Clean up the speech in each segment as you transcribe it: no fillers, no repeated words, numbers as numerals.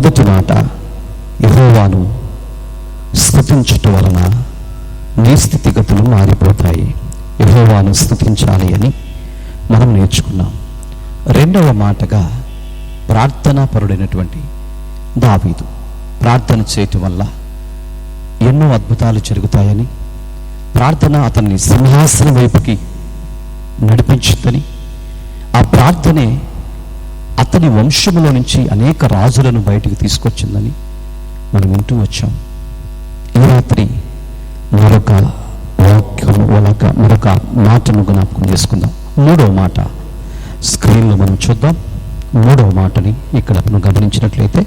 మొదటి మాట, యెహోవాను స్తుతించుట వలన నీ స్థితిగతులు మారిపోతాయి. యెహోవాను స్తుతించాలి అని మనం నేర్చుకున్నాం. రెండవ మాటగా, ప్రార్థనాపరుడైనటువంటి దావీదు ప్రార్థన చేయటం వల్ల ఎన్నో అద్భుతాలు జరుగుతాయని, ప్రార్థన అతన్ని సింహాసనం వైపుకి నడిపించుదని, ఆ ప్రార్థనే అతని వంశములో నుంచి అనేక రాజులను బయటికి తీసుకొచ్చిందని మనం వింటూ వచ్చాం. ఈ రాత్రి మరొక మాటను జ్ఞాపకం చేసుకుందాం. మూడవ మాట స్క్రీన్లో మనం చూద్దాం. మూడవ మాటని ఇక్కడ మనం గమనించినట్లయితే,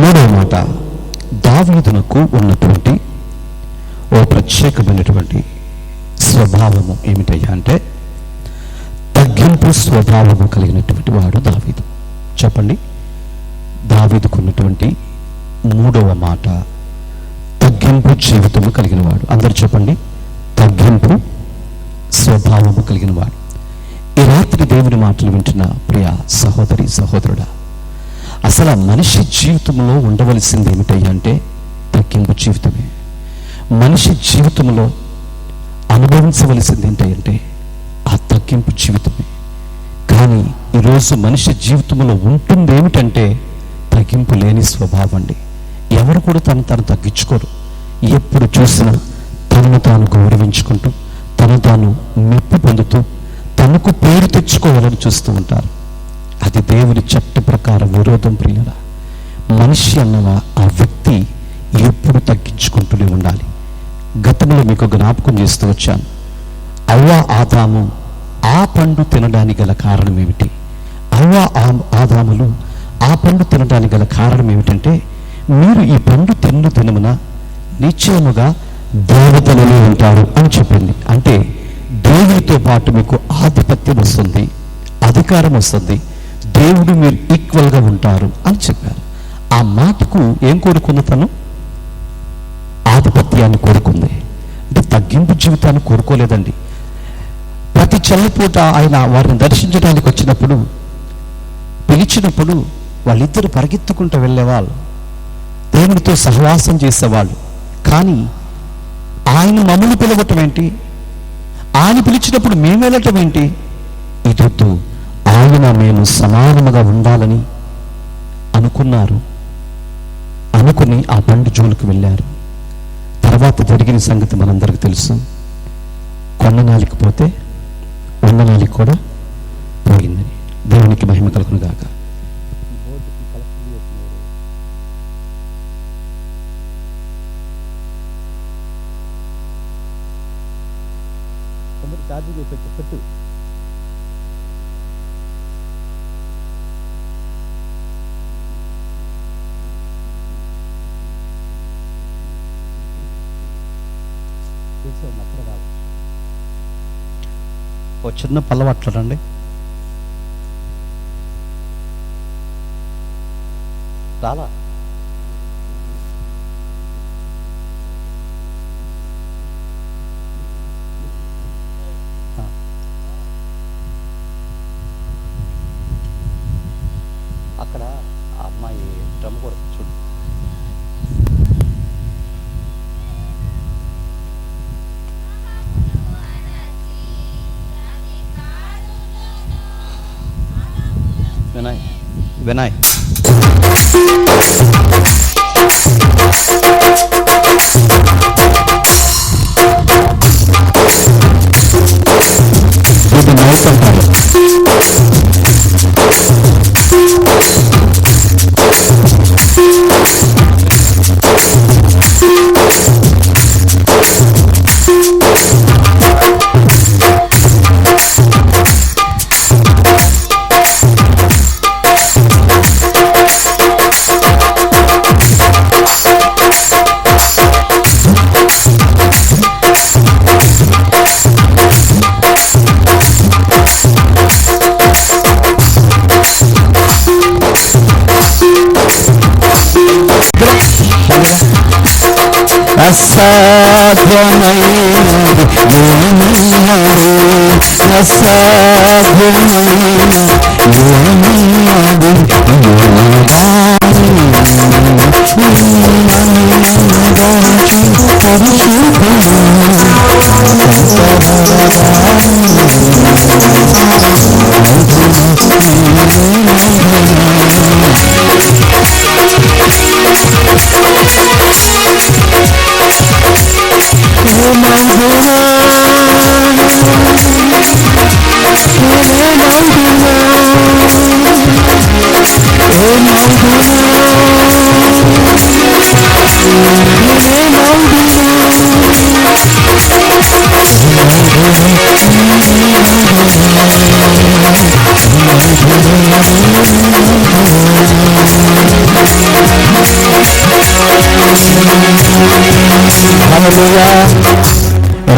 మూడవ మాట దావీదునకు ఉన్నటువంటి ఓ ప్రత్యేకమైనటువంటి స్వభావము ఏమిటయ్యా అంటే, తగ్గింపు స్వభావము కలిగినటువంటి వాడు దావీదు. చెప్పండి, దావీదుకు ఉన్నటువంటి మూడవ మాట తగ్గింపు జీవితము కలిగిన వాడు. అందరు చెప్పండి, తగ్గింపు స్వభావము కలిగిన వాడు. ఈ రాత్రి దేవుని మాటలు వింటున్న ప్రియ సహోదరి సహోదరుడా, అసలు మనిషి జీవితంలో ఉండవలసింది ఏమిటయ్యా అంటే తగ్గింపు జీవితమే. మనిషి జీవితంలో అనుభవించవలసింది ఏంటంటే ఆ తగ్గింపు జీవితమే. కానీ ఈరోజు మనిషి జీవితంలో ఉంటుంది ఏమిటంటే తగ్గింపు లేని స్వభావం అండి. ఎవరు కూడా తను తగ్గించుకోరు. ఎప్పుడు చూసినా తనను తాను గౌరవించుకుంటూ, తను తాను మెప్పు పొందుతూ, తనకు పేరు తెచ్చుకోవాలని చూస్తూ ఉంటారు. అది దేవుని చట్ట ప్రకారం విరోధం. ప్రియుల, మనిషి అన్న ఆ వ్యక్తి ఎప్పుడు తగ్గించుకుంటూనే ఉండాలి. గతంలో మీకు జ్ఞాపకం చేస్తూ వచ్చాను. అవ్వ ఆదాము ఆ పండు తినడానికి గల కారణం ఏమిటి? అవ్వ ఆదాములు ఆ పండు తినడానికి గల కారణం ఏమిటంటే, మీరు ఈ పండు తినమున నిశ్చయముగా దేవతలలో ఉంటారు అని చెప్పింది. అంటే దేవునితో పాటు మీకు ఆధిపత్యం వస్తుంది, అధికారం వస్తుంది, దేవుడు మీరు ఈక్వల్గా ఉంటారు అని చెప్పారు. ఆ మాటకు ఏం కోరుకుంది? తను ఆధిపత్యాన్ని కోరుకుంది. అంటే తగ్గింపు జీవితాన్ని కోరుకోలేదండి. ప్రతి చల్లపూట ఆయన వారిని దర్శించడానికి వచ్చినప్పుడు, పిలిచినప్పుడు వాళ్ళిద్దరు పరిగెత్తుకుంటూ వెళ్ళేవాళ్ళు, దేవునితో సహవాసం చేసేవాళ్ళు. కానీ ఆయన మమ్మల్ని పిలవటం ఏంటి? ఆయన పిలిచినప్పుడు మేము వెళ్ళటం ఏంటి? ఇదొద్దు, ఆయన మేము సమానముగా ఉండాలని అనుకున్నారు. అనుకుని ఆ పండు జోలికి వెళ్ళారు. తర్వాత జరిగిన సంగతి మనందరికీ తెలుసు. కొండనాలికి పోతే వందనాలికి కూడా పోయిందని. దేవునికి మహిమ కలుగును గాక. పెట్టు. ఓ చిన్న పల్లవట్లండి. రాలా అక్కడ ఆ అమ్మాయి డ్రమ్ కూడా చూడు. వినయ్ ఇది నైట్ అంటారు. అసాధ్యమైనది ఏమున్నది, అసాధ్యమైనది ఏమున్నది,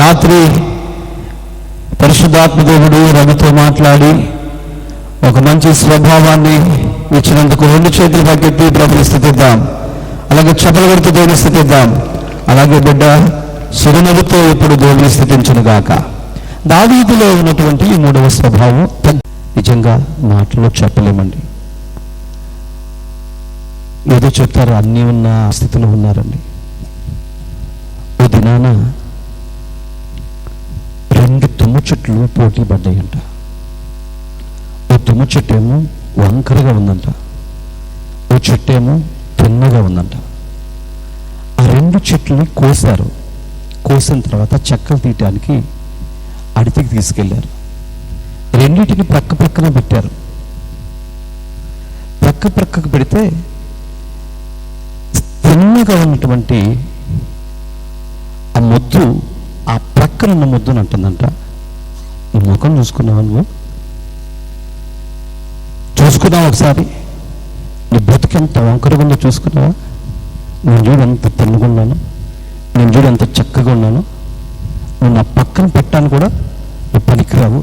రాత్రి పరిశుద్ధాత్మ దేవుడు రవితో మాట్లాడి ఒక మంచి స్వభావాన్ని ఇచ్చినందుకు 2 చేతులు పక్కెత్తి ప్రభుని స్తుతిద్దాం. అలాగే చప్పలు కొడుతూ దేవుని స్తుతిద్దాం. అలాగే బిడ్డ చిరునవ్వుతో ఎప్పుడు దేవుని స్తుతించును గాక. దావీదులో ఉన్నటువంటి ఈ 3వ స్వభావం నిజంగా మాటలో చెప్పలేమండి. ఏదో చెప్తారు, అన్నీ ఉన్న స్థితిలో ఉన్నారండి. ఓ దినాన 2 తుమ్మ చెట్లు పోటీ పడ్డాయంట. ఓ తుమ్మ చెట్టు ఏమో వంకరగా ఉందంట, ఓ చెట్టు ఏమో తిన్నగా ఉందంట. ఆ 2 చెట్లని కోసారు. కోసిన తర్వాత చెక్కలు తీయటానికి అడితికి తీసుకెళ్లారు. రెండింటిని ప్రక్క ప్రక్కన పెట్టారు. ప్రక్కకు పెడితే తిన్నగా ఉన్నటువంటి ఆ మొద్దు ఆ ప్రక్కనున్న మొద్దుని అంటుందంట, ఈ ముఖం చూసుకున్నావా, నువ్వు చూసుకున్నావు ఒకసారి, నీ బతుకెంత వంకరగా ఉందో చూసుకున్నావా, నేను చూడు ఎంత తిన్నగా ఉన్నాను, నేను చూడు ఎంత చక్కగా ఉన్నాను, నువ్వు నా పక్కన పెట్టాను కూడా నువ్వు పనికిరావు,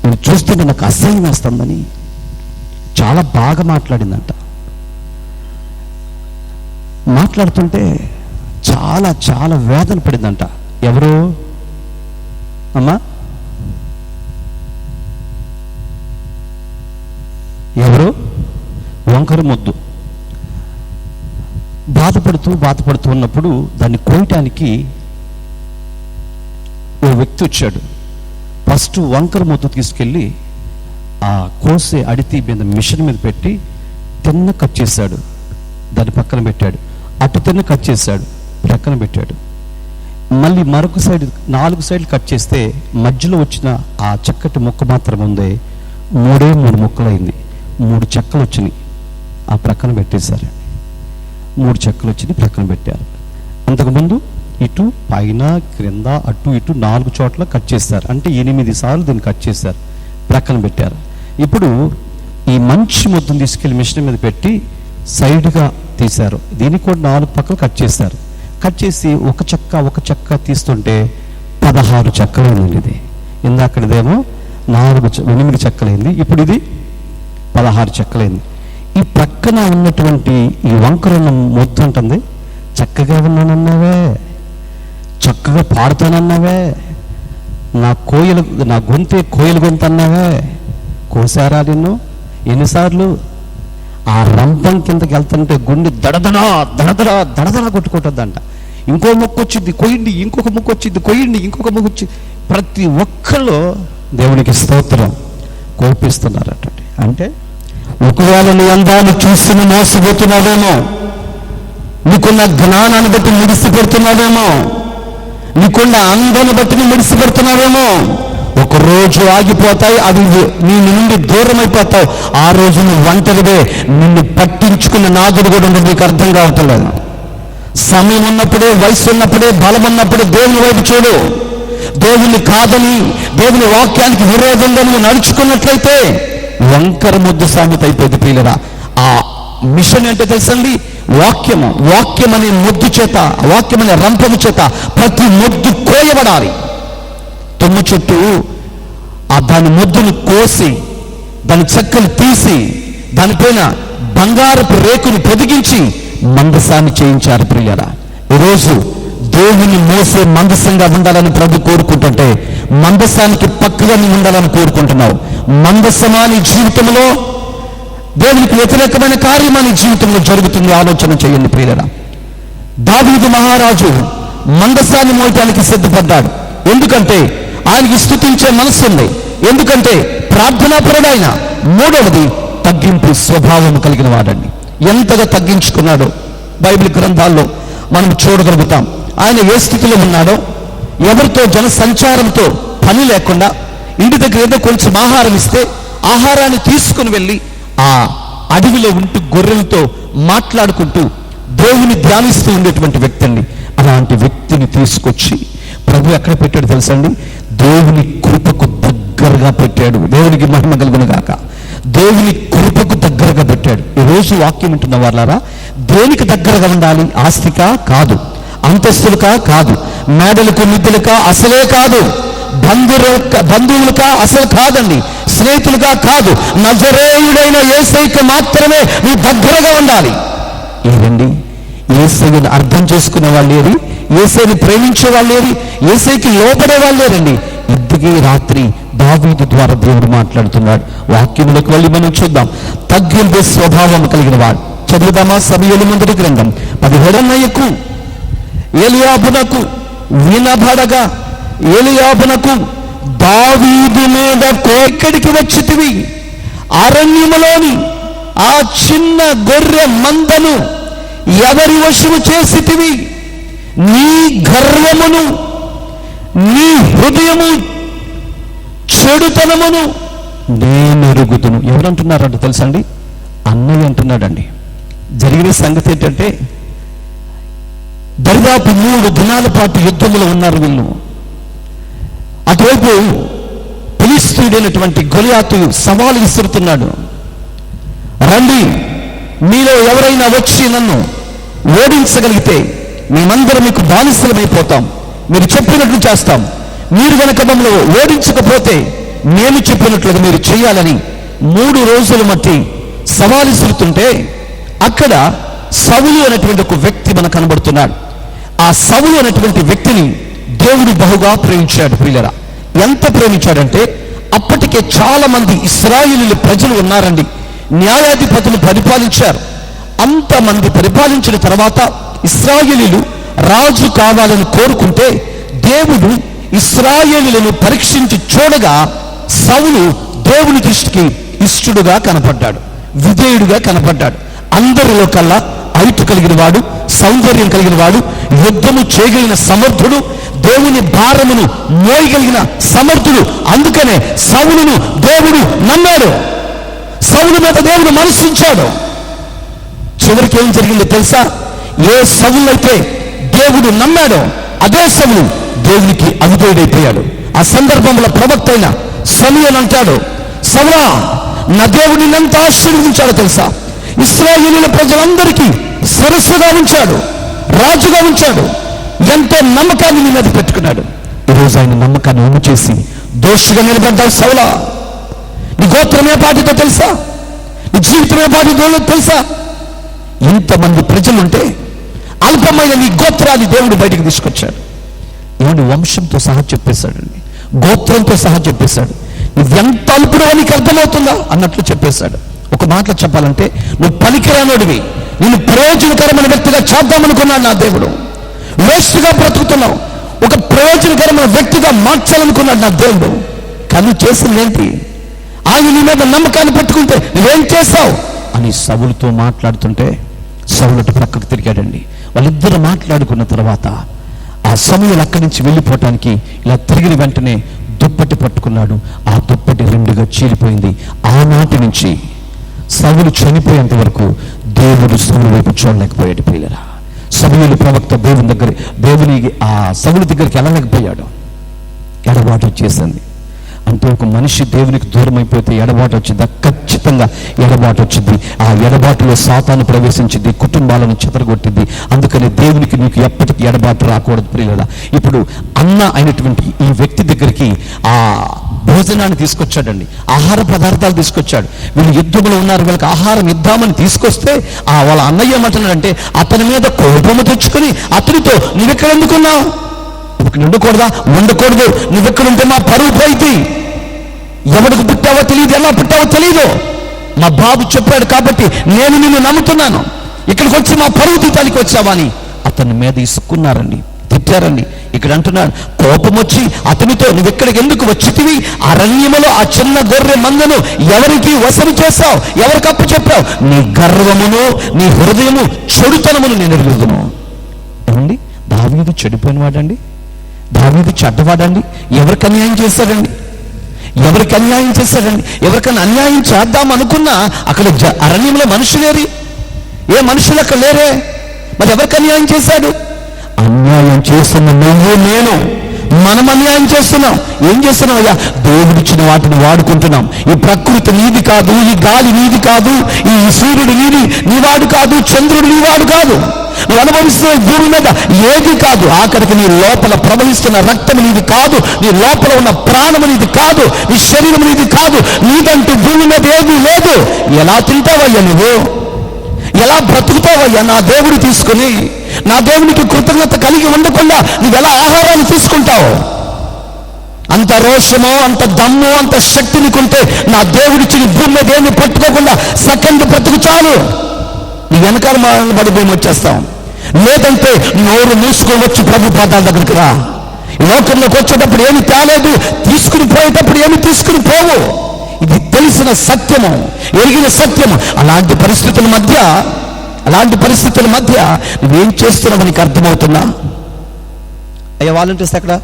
నువ్వు చూస్తుంటే నాకు అసహ్యం వేస్తుందని చాలా బాగా మాట్లాడిందంట. మాట్లాడుతుంటే చాలా చాలా వేదన పడిందంట. ఎవరు అమ్మా, ఎవరు? వంకర మొద్దు. బాధపడుతూ ఉన్నప్పుడు దాన్ని కోయటానికి ఓ వ్యక్తి వచ్చాడు. ఫస్ట్ వంకర మొద్దు తీసుకెళ్ళి ఆ కోసే అడితి మీద మిషన్ మీద పెట్టి తిన్న కట్ చేశాడు, దాన్ని పక్కన పెట్టాడు. అటు తిన్న కట్ చేశాడు, ప్రక్కన పెట్టాడు. మళ్ళీ మరొక సైడ్ 4 సైడ్లు కట్ చేస్తే మధ్యలో వచ్చిన ఆ చక్కటి ముక్క మాత్రం ఉంది. 3 ముక్కలైంది. 3 చెక్కలు వచ్చినాయి, ఆ ప్రక్కన పెట్టేశారు. 3 చెక్కలు వచ్చినాయి, ప్రక్కన పెట్టారు. అంతకుముందు ఇటు పైన క్రింద అటు ఇటు 4 చోట్ల కట్ చేస్తారు. అంటే 8 సార్లు దీన్ని కట్ చేశారు, ప్రక్కన పెట్టారు. ఇప్పుడు ఈ మంచి ముద్దను తీసుకెళ్ళి మిషన్ మీద పెట్టి సైడ్గా తీశారు. దీనికి కూడా 4 పక్కలు కట్ చేశారు. కట్ చేసి ఒక చెక్క తీస్తుంటే 16 చెక్కలైంది. ఇది ఇందాకడిదేమో 8 చెక్కలైంది, ఇప్పుడు ఇది 16 చెక్కలైంది. ఈ ప్రక్కన ఉన్నటువంటి ఈ వంకరున్న మొద్దు అంటుంది, చక్కగా ఉన్నానన్నావే, చక్కగా పాడుతానన్నావే, నా గొంతే కోయిల గొంతు అన్నావే, కోసారా నిన్ను ఎన్నిసార్లు? ఆ రంపం కిందకి వెళ్తుంటే గుండె దడదడ కొట్టుకుంటుందంట. ఇంకో మొక్కు వచ్చింది కొయ్యండి, ఇంకొక మొక్కు వచ్చింది కొయ్యండి, ఇంకొక మొక్కు వచ్చింది. ప్రతి ఒక్కళ్ళు దేవునికి స్తోత్రం కోపిస్తున్నారట. అంటే ఒకవేళ నీ అందాన్ని చూసి మోసపోతున్నావేమో, నీకున్న జ్ఞానాన్ని బట్టి ముడిసిపెడుతున్నావేమో, నీకున్న అందాన్ని బట్టి ముడిసిపెడుతున్నావేమో. ఒక రోజు ఆగిపోతాయి, అవి నీ నుండి దూరం అయిపోతావు. ఆ రోజు నువ్వు ఒంటరివే, నిన్ను పట్టించుకున్న నాదుడు కూడా నీకు అర్థం కావట్లేదు. సమయం ఉన్నప్పుడే, వయసు ఉన్నప్పుడే, బలం ఉన్నప్పుడే దేవుని వైపు చూడు. దేవుని కాదని, దేవుని వాక్యానికి విరోధంగా నువ్వు నడుచుకున్నట్లయితే వంకర ముద్దు సామెత అయిపోయింది ప్రియులరా. ఆ మిషన్ అంటే తెలుసండి, వాక్యం అనే ముద్దు చేత, వాక్యం అనే రంపము చేత ప్రతి ముద్దు కోయబడాలి. తుమ్మ చెట్టు దాని ముద్దును కోసి, దాని చెక్కలు తీసి, దానిపైన బంగారపు రేకును పొదిగించి మందసాన్ని చేయించారు ప్రియులరా. ఈరోజు దేవుని మోసే మందసంగా ఉండాలని ప్రభు కోరుకుంటుంటే మందసానికి పక్కగా నీ ఉండాలని కోరుకుంటున్నావు. మందసమా నీ జీవితంలో దేవునికి వ్యతిరేకమైన కార్యమా నీ జీవితంలో జరుగుతుంది? ఆలోచన చేయండి ప్రియులారా. దావీదు మహారాజు మందసాన్ని మోయటానికి సిద్ధపడ్డాడు. ఎందుకంటే ఆయనకి స్తుతించే మనస్సు ఉంది. ఎందుకంటే ప్రార్థనాపరుడైన. మూడవది తగ్గింపు స్వభావం కలిగిన వాడండి. ఎంతగా తగ్గించుకున్నాడో బైబిల్ గ్రంథాల్లో మనం చూడగలుగుతాం. ఆయన ఏ స్థితిలో ఉన్నాడో, ఎవరితో జన సంచారంతో పని లేకుండా ఇంటి దగ్గర ఏదో కొంచెం ఆహారం ఇస్తే ఆహారాన్ని తీసుకుని వెళ్ళి ఆ అడవిలో ఉంటూ గొర్రెలతో మాట్లాడుకుంటూ దేవుని ధ్యానిస్తూ ఉండేటువంటి వ్యక్తి అండి. అలాంటి వ్యక్తిని తీసుకొచ్చి ప్రభు ఎక్కడ పెట్టాడు తెలుసండి? దేవుని కృపకు దగ్గరగా పెట్టాడు. దేవునికి మహిమ కలుగును గాక. దేవుని కృపకు దగ్గరగా పెట్టాడు. ఈరోజు వాక్యం వింటున్న వాళ్ళారా, దేనికి దగ్గరగా ఉండాలి? ఆస్తికా కాదు, అంతస్తులుకా కాదు, మేడలకు మిద్దెలుకా అసలే కాదు, బంధువులుగా అసలు కాదండి, స్నేహితులుగా కాదు, నజరేయుడైన యేసయ్యకు మాత్రమే నువ్వు దగ్గరగా ఉండాలి. ఏదండి? యేసయ్యను అర్థం చేసుకునే వాళ్ళు ఏరి, యేసయ్యని ప్రేమించే వాళ్ళు ఏరి, యేసయ్యకి లోపడే వాళ్ళు లేరండి. ఇందుకే రాత్రి దావీదు ద్వారా దేవుడు మాట్లాడుతున్నాడు. వాక్యంలోకి వెళ్ళి మనం చూద్దాం. తగ్గింపు స్వభావం కలిగిన వాడు. చదువుదామా? సమూయేలు మొదటి గ్రంథం 17కు ఏలీయాబునకు వినబడగా ఏలీయాబునకు దావీదు మీద ఎక్కడికి వచ్చితివి? అరణ్యములోని ఆ చిన్న గొర్రె మందను ఎవరి వశము చేసితివి? నీ గర్వమును, నీ హృదయము చెడుతనమును నేను ఎరుగుదును. ఎవరంటున్నారంట తెలుసండి? అన్నయ్య అంటున్నాడండి. జరిగిన సంగతి ఏంటంటే, దరిదాపు 3 దినాల పాటు యుద్ధంలో ఉన్నారు వీళ్ళు. అటువైపు ఫిలిష్తీయుడైనటువంటి గొలియాతు సవాలు విసురుతున్నాడు. రండి, మీలో ఎవరైనా వచ్చి నన్ను ఓడించగలిగితే మేమందరం మీకు బానిసలమైపోతాం, మీరు చెప్పినట్లు చేస్తాం. మీరు గనక మమ్మల్ని ఓడించకపోతే నేను చెప్పినట్లుగా మీరు చేయాలని 3 రోజుల మట్టి సవాలు విసురుతుంటే అక్కడ సౌలు అనేటువంటి ఒక వ్యక్తి మనకు కనబడుతున్నాడు. ఆ సౌలు అనేటువంటి వ్యక్తిని దేవుడు బహుగా ప్రేమించాడు. ప్రియులరా, ఎంత ప్రేమించాడంటే అప్పటికే చాలా మంది ఇశ్రాయేలీయుల ప్రజలు ఉన్నారండి. న్యాయాధిపతులు పరిపాలించారు. అంతమంది పరిపాలించిన తర్వాత ఇశ్రాయేలీయులు రాజు కావాలని కోరుకుంటే దేవుడు ఇశ్రాయేలీయులను పరీక్షించి చూడగా సౌలు దేవుని దృష్టికి ఇష్టడుగా కనపడ్డాడు, విధేయుడుగా కనపడ్డాడు. అందరిలో కల్లా ఐటు కలిగిన వాడు, సౌందర్యం కలిగిన వాడు, యుద్ధము చేయగలిగిన సమర్థుడు, దేవుని భారమును మోయగలిగిన సమర్థుడు. అందుకనే సౌలును దేవుడు నమ్మాడు. సౌలు మీద దేవుడు మనసుంచాడు. చివరికి ఏం జరిగిందో తెలుసా? ఏ సౌలునైతే దేవుడు నమ్మాడో అదే సౌలు దేవునికి అవిధేయుడైపోయాడు. ఆ సందర్భంలో ప్రవక్త అయిన సమూయేలు అంటాడు, సౌలా, నా దేవుడు నిన్నంత ఆశీర్వదించాడో తెలుసా? ఇశ్రాయేలీయుల ప్రజలందరికీ సరస్సుగా ఉంచాడు, రాజుగా ఉంచాడు, ఎంతో నమ్మకాన్ని నీ మీద పెట్టుకున్నాడు. ఈరోజు ఆయన నమ్మకాన్ని ఒమ్ము చేసి దోషిగా నిలబడ్డావు. సౌలా, నీ గోత్రమే పాటితో తెలుసా? నీ జీవితమే పాటితో తెలుసా? ఇంతమంది ప్రజలుంటే అల్పమైన నీ గోత్రాన్ని దేవుడు బయటకు తీసుకొచ్చాడు. ఏమంటే వంశంతో సహా చెప్పేశాడండి, గోత్రంతో సహా చెప్పేశాడు. నువ్వెంత అల్పుడో నీకు అర్థమవుతుందా అన్నట్లు చెప్పేశాడు. ఒక మాటలో చెప్పాలంటే, నువ్వు పనికిరానోడివి, నేను ప్రయోజనకరమైన వ్యక్తిగా చేద్దామనుకున్నాడు నా దేవుడు. వేస్ట్గా బ్రతుకుతున్నావు, ఒక ప్రయోజనకరమైన వ్యక్తిగా మార్చాలనుకున్నాడు నా దేవుడు. కానీ చేసింది ఏంటి? ఆయన నీ మీద నమ్మకాన్ని పెట్టుకుంటే నువ్వేం చేస్తావు అని సౌలుతో మాట్లాడుతుంటే సౌలు ప్రక్కకు తిరిగాడండి. వాళ్ళిద్దరు మాట్లాడుకున్న తర్వాత ఆ సమూయేలు అక్కడి నుంచి వెళ్ళిపోవటానికి ఇలా తిరిగిన వెంటనే దుప్పటి పట్టుకున్నాడు. ఆ దుప్పటి 2గా చీలిపోయింది. ఆనాటి నుంచి సౌలు చనిపోయేంత వరకు దేవుడు సౌలు వైపు చూడలేకపోయాడు. ప్రియులరా, సమూయేలు ప్రవక్త దేవుని ఆ సౌలు దగ్గరికి వెళ్ళలేకపోయాడు. ఎడబాటు వచ్చేసింది. అంటే ఒక మనిషి దేవునికి దూరం అయిపోతే ఎడబాటు వచ్చిందా? ఖచ్చితంగా ఖచ్చితంగా ఎడబాటు వచ్చింది. ఆ ఎడబాటులో సాతాను ప్రవేశించింది, కుటుంబాలను చెదరగొట్టింది. అందుకని దేవునికి నీకు ఎప్పటికీ ఎడబాటు రాకూడదు ప్రియులారా. ఇప్పుడు అన్న అయినటువంటి ఈ వ్యక్తి దగ్గరికి ఆ భోజనాన్ని తీసుకొచ్చాడండి, ఆహార పదార్థాలు తీసుకొచ్చాడు. వీళ్ళు యుద్ధంలో ఉన్నారు, వీళ్ళకి ఆహారం ఇద్దామని తీసుకొస్తే వాళ్ళ అన్నయ్య ఏమంటున్నాడంటే అతని మీద కోపము తెచ్చుకొని అతనితో నువ్వెక్కడ ఎందుకున్నావు, ఉండకూడదా, ఉండకూడదు, నువ్వెక్కడుంటే మా పరువు పోయింది, ఎవరికి పుట్టావో తెలియదు, ఎలా పుట్టావో తెలియదు, మా బాబు చెప్పాడు కాబట్టి నేను నిన్ను నమ్ముతున్నాను, ఇక్కడికి వచ్చి మా పరువు తీతానికి వచ్చావా అని అతని మీద ఇసుక్కున్నారండి, తిట్టారండి. ఇక్కడ అంటున్నాడు కోపం వచ్చి అతనితో నువ్వెక్కడికి ఎందుకు వచ్చితివి, అరణ్యములో ఆ చిన్న గొర్రె మందను ఎవరికి వసము చేశావు, ఎవరికి అప్పు చెప్పావు, నీ గర్వమును నీ హృదయము చెడుతనమును నేను ఎరుగుదును. ఏమండి, దావీదు చెడిపోయిన వాడండి, దావీదు చెడ్డవాడండి, ఎవరికి అన్యాయం చేశాడండి, ఎవరికి అన్యాయం చేశాడండి, ఎవరికైనా అన్యాయం చేద్దాం అనుకున్నా అక్కడ అరణ్యంలో మనుషులేరి, ఏ మనుషులు అక్కడ లేరే, మరి ఎవరికి అన్యాయం చేశాడు, అన్యాయం చేస్తున్న నువ్వు నేను మనం అన్యాయం చేస్తున్నాం. ఏం చేస్తున్నాం అయ్యా, దేవుడిచ్చిన వాటిని వాడుకుంటున్నాం. ఈ ప్రకృతి నీది కాదు, ఈ గాలి నీది కాదు, ఈ సూర్యుడు నీవాడు కాదు, చంద్రుడు నీవాడు కాదు, నువ్వు అనుభవిస్తున్న భూమి మీద ఏది కాదు, ఆఖరికి నీ లోపల ప్రవహిస్తున్న రక్తం నీది కాదు, నీ లోపల ఉన్న ప్రాణము నీది కాదు, నీ శరీరం నీది కాదు, నీదంటూ భూమి మీద ఏది లేదు. ఎలా తింటావయ్యా నువ్వు, ఎలా బ్రతుకుతావయ్యా నా దేవుడు తీసుకుని, నా దేవునికి కృతజ్ఞత కలిగి ఉండకుండా నువ్వు ఎలా ఆహారాన్ని తీసుకుంటావు? అంత రోషమో అంత దమ్ము అంత శక్తి నీకుంటే నా దేవుడిచ్చి నీ భూమి మీద ఏమి పట్టుకోకుండా సెకండ్ బ్రతుకు చాలు, నీ వెనకాల పడిపోయి వచ్చేస్తాం. లేదంటే నోరు మూసుకొని వచ్చి ప్రభు పాదాల దగ్గరికి రా. లోకంలోకి వచ్చేటప్పుడు ఏమి తేలేదు, తీసుకుని పోయేటప్పుడు ఏమి తీసుకుని పోవు. ఇది తెలిసిన సత్యము, ఎరిగిన సత్యము. అలాంటి పరిస్థితుల మధ్య నువ్వేం చేస్తున్నావు నీకు అర్థమవుతున్నా? అయ్యా వాలంటీర్స్ అక్కడ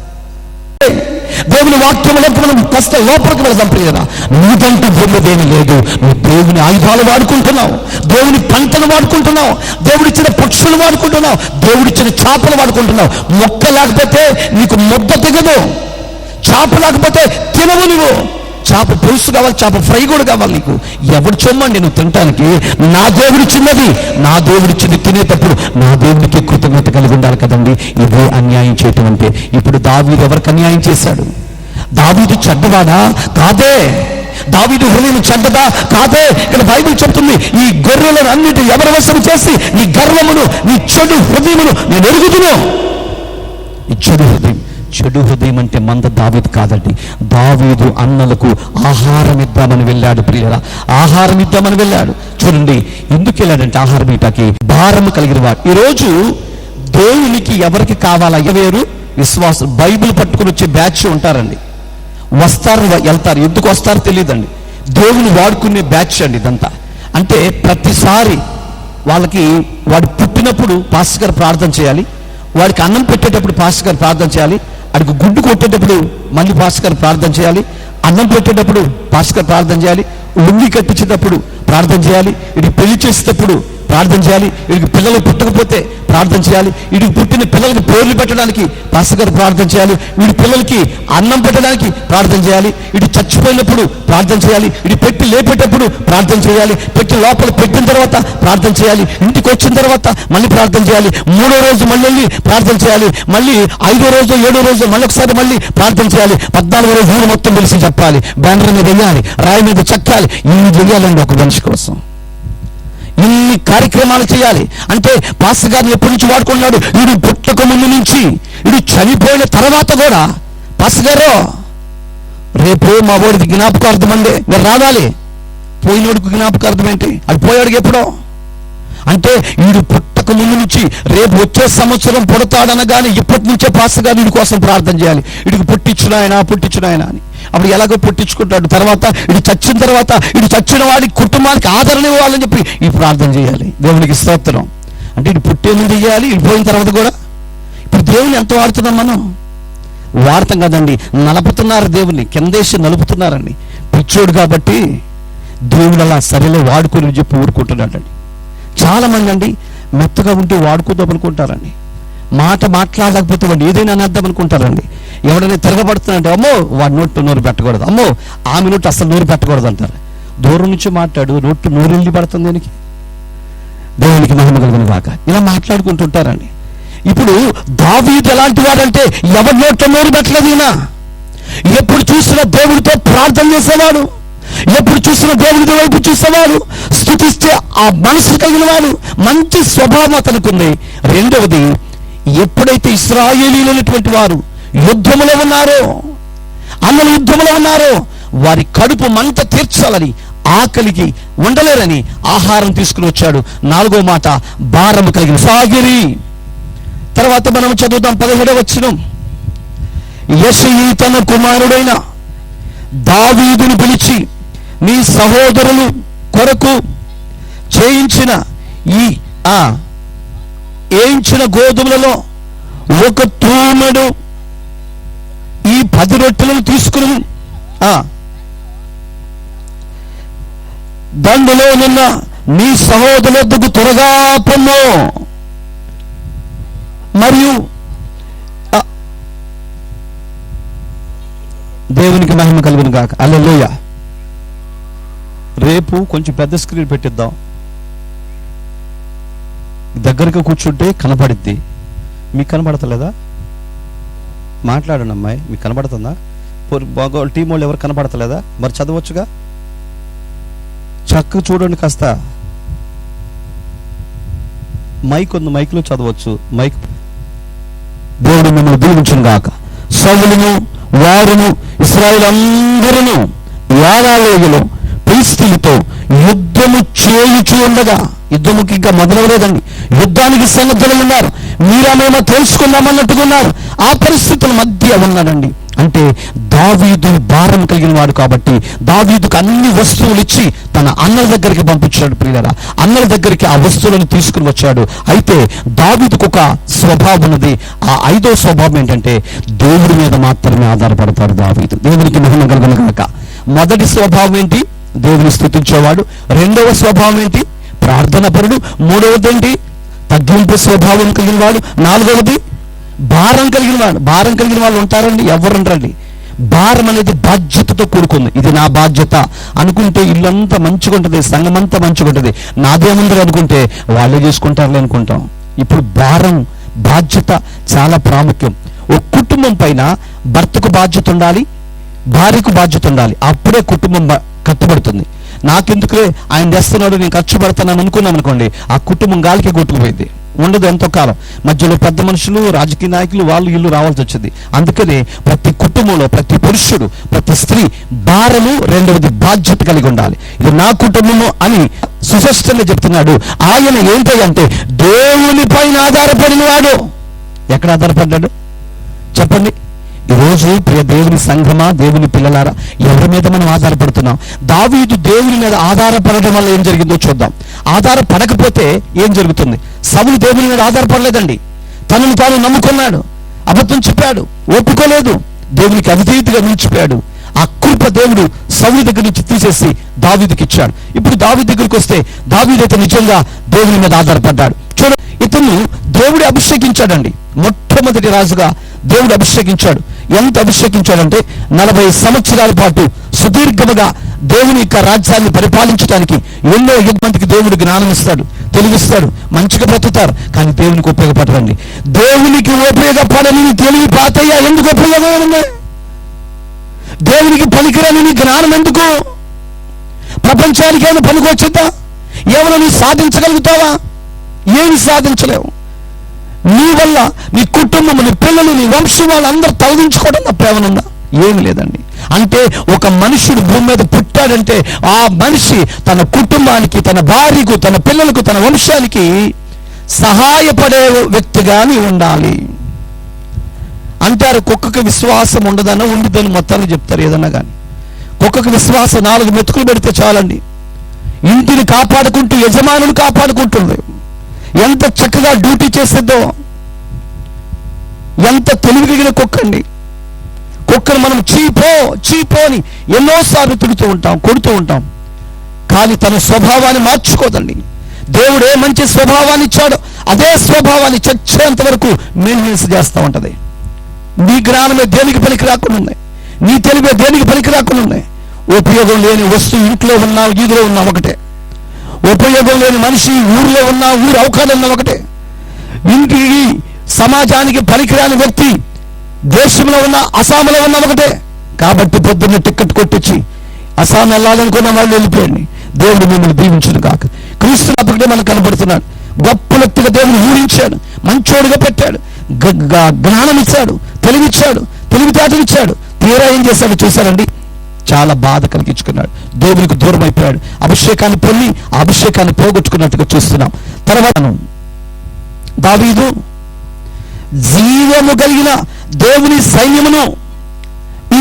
దేవుని వాక్యంలోకి మనం కష్ట లోపలికి వెళదాం ప్రియరా. నీదంటూ భూమి దేని లేదు, నువ్వు దేవుని ఆయుధాలు వాడుకుంటున్నావు, దేవుని పంటను వాడుకుంటున్నావు, దేవుడిచ్చిన పక్షులు వాడుకుంటున్నావు, దేవుడిచ్చిన చేపలు వాడుకుంటున్నావు. మొక్క లేకపోతే నీకు ముద్ద తెగదు, చేప లేకపోతే తినవు నువ్వు. చేప పులుసు కావాలి, చేప ఫ్రై కూడా కావాలి నీకు. ఎవడు చొమ్మండి నువ్వు తినటానికి? నా దేవుడిచ్చినది, నా దేవుడిచ్చింది తినేటప్పుడు నా దేవుడికి కృతజ్ఞత కలిగి ఉండాలి కదండి. ఇదే అన్యాయం చేయటం అంటే. ఇప్పుడు దావీదు ఎవరికి అన్యాయం చేశాడు? దావీదు చెడ్డవాడా? కాదే. దావీదు హృదయం చెడ్డదా? కాదే. ఇక్కడ బైబిల్ చెప్తుంది ఈ గొర్రెలను అన్నిటి ఎవరి వశం చేసి నీ గర్వమును నీ చెడు హృదయమును నేను ఎరుగుదును. ఈ చెడు హృదయం అంటే మంద దావీదు కాదండి. దావీదు అన్నలకు ఆహారం ఇద్దామని వెళ్ళాడు ప్రియురా, ఆహారం ఇద్దామని వెళ్ళాడు. చూడండి ఎందుకు వెళ్ళాడంటే ఆహారం ఇటాకి భారం కలిగిన వాడు. ఈరోజు దేవునికి ఎవరికి కావాలా వేరు విశ్వాసం. బైబిల్ పట్టుకుని వచ్చే బ్యాచ్ ఉంటారండి, వస్తారు వెళ్తారు, ఎందుకు వస్తారో తెలియదండి. దేవుని వాడుకునే బ్యాచ్ అండి ఇదంతా. అంటే ప్రతిసారి వాళ్ళకి వాడు పుట్టినప్పుడు పాస్టర్ గారు ప్రార్థన చేయాలి, వాడికి అన్నం పెట్టేటప్పుడు పాస్టర్ గారు ప్రార్థన చేయాలి, వాడికి గుడ్డు కొట్టేటప్పుడు మళ్ళీ పాస్టర్ గారు ప్రార్థన చేయాలి, అన్నం పెట్టేటప్పుడు పాస్టర్ గారు ప్రార్థన చేయాలి, లుంగి కట్టించేటప్పుడు ప్రార్థన చేయాలి, ఇది పెళ్లి చేసేటప్పుడు ప్రార్థన చేయాలి, వీడికి పిల్లలు పుట్టకపోతే ప్రార్థన చేయాలి, వీడికి పుట్టిన పిల్లలకి పేర్లు పెట్టడానికి పాస్టర్ గారు ప్రార్థన చేయాలి, వీడి పిల్లలకి అన్నం పెట్టడానికి ప్రార్థన చేయాలి, వీడి చచ్చిపోయినప్పుడు ప్రార్థన చేయాలి, వీడి పెట్టి లేపేటప్పుడు ప్రార్థన చేయాలి, పెట్టి లోపల పెట్టిన తర్వాత ప్రార్థన చేయాలి, ఇంటికి వచ్చిన తర్వాత మళ్ళీ ప్రార్థన చేయాలి, 3వ రోజు మళ్ళీ ప్రార్థన చేయాలి, మళ్ళీ 5వ రోజు 7వ రోజు మళ్ళీ ఒకసారి మళ్ళీ ప్రార్థన చేయాలి, 14వ రోజు ఊరు మొత్తం తెలిసి చెప్పాలి, బ్యానర్ మీద వేయాలి, రాయి మీద చెక్కాలి. ఇన్ని చేయాలండి ఒక మనిషి కోసం, ఇన్ని కార్యక్రమాలు చేయాలి. అంటే పాస్టర్ గారిని ఎప్పటి నుంచి వాడుకున్నాడు? వీడు పుట్టక ముందు నుంచి, వీడు చనిపోయిన తర్వాత కూడా పాస్టర్ గారు రేపు మా వాడికి జ్ఞాపకార్థం అండి మీరు రావాలి. పోయినోడికి జ్ఞాపకార్థం ఏంటి? అది పోయాడికి ఎప్పుడో. అంటే వీడు పుట్టక ముందు నుంచి రేపు వచ్చే సంవత్సరం పుడతాడనగానే ఇప్పటి నుంచే పాస్టర్ గారు వీడి కోసం ప్రార్థన చేయాలి, వీడికి పుట్టించునాయన అని. అప్పుడు ఎలాగో పుట్టించుకుంటాడు. తర్వాత ఇది చచ్చిన తర్వాత ఇది చచ్చిన వాడి కుటుంబానికి ఆదరణ ఇవ్వాలని చెప్పి ఈ ప్రార్థన చేయాలి. దేవునికి స్తోత్రం. అంటే ఇది పుట్టే ముందు చేయాలి, ఇది పోయిన తర్వాత కూడా. ఇప్పుడు దేవుని ఎంత వాడుతున్నాం మనం? వాడతాం కదండి, నలుపుతున్నారు దేవుని, కిందేసి నలుపుతున్నారండి. పిచ్చోడు కాబట్టి దేవుడు అలా సరిలో వాడుకొని చెప్పి ఊరుకుంటున్నాడండి. చాలా మంది అండి మెత్తగా ఉంటే వాడుకుందాం అనుకుంటారండి, మాట మాట్లాడలేకపోతే వాడు ఏదైనా అనేద్దాం అనుకుంటారండి. ఎవడైనా తిరగబడుతున్నాడంటే అమ్మో వాడి నోటు నోరు పెట్టకూడదు, అమ్మో ఆమె నోటు అసలు నోరు పెట్టకూడదు అంటారు. దూరం నుంచి మాట్లాడు, నూరెళ్ళి పడుతుంది దేనికి? దేవునికి మహిమ కలుగును గాక. ఇలా మాట్లాడుకుంటుంటారండి. ఇప్పుడు దావీదు ఎలాంటి వాడంటే ఎవరి నోట్లో నోరు పెట్టలేదు. ఈయన ఎప్పుడు చూసినా దేవుడితో ప్రార్థన చేసేవాడు, ఎప్పుడు చూసినా దేవుడి వైపు చూసేవాడు, స్తుతిస్తే ఆ మనసు కలిగిన వాడు. మంచి స్వభావం అతనికి ఉంది. రెండవది, ఎప్పుడైతే ఇశ్రాయేలీలైనటువంటి వారు యుద్ధములో ఉన్నారో, అన్నలు యుద్ధములో ఉన్నారో, వారి కడుపు మంట తీర్చాలని, ఆకలికి ఉండలేరని ఆహారం తీసుకుని వచ్చాడు. 4వ మాట, భారము కలిగిన సాగిరి. తర్వాత మనం చదువుతాం 17వ వచనం. యెషయి తన కుమారుడైన దావీదును పిలిచి, నీ సహోదరులు కొరకు చేయించిన వేయించిన గోధుమలలో ఒక తూమెడు ఈ 10 రొట్టెలను తీసుకుని దండులో నిన్న నీ సహోదరులకు త్వరగా పొమ్ము. మరియు దేవునికి మహిమ కలుగును గాక. హల్లెలూయా. రేపు కొంచెం పెద్ద స్క్రీన్ పెట్టిద్దాం. దగ్గరగా కూర్చుంటే కనపడిద్ది. మీకు కనబడతలేదా? మాట్లాడండి అమ్మాయి, మీకు కనబడుతుందా? టీం వాళ్ళు ఎవరు కనబడతలేదా? మరి చదవచ్చుగా, చక్కగా చూడండి. కాస్త మైక్ ఉంది, మైక్లో చదవచ్చు. మైక్. దేవుడు మిమ్మల్ని దీవించును గాక. సౌలును వారును ఇశ్రాయేలు అందరూ యారాలేయులో ఫిలిష్తీయులతో యుద్ధము చేయుచు ఉండగా, యుద్ధముకి ఇంకా మొదలవలేదండి, యుద్ధానికి సన్నద్ధులు ఉన్నారు. మీరేమేమో తెలుసుకుందామన్నట్టుగా ఉన్నారు. ఆ పరిస్థితుల మధ్య ఉన్నాడండి. అంటే దావీదు భారం కలిగిన వాడు కాబట్టి దావీదుకు అన్ని వస్తువులు ఇచ్చి తన అన్నల దగ్గరికి పంపించాడు. ప్రియులారా, అన్నల దగ్గరికి ఆ వస్తువులను తీసుకుని వచ్చాడు. అయితే దావీదుకు ఒక స్వభావం ఉన్నది. ఆ 5వ స్వభావం ఏంటంటే దేవుడి మీద మాత్రమే ఆధారపడతాడు దావీదు. దేవునికి మహిమ కలుగును గాక. మొదటి స్వభావం ఏంటి? దేవుని స్తుతించేవాడు. రెండవ స్వభావం ఏంటి? ప్రార్థన పరుడు. మూడవది ఏంటి? తగ్గింపు స్వభావం కలిగిన వాడు. 4వది భారం కలిగిన వాడు. భారం కలిగిన వాళ్ళు ఉంటారండి? ఎవరు ఉంటారండి? భారం అనేది బాధ్యతతో కూడుకుంది. ఇది నా బాధ్యత అనుకుంటే ఇల్లంతా మంచిగా ఉంటుంది, సంఘం అంతా మంచిగా ఉంటుంది. నాదేముందని అనుకుంటే వాళ్ళే చేసుకుంటారులే అనుకుంటాం. ఇప్పుడు భారం, బాధ్యత చాలా ప్రాముఖ్యం. ఒక కుటుంబం పైన భర్తకు బాధ్యత ఉండాలి, భార్యకు బాధ్యత ఉండాలి. అప్పుడే కుటుంబం కట్టుబడుతుంది. నాకెందుకులే, ఆయన చేస్తున్నాడు, నేను ఖర్చు పెడతానని అనుకున్నాం అనుకోండి, ఆ కుటుంబం గాలికి కొట్టుకుపోయింది, ఉండదు ఎంతో కాలం. మధ్యలో పెద్ద మనుషులు, రాజకీయ నాయకులు, వాళ్ళు ఇల్లు రావాల్సి వచ్చింది. అందుకనే ప్రతి కుటుంబంలో ప్రతి పురుషుడు, ప్రతి స్త్రీ భారము, రెండవది బాధ్యత కలిగి ఉండాలి. ఇది నా కుటుంబము అని సుస్పష్టంగా చెప్తున్నాడు. ఆయన ఏంటంటే దేవుని పైన ఆధారపడిన వాడు. ఎక్కడ ఆధారపడ్డాడు చెప్పండి? ఈరోజు ప్రియ దేవుని సంఘమా, దేవుని పిల్లలారా, ఎవరి మీద మనం ఆధారపడుతున్నాం? దావీదు దేవుని మీద ఆధారపడడం వల్ల ఏం జరిగిందో చూద్దాం. ఆధారపడకపోతే ఏం జరుగుతుంది? సౌలు దేవుని మీద ఆధారపడలేదండి. తనను తాను నమ్ముకున్నాడు, అబద్ధం చెప్పాడు, ఒప్పుకోలేదు, దేవునికి అవిధేయతగా నిలిచిపోయాడు. ఆ కృప దేవుడు సౌలు దగ్గర నుంచి తీసేసి దావీదుకి ఇచ్చాడు. ఇప్పుడు దావీదు దగ్గరికి వస్తే దావీదైతే నిజంగా దేవుని మీద ఆధారపడ్డాడు. చూడ, ఇతను దేవుడు అభిషేకించాడండి. మొట్టమొదటి రాజుగా దేవుడు అభిషేకించాడు. ఎంత అభిషేకించాడంటే 40 సంవత్సరాల పాటు సుదీర్ఘముగా దేవుని యొక్క రాజ్యాన్ని పరిపాలించడానికి ఎన్నో మందికి దేవుడు జ్ఞానం ఇస్తాడు, తెలివిస్తాడు, మంచిగా బ్రతుకుతారు. కానీ దేవునికి ఉపయోగపడరండి. దేవునికి ఉపయోగపడని తెలివి పాతయ్యా ఎందుకు ఉపయోగపడింది? దేవునికి పనికిరాని జ్ఞానం ఎందుకు? ప్రపంచానికి ఏమైనా పనికొచ్చిందా? ఏమైనా నీ సాధించగలుగుతావా? ఏమి సాధించలేవు. నీ వల్ల నీ కుటుంబం, నీ పిల్లలు, నీ వంశం వాళ్ళందరూ తొలగించుకోవడం తప్ప ఏమనుందా? ఏమి లేదండి. అంటే ఒక మనుషుడు భూమి మీద పుట్టాడంటే ఆ మనిషి తన కుటుంబానికి, తన భార్యకు, తన పిల్లలకు, తన వంశానికి సహాయపడే వ్యక్తిగాని ఉండాలి. అంటారు కుక్కకి విశ్వాసం ఉండదన్న ఉండిద్దని మొత్తాన్ని చెప్తారు. ఏదన్నా కానీ కుక్కకి విశ్వాసం 4 మెతుకులు పెడితే చాలండి. ఇంటిని కాపాడుకుంటూ యజమానులు కాపాడుకుంటుంది. ఎంత చక్కగా డ్యూటీ చేసేద్దో, ఎంత తెలివిగిన కుక్కండి. కుక్కను మనం చీపో అని ఎన్నోసార్లు తిడుతూ ఉంటాం, కొడుతూ ఉంటాం. కానీ తన స్వభావాన్ని మార్చుకోదండి. దేవుడు ఏ మంచి స్వభావాన్ని ఇచ్చాడో అదే స్వభావాన్ని చచ్చేంత వరకు మెయింటెనెన్స్ చేస్తూ ఉంటుంది. నీ జ్ఞానమే దేనికి పనికి రాకుండా ఉన్నాయి, నీ తెలివే దేనికి పనికి రాకుండా ఉన్నాయి. ఉపయోగం లేని వస్తువు ఇంట్లో ఉన్నా వీధిలో ఉన్నా ఒకటే, ఉపయోగం లేని మనిషి ఊరిలో ఉన్నా ఊరు అవకాశం ఒకటే, ఇంటికి సమాజానికి పనికిరాని వ్యక్తి దేశంలో ఉన్న అస్సాంలో ఉన్న ఒకటే. కాబట్టి పొద్దున్న టికెట్ కొట్టించి అస్సాం వెళ్ళాలనుకున్న వాళ్ళు వెళ్ళిపోయండి. దేవుడు మిమ్మల్ని దీవించును కాక. క్రీస్తు అప్పటికే మనకు కనబడుతున్నాడు. గొప్ప వ్యక్తిగా దేవుడు ఊరించాడు, మంచోడుగా పెట్టాడు, జ్ఞానం ఇచ్చాడు, తెలివిచ్చాడు, తెలివితేటలు ఇచ్చాడు. తీరా ఏం చేశాడు చూశారండి? చాలా బాధ కలిగించుకున్నాడు, దేవునికి దూరం అయిపోయాడు, అభిషేకాన్ని పొంది ఆ అభిషేకాన్ని పోగొట్టుకున్నట్టుగా చూస్తున్నాం. తర్వాత దావీదు జీవము కలిగిన దేవుని సైన్యమును,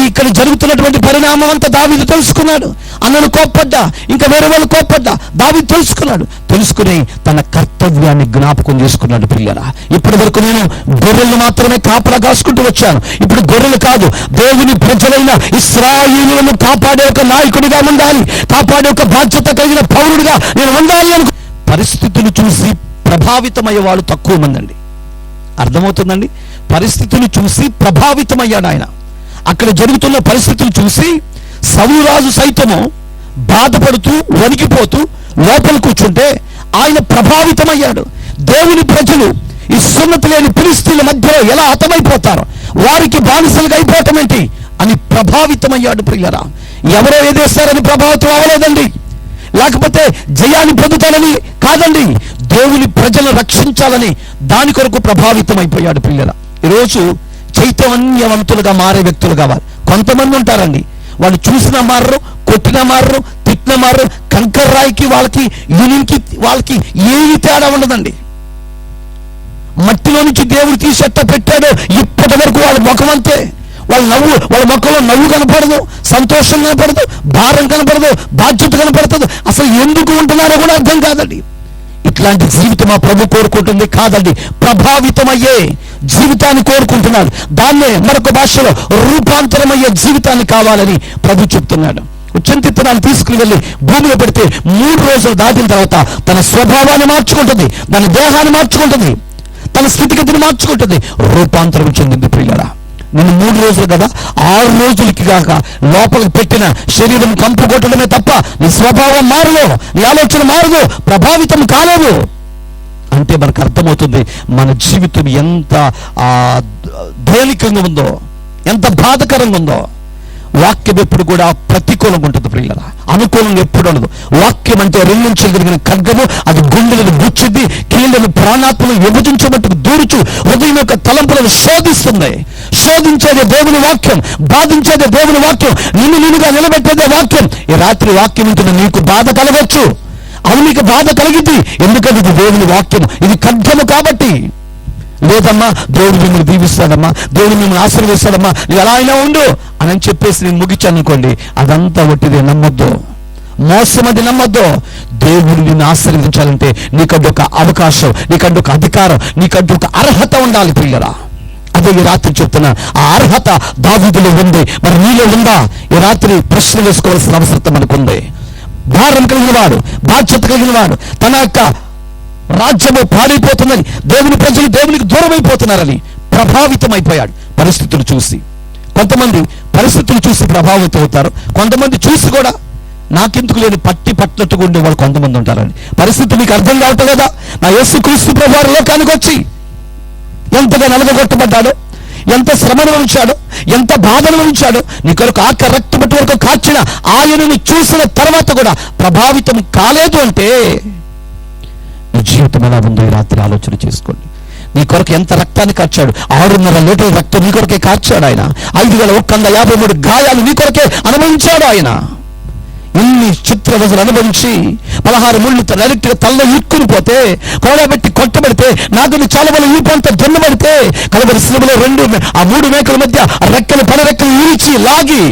ఇక్కడ జరుగుతున్నటువంటి పరిణామం అంతా దావీదు తెలుసుకున్నాడు. అన్నను కోప్పడ్డా, ఇంకా వేరే వాళ్ళు కోప్పడ్డా, దావీదు తెలుసుకున్నాడు. తెలుసుకుని తన కర్తవ్యాన్ని జ్ఞాపకం చేసుకున్నాడు. పిల్లరా, ఇప్పటి వరకు నేను గొర్రెలను మాత్రమే కాపలా కాసుకుంటూ వచ్చాను. ఇప్పుడు గొర్రెలు కాదు, దేవుని ప్రజలైన ఇశ్రాయేలులను కాపాడే ఒక నాయకుడిగా ఉండాలి, కాపాడే ఒక బాధ్యత కలిగిన పౌరుడిగా నేను ఉండాలి అనుకు. పరిస్థితులు చూసి ప్రభావితమయ్యే వాళ్ళు తక్కువ మంది అండి. అర్థమవుతుందండి? పరిస్థితులు చూసి ప్రభావితమయ్యాడు ఆయన. అక్కడ జరుగుతున్న పరిస్థితులు చూసి సౌలు రాజు సైతము బాధపడుతూ వణికిపోతూ లోపల కూర్చుంటే ఆయన ప్రభావితమయ్యాడు. దేవుని ప్రజలు ఈ సున్నతి లేని ఫిలిష్తీయుల మధ్యలో ఎలా హతమైపోతారో, వారికి బానిసలుగా అయిపోవటం ఏంటి అని ప్రభావితమయ్యాడు. ప్రియులారా, ఎవరో ఏదేస్తారని ప్రభావితం అవ్వలేదండి, లేకపోతే జయాన్ని పొందుతానని కాదండి, దేవుని ప్రజలను రక్షించాలని దాని కొరకు ప్రభావితం అయిపోయాడు. పిల్లల, ఈరోజు చైతన్యవంతులుగా మారే వ్యక్తులు కావాలి. కొంతమంది ఉంటారండి, వాళ్ళు చూసిన మారరు, కొట్టిన మారరు, తిట్టిన మారరు, కంకర్ రాయికి వాళ్ళకి యూనియన్కి వాళ్ళకి ఏమి తేడా ఉండదండి. మట్టిలో నుంచి దేవుడు తీసేట్ట పెట్టాడో ఇప్పటి వరకు వాళ్ళ ముఖం అంతే. వాళ్ళ ముఖంలో నవ్వు కనపడదు, సంతోషం కనపడదు, భారం కనపడదు, బాధ్యత కనపడుతుంది. అసలు ఎందుకు ఉంటున్నారో కూడా అర్థం కాదండి. ఇట్లాంటి జీవితం ఆ ప్రభు కోరుకుంటుంది కాదండి, ప్రభావితమయ్యే జీవితాన్ని కోరుకుంటున్నాడు. దాన్నే మరొక భాషలో రూపాంతరమయ్యే జీవితాన్ని కావాలని ప్రభు చెప్తున్నాడు. ఉచ్చంతిత్తనాన్ని తీసుకుని వెళ్ళి భూమిలో పెడితే 3 రోజులు దాటిన తర్వాత తన స్వభావాన్ని మార్చుకుంటుంది, తన దేహాన్ని మార్చుకుంటుంది, తన స్థితిగతిని మార్చుకుంటుంది, రూపాంతరం చెందింది. ప్రియులారా, నేను 3 రోజులు కదా, 6 రోజులకి కాక లోపలికి పెట్టిన శరీరం కంపు కొట్టడమే తప్ప నీ స్వభావం మారదు, నీ ఆలోచన మారదు, ప్రభావితం కాలేదు అంటే మనకు అర్థమవుతుంది మన జీవితం ఎంత దైనికంగా ఉందో, ఎంత బాధకరంగా ఉందో. వాక్యం ఎప్పుడు కూడా ప్రతికూలంగా ఉంటుంది ప్రియులారా, అనుకూలంగా ఎప్పుడు ఉండదు. వాక్యం అంటే రెండించలు కలిగిన ఖడ్గము, అది గుండెలను గుచ్చిద్ది, కీళ్లను ప్రాణాత్మలను విభజించబట్టుకు దూరుచు హృదయం యొక్క తలంపులను శోధిస్తుంది. శోధించేదే దేవుని వాక్యం, బాధించేదే దేవుని వాక్యం, నిన్నుగా నిలబెట్టేదే వాక్యం. ఈ రాత్రి వాక్యం ఉంటున్న నీకు బాధ కలగచ్చు, అవి నీకు బాధ కలిగింది, ఎందుకంటే ఇది దేవుని వాక్యం, ఇది ఖడ్గము కాబట్టి. లేదమ్మా, దేవుడు మిమ్మల్ని దీవిస్తాడమ్మా, దేవుడు మిమ్మల్ని ఆశీర్వదిస్తాడమ్మా, నువ్వు ఎలా అయినా ఉండు అని చెప్పేసి నేను ముగించాను అనుకోండి, అదంతా ఒట్టిదే, నమ్మొద్దు, మోసం అది నమ్మొద్దు. దేవుడు నిన్ను ఆశీర్వదించాలంటే నీకంటూ ఒక అవకాశం, నీకంటూ ఒక అధికారం, నీకంటూ ఒక అర్హత ఉండాలి పిల్లరా. అదే ఈ రాత్రి చెప్తున్నా, ఆ అర్హత దావీదులో ఉంది, మరి నీలో ఉందా? ఈ రాత్రి ప్రశ్న వేసుకోవాల్సిన అవసరం మనకుంది. భారం కలిగిన వాడు, బాధ్యత కలిగిన వాడు, తన యొక్క రాజ్యము పాడైపోతుందని, దేవుని ప్రజలు దేవునికి దూరం అయిపోతున్నారని ప్రభావితం అయిపోయాడు పరిస్థితులు చూసి. కొంతమంది పరిస్థితులు చూసి ప్రభావితం అవుతారు, కొంతమంది చూసి కూడా నాకెందుకు లేని పట్టినట్టుగా ఉండేవాళ్ళు కొంతమంది ఉంటారండి. పరిస్థితి మీకు అర్థం కావటం లేదా? నా యేసుక్రీస్తు ప్రభువారు లోకానికి వచ్చి ఎంతగా నలగొట్టబడ్డాడో, ఎంత శ్రమను ఉంచాడు, ఎంత బాధను ఉంచాడు, నీ కొరకు ఆఖరి రక్తమట్టి వరకు కార్చిన ఆయనను చూసిన తర్వాత కూడా ప్రభావితం కాలేదు అంటే నీ జీవితం ఎలా ఉందో ఈ రాత్రి ఆలోచన చేసుకోండి. నీ కొరకు ఎంత రక్తాన్ని కార్చాడు, 6.5 లీటర్ల రక్తం నీ కొరకే కార్చాడు ఆయన. 5,153 గాయాలు నీ కొరకే అనుభవించాడు ఆయన. ఇన్ని చిత్రవజలు అనుభవించి 16 ముళ్ళు డైరెక్ట్గా తల్ల ఇక్కుని పోతే, కొడబెట్టి కొట్టబడితే, నాగుని చాలవలు ఊపంతా దున్నబడితే, కలబడి శిలువలో 3 మేకల మధ్య రెక్కలు పడరెక్కలు ఈడ్చి లాగి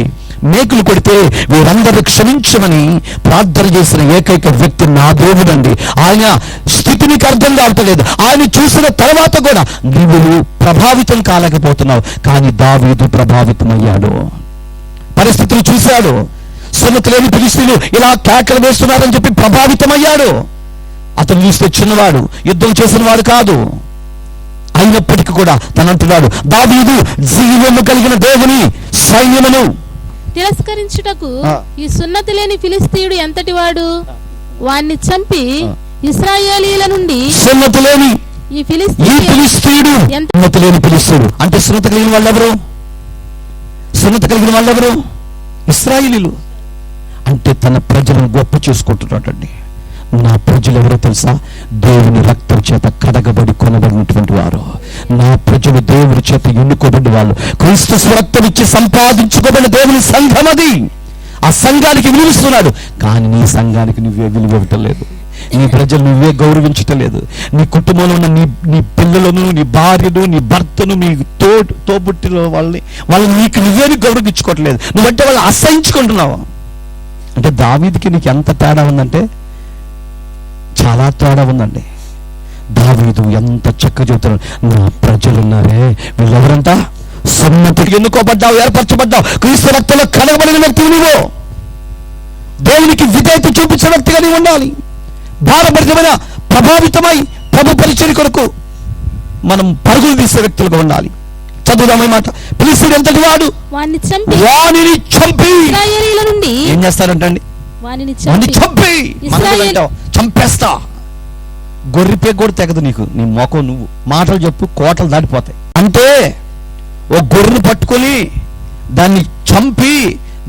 మేకులు కొడితే వీరందరూ క్షమించమని ప్రార్థన చేసిన ఏకైక వ్యక్తి నా దేవుడండి. ఆయన స్థితి నీకు అర్థం కావట్లేదు, ఆయన చూసిన తర్వాత కూడా నువ్వు ప్రభావితం కాలేకపోతున్నావు. కానీ దావీదు ప్రభావితమయ్యాడు, పరిస్థితులు చూశాడు. సున్నతి లేని ఫిలిష్తీయులు ఇలా కేకలు వేస్తున్నారని చెప్పి ప్రభావితమయ్యాడు. అతను చూస్తే చిన్నవాడు, యుద్ధం చేసిన వాడు కాదు. అయినప్పటికీ కూడా తను అంటున్నాడు, దావీదు జీవము కలిగిన దేవుని సైన్యమును తిరస్కరించుటకు ఈ సున్నతి లేని ఫిలిస్తీయుడు ఎంతటి వాడు, వాణ్ణి చంపి ఇశ్రాయేలీల నుండి సున్నతి లేని ఈ ఈ ఫిలిస్తీయుడు, సున్నతి లేని ఫిలిస్తీయుడు అంటే సున్నతి కలిగిన వాళ్ళెవరు? సున్నతి కలిగిన వాళ్ళెవరు? ఇశ్రాయేలీలు. అంటే తన ప్రజలను గొప్ప చేసుకుంటున్నాడండి. నా ప్రజలు ఎవరో తెలుసా? దేవుని రక్తం చేత కడగబడి కొనబడినటువంటి వారు. నా ప్రజలు దేవుని చేత ఎన్నుకోబడి వాళ్ళు, క్రీస్తు రక్తం ఇచ్చి సంపాదించుకోబడిన దేవుని సంఘం అది. ఆ సంఘానికి విలువిస్తున్నాడు. కానీ నీ సంఘానికి నువ్వే విలువ ఇవ్వటం లేదు. నీ ప్రజలు నువ్వే గౌరవించటం లేదు. నీ కుటుంబంలో ఉన్న నీ పిల్లలను, నీ భార్యను, నీ భర్తను, నీ తోబుట్టిన వాళ్ళని నీకు నువ్వే గౌరవించుకోవట్లేదు. నువ్వంటే వాళ్ళు అసహించుకుంటున్నావు. అంటే దావీదుకి నీకు ఎంత తేడా ఉందంటే చాలా తేడా ఉందండి. దావీదు ఎంత చక్కగా చెబుతాడు, నా ప్రజలు ఉన్నారే వీళ్ళెవరంట? సున్నతికి ఎన్నుకోబడ్డావు, ఏర్పరచబడ్డావు, క్రీస్తు రక్తంలో కడగబడిన వ్యక్తివి నువ్వు. దేవునికి విధేయత చూపించిన వ్యక్తిగా నీవు ఉండాలి. భారభరితమైన ప్రభావితమై ప్రభు పరిచర్య కొరకు మనం పరుగులు తీసే వ్యక్తులుగా ఉండాలి. చదువుదామా మాట. ఫిలిస్తీయుడు ఎంతటి వాడు? వానిని చంపి ఏం చేస్తారంటండి? వానిని చంపి చంపేస్తా. గొర్రెపే కూడా తెగదు నీకు. నీ మొఖం నువ్వు మాటలు చెప్పు, కోటలు దాటిపోతాయి. అంటే ఓ గొర్రెను పట్టుకొని దాన్ని చంపి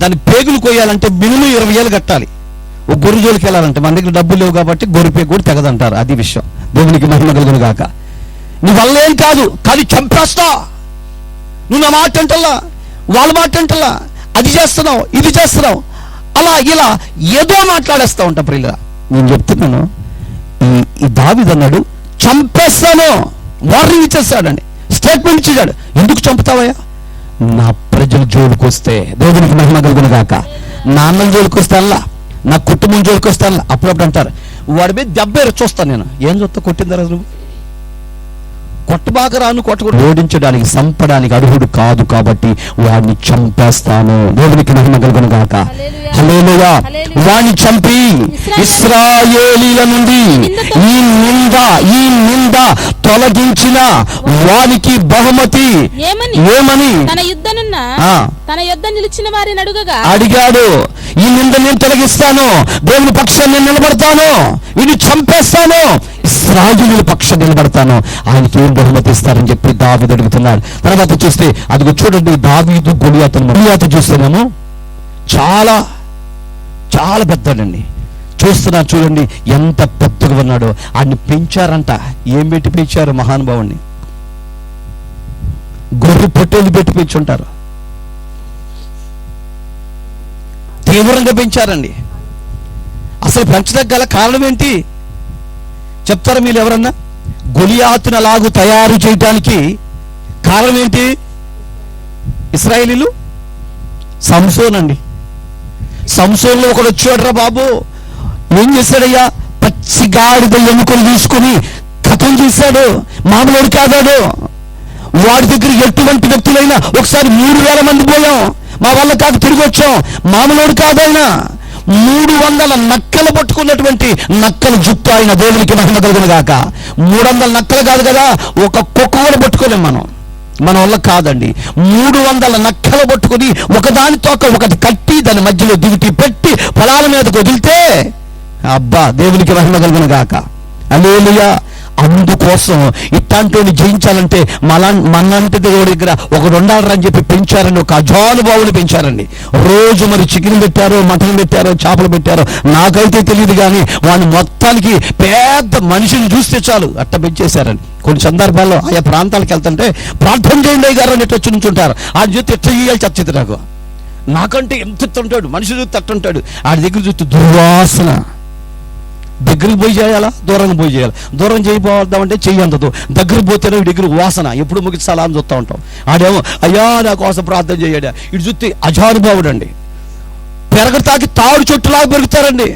దాన్ని పేగులు కొయ్యాలంటే మినిమం 20 ఏళ్ళు కట్టాలి. ఓ గొర్రె జోలికి వెళ్ళాలంటే మన దగ్గర డబ్బులు లేవు కాబట్టి గొర్రెపే కూడా తెగదంటారు. అది విషయం. దేవునికి మహిమ కలుగును గాక. నీ వల్ల ఏం కాదు, కానీ చంపేస్తా. నువ్వు నా మాట అంటల్లా, వాళ్ళ మాట అంటల్లా, అది చేస్తున్నావు, ఇది చేస్తున్నావు, అలా ఇలా ఏదో మాట్లాడేస్తా ఉంటా. ప్రియుల, నేను చెప్తున్నాను, ఈ దావీదు అన్నాడు చంపేస్తాను. వార్నింగ్ ఇచ్చేస్తాడండి, స్టేట్మెంట్ ఇచ్చాడు. ఎందుకు చంపుతావయ్యా? నా ప్రజల జోలికి వస్తే, దేవునికి మహిమ కలుగును గాక, నా అన్నం జోలికి వస్తానులా, నా కుటుంబం జోలికి వస్తానులా. అప్పుడప్పుడు అంటారు వాడి మీద దెబ్బ చూస్తాను. నేను ఏం చూస్తా? కొట్టిందా నువ్వు? కొట్టబాక రాను, కొట్టకూడదు. ఓడించడానికి, చంపడానికి అర్హుడు కాదు కాబట్టి వాడిని చంపేస్తాను. దేవునికి మహిమ కలుగును గాక. హల్లెలూయా. వాడిని చంపి ఇశ్రాయేలీల నుండి ఈ నింద తొలగించిన వానికి బహుమతి ఏమని తన యుద్ధ నిలిచిన వారిని అడిగాడు. ఈ నింద నేను తొలగిస్తాను, దేవుని పక్షాన్ని నేను నిలబడతాను, ఇది చంపేస్తాను, ఇశ్రాయేలీయుల పక్షం నిలబడతాను, ఆయనకి ఏం బహుమతి ఇస్తారని చెప్పి దావీదు అడుగుతున్నాడు. తర్వాత చూస్తే అదిగో చూడండి, దావీదు గొలియాతు చూస్తున్నాము. చాలా చాలా పెద్దడండి. చూస్తున్నారు చూడండి ఎంత పెద్దగా ఉన్నాడో. ఆయన్ని పెంచారంట. ఏం పెట్టి పెంచారు? మహానుభావుణ్ణి గొర్రె పొట్టేలు పెట్టి పెంచుంటారు. తీవ్రంగా పెంచారండి. అసలు పెంచడానికి గల కారణం ఏంటి చెప్తారా మీరు ఎవరన్నా? గొలియాతును అలాగూ తయారు చేయడానికి కారణం ఏంటి? ఇశ్రాయేలీలు. సంసోన్ అండి. సంసోన్లో ఒకడు వచ్చాడురా బాబు. ఏం చేశాడయ్యా? పచ్చి గాడిద ఎముకలు తీసుకుని కథం చేశాడు. మామూలు కాదాడు. వాడి దగ్గర ఎటువంటి వ్యక్తులైనా ఒకసారి 3000 మంది పోయాం, మా వల్ల కాదు, తిరిగి వచ్చాం. మామూలు కాదైనా 300 నక్కలు పట్టుకున్నటువంటి నక్కల జుట్టు ఆయన. దేవునికి మహిమ కలుగును గాక. 300 నక్కలు కాదు కదా, ఒక కుక్క కూడా పట్టుకోలేం మన వల్ల కాదండి. 300 నక్కలు పట్టుకుని ఒకదానితో ఒకటి కట్టి దాని మధ్యలో దివిటి పెట్టి పొలాల మీదకు వదిలితే అబ్బా, దేవునికి మహిమ కలుగును గాక. హల్లెలూయా. అందుకోసం ఇట్లాంటి జయించాలంటే మనంటి దేవుడి దగ్గర ఒకడు ఉండాలని చెప్పి పెంచారండి. ఒక అజానుభావులు పెంచారండి. రోజు మరి చికెన్ పెట్టారో, మటన్ పెట్టారో, చేపలు పెట్టారో నాకైతే తెలియదు, కానీ వాడిని మొత్తానికి పెద్ద మనిషిని చూస్తే చాలు అట్ట పెంచేశారండి. కొన్ని సందర్భాల్లో ఆయా ప్రాంతాలకు వెళ్తుంటే ప్రార్థన చేయండి గారు అని వచ్చి నుంచుంటారు. ఆయన చూస్తే ఎట్లా చేయాలి చచ్చింది నాకంటే ఎంత ఉంటాడు, మనిషి చూస్తే అట్టుంటాడు. ఆడి దగ్గర చూస్తే దుర్వాసన. దగ్గరికి పోయి చేయాలా, దూరంగా పోయి చేయాలి. దూరం చేయబోద్దామంటే చెయ్యి అందదు, దగ్గరికి పోతేనే దగ్గర వాసన. ఎప్పుడు ముగించాలా అని చూస్తూ ఉంటాం. ఆడేమో అయ్యా నా కోసం ప్రార్థన చేయడా. ఇటు చూస్తే అజానుభావుడు అండి. పెరగతాకి తాడు చెట్టులాగా పెరుగుతారండి.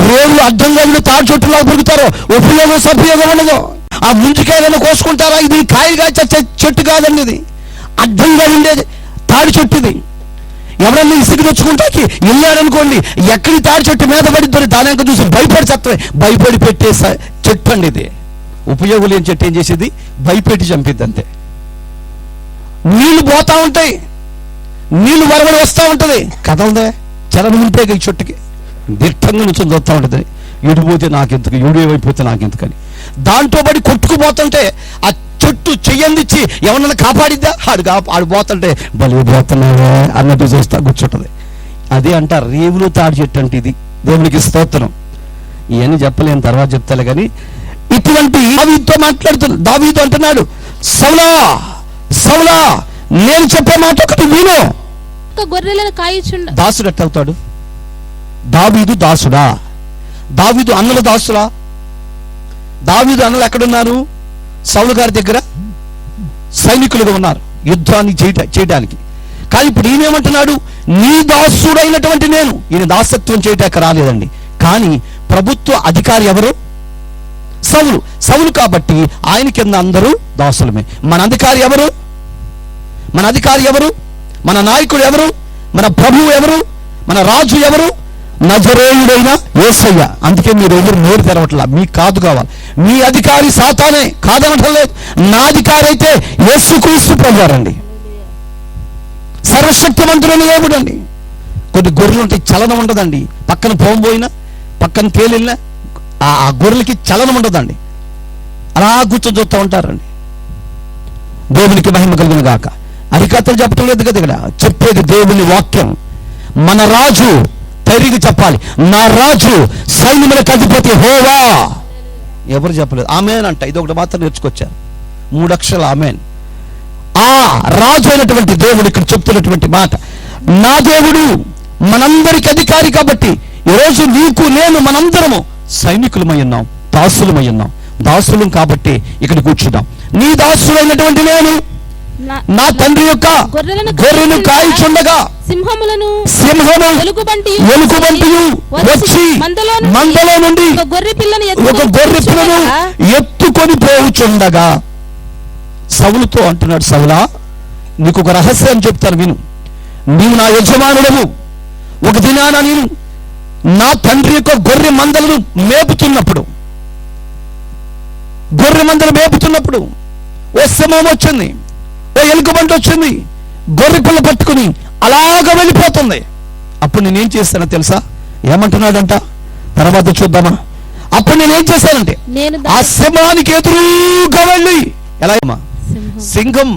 రోడ్లు అడ్డంగా తాడు చెట్టులాగా పెరుగుతారు. ఉపయోగం సపయోగం ఉండదు. ఆ ముంచుకాయలను కోసుకుంటారా? ఇది కాయగా చెట్టు కాదండి, ఇది అడ్డంగా ఉండేది తాడి చెట్టు. ఇది ఎవరన్నా ఇసుక తెచ్చుకుంటాకి వెళ్ళాడనుకోండి, ఎక్కడి తాడి చెట్టు మీద పడిద్దని దాని చూసి భయపడి చత్తమే. భయపడి పెట్టే చెట్టు అండి ఇది. ఉపయోగం లేని చెట్టు ఏం చేసేది? భయపెట్టి చంపిద్ది అంతే. నీళ్లు పోతా ఉంటాయి, నీళ్లు వరవడి వస్తూ ఉంటుంది, కదలదే, చలనం ఉంటే ఈ చెట్టుకి దిట్టంగా నుంచి చూస్తూ ఉంటుంది. ఎడిపోతే నాకెందుకు, ఏమైపోతే నాకెందుకని దాంట్లో పడి కొట్టుకుపోతుంటే ఆ చెట్టు చెయ్యందిచ్చి ఎవరన్నా కాపాడిద్దా? ఆడు పోతుంటే బలి పోతున్నావే అన్నట్టు చూస్తా కూర్చుంటుంది. అదే అంటారు రేవులో తాడి చెట్టు అంటే ఇది. దేవునికి స్తోత్రం. ఇవన్నీ చెప్పలేని తర్వాత చెప్తాలే కానీ ఇటువంటి దావీదుతో మాట్లాడుతున్నాడు. దావీదు అంటున్నాడు, సౌలా సౌలా నేను చెప్పే మాట ఒకటి విను. గొర్రెలను కాయిచుండ. దాసుడు ఎట్లా అవుతాడు? దావీదు దాసుడా? దావీదు అన్నల దాసుడా? దావీదు అన్నలు ఎక్కడున్నారు? సౌలు గారి దగ్గర సైనికులుగా ఉన్నారు యుద్ధాన్ని చేయడానికి. కానీ ఇప్పుడు ఈయనేమంటున్నాడు, నీ దాసుడైనటువంటి నేను. ఈయన దాసత్వం చేయటానికి రాలేదండి, కానీ ప్రభుత్వ అధికారి ఎవరు? సౌలు. సౌలు కాబట్టి ఆయన కింద అందరూ దాసులమే. మన అధికారి ఎవరు? మన అధికారి ఎవరు? మన నాయకుడు ఎవరు? మన ప్రభువు ఎవరు? మన రాజు ఎవరు? నజరేయుడైన యేసయ్య. అందుకే మీరు ఎవరు నోరు తెరవట్లా. మీకు కాదు కావాలి. మీ అధికారి సాతానే, కాదనటం లేదు. నా అధికారి అయితే యేసుక్రీస్తు ప్రభువారండి, సర్వశక్తిమంతుడైన దేవుడు అండి. కొన్ని గొర్రెలు ఉంటాయి, చలనం ఉండదండి. పక్కన పోయినా పక్కన తేలినా ఆ గొర్రెలకి చలనం ఉండదండి, అలా కూర్చొని చూస్తూ ఉంటారండి. దేవునికి మహిమ కలుగును గాక. అరికథలు చెప్పడం లేదు కదా, ఇక్కడ చెప్పేది దేవుని వాక్యం. మన రాజు తిరిగి చెప్పాలి, నా రాజు సైన్యములకు అధిపతి యెహోవా. ఎవరు చెప్పలేదు ఆమేన్ అంట. ఇది ఒకటి మాత్రం నేర్చుకొచ్చారు, 3 అక్షరాలు ఆమేన్. ఆ రాజు అయినటువంటి దేవుడు ఇక్కడ చెప్తున్నటువంటి మాట, నా దేవుడు మనందరికి అధికారి కాబట్టి ఈరోజు నీకు నేను మనందరము సైనికులమై ఉన్నాం, దాసులమై ఉన్నాం. దాసులం కాబట్టి ఇక్కడ కూర్చున్నాం. నీ దాసులైనటువంటి నేను నా తండ్రి యొక్క గొర్రెను కాయిచుండగా సింహము ఎలుగుబంటియు వచ్చి మందలో నుండి ఒక గొర్రె పిల్లను ఎత్తుకొని పోవుచుండగా. సౌలుతో అంటున్నాడు, సౌలా నీకు ఒక రహస్యం చెప్తాను విను. నీవు నా యజమానుడవు. ఒక దినాన నేను నా తండ్రి యొక్క గొర్రె మందలను మేపుతున్నప్పుడు ఓ సింహం వచ్చింది, ఓ ఎలుగుబంటి వచ్చింది, గొర్రె పిల్ల పట్టుకుని అలాగ వెళ్ళిపోతుంది. అప్పుడు నేనేం చేస్తానో తెలుసా? ఏమంటున్నాడంట, తర్వాత చూద్దామా. అప్పుడు నేనేం చేశానంటే ఆ సింహానికి ఎదురుగా వెళ్ళి, ఎలా సింహం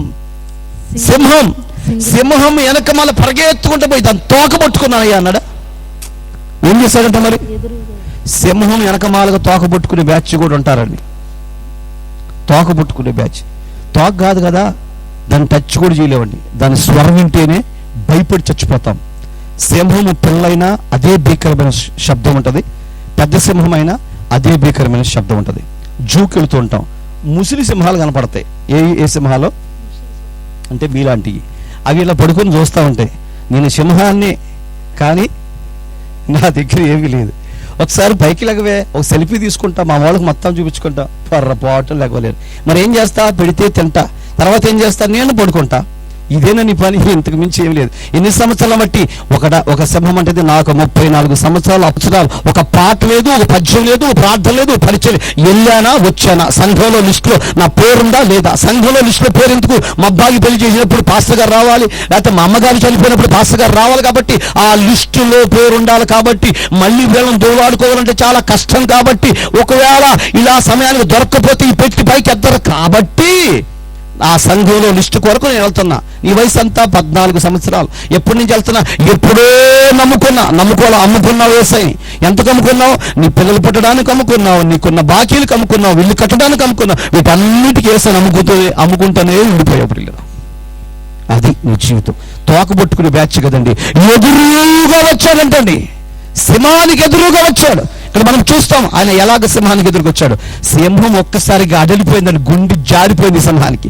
వెనక మళ్ళీ పరిగెత్తుకుంటూ పోయి దాన్ని తోక పట్టుకున్నానయ్యా అన్నాడా? ఏం చేశాడంట మరి? సింహం వెనకమాలుగా తోక పట్టుకునే బ్యాచ్ కూడా ఉంటారండి. తోక పట్టుకునే బ్యాచ్. తోక కాదు కదా, దాన్ని టచ్ కూడా చేయలేవండి. దాని స్వరం వింటేనే భయపడి చచ్చిపోతాం. సింహము పిల్లైనా అదే భీకరమైన శబ్దం ఉంటుంది, పెద్ద సింహం అయినా అదే భీకరమైన శబ్దం ఉంటుంది. జూకి వెళుతూ ఉంటాం, ముసిలి సింహాలు కనపడతాయి. ఏ సింహాలు అంటే మీలాంటివి. అవి ఇలా పడుకొని చూస్తూ ఉంటాయి. నేను సింహాన్ని, కానీ నా దగ్గర ఏమీ లేదు. ఒకసారి పైకి లెగవే, ఒక సెల్ఫీ తీసుకుంటా, మా వాళ్ళకి మొత్తం చూపించుకుంటా, పొర్రపాటు లెగవలేరు. మరి ఏం చేస్తా? పెడితే తింటా, తర్వాత ఏం చేస్తా? నేను పడుకుంటా. ఇదేనా నీ పని? ఇంతకు మించి ఏం లేదు. ఎన్ని సంవత్సరాల బట్టి ఒక సింహం అంటే నాకు 34 సంవత్సరాలు అక్షరాలు. ఒక పాట లేదు, ఒక పద్యం లేదు, ఒక ప్రార్థన లేదు, పరిచయం. వెళ్ళానా వచ్చానా? సంఘంలో లిస్టులో నా పేరుందా లేదా? సంఘంలో లిస్టులో పేరు ఎందుకు? మా అబ్బాయికి పెళ్లి చేసినప్పుడు పాస్టర్ గారు రావాలి, లేకపోతే మా అమ్మగారు చనిపోయినప్పుడు పాస్టర్ గారు రావాలి. కాబట్టి ఆ లిస్టులో పేరు ఉండాలి. కాబట్టి మళ్ళీ వీళ్ళని దోవాడుకోవాలంటే చాలా కష్టం. కాబట్టి ఒకవేళ ఇలా సమయానికి దొరకకపోతే ఈ పెట్టి పైకి ఎద్దరు. కాబట్టి ఆ సంఘంలో లిస్టు కొరకు నేను వెళ్తున్నా. నీ వయసు అంతా 14 సంవత్సరాలు. ఎప్పటి నుంచి వెళ్తున్నా? ఎప్పుడో అమ్ముకున్నావు యేసయ్యని. ఎంతకు అమ్ముకున్నావు? నీ పిల్లలు పుట్టడానికి అమ్ముకున్నావు, నీకున్న బాకీలకు అమ్ముకున్నావు, ఇల్లు కట్టడానికి అమ్ముకున్నావు. వీటన్నిటికీ యేసయ్యని అమ్ముకుంటూనే ఉండిపోయావు పిల్లలు. అది నీ జీవితం. తోకబొట్టుకునే బ్యాచ్ కదండి. ఎదురుగా వచ్చాడంటండి, సింహానికి ఎదురుగా వచ్చాడు. ఇక్కడ మనం చూస్తాం ఆయన ఎలాగ సింహానికి ఎదురుకొచ్చాడు. సింహం ఒక్కసారిగా అడలిపోయిందని, గుండె జారిపోయింది సింహానికి.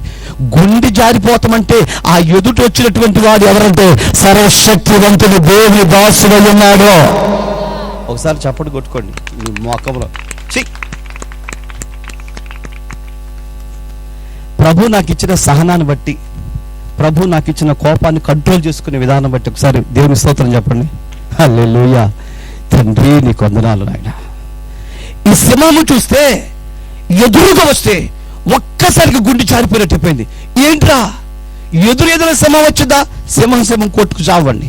గుండె జారిపోతామంటే ఆ ఎదుట వచ్చినటువంటి వాడు ఎవరంటే సర్వశక్తివంతుడు దేవుని దాసుడై ఉన్నాడు. ఒకసారి చప్పటి కొట్టుకోండి మీ మొఖంలో. ప్రభు నాకు ఇచ్చిన సహనాన్ని బట్టి, ప్రభు నాకు ఇచ్చిన కోపాన్ని కంట్రోల్ చేసుకునే విధానం బట్టి ఒకసారి దేవుని స్తోత్రం చెప్పండి. హల్లెలూయా. తండ్రి నీకు వందనాలు నాయన. ఈ సింహము చూస్తే ఎదురుగా వస్తే ఒక్కసారిగా గుండె జారిపోయినట్టు అయిపోయింది. ఏంట్రా ఎదురెదురు సింహం వచ్చిందా, సింహం కొట్టుకు చావండి.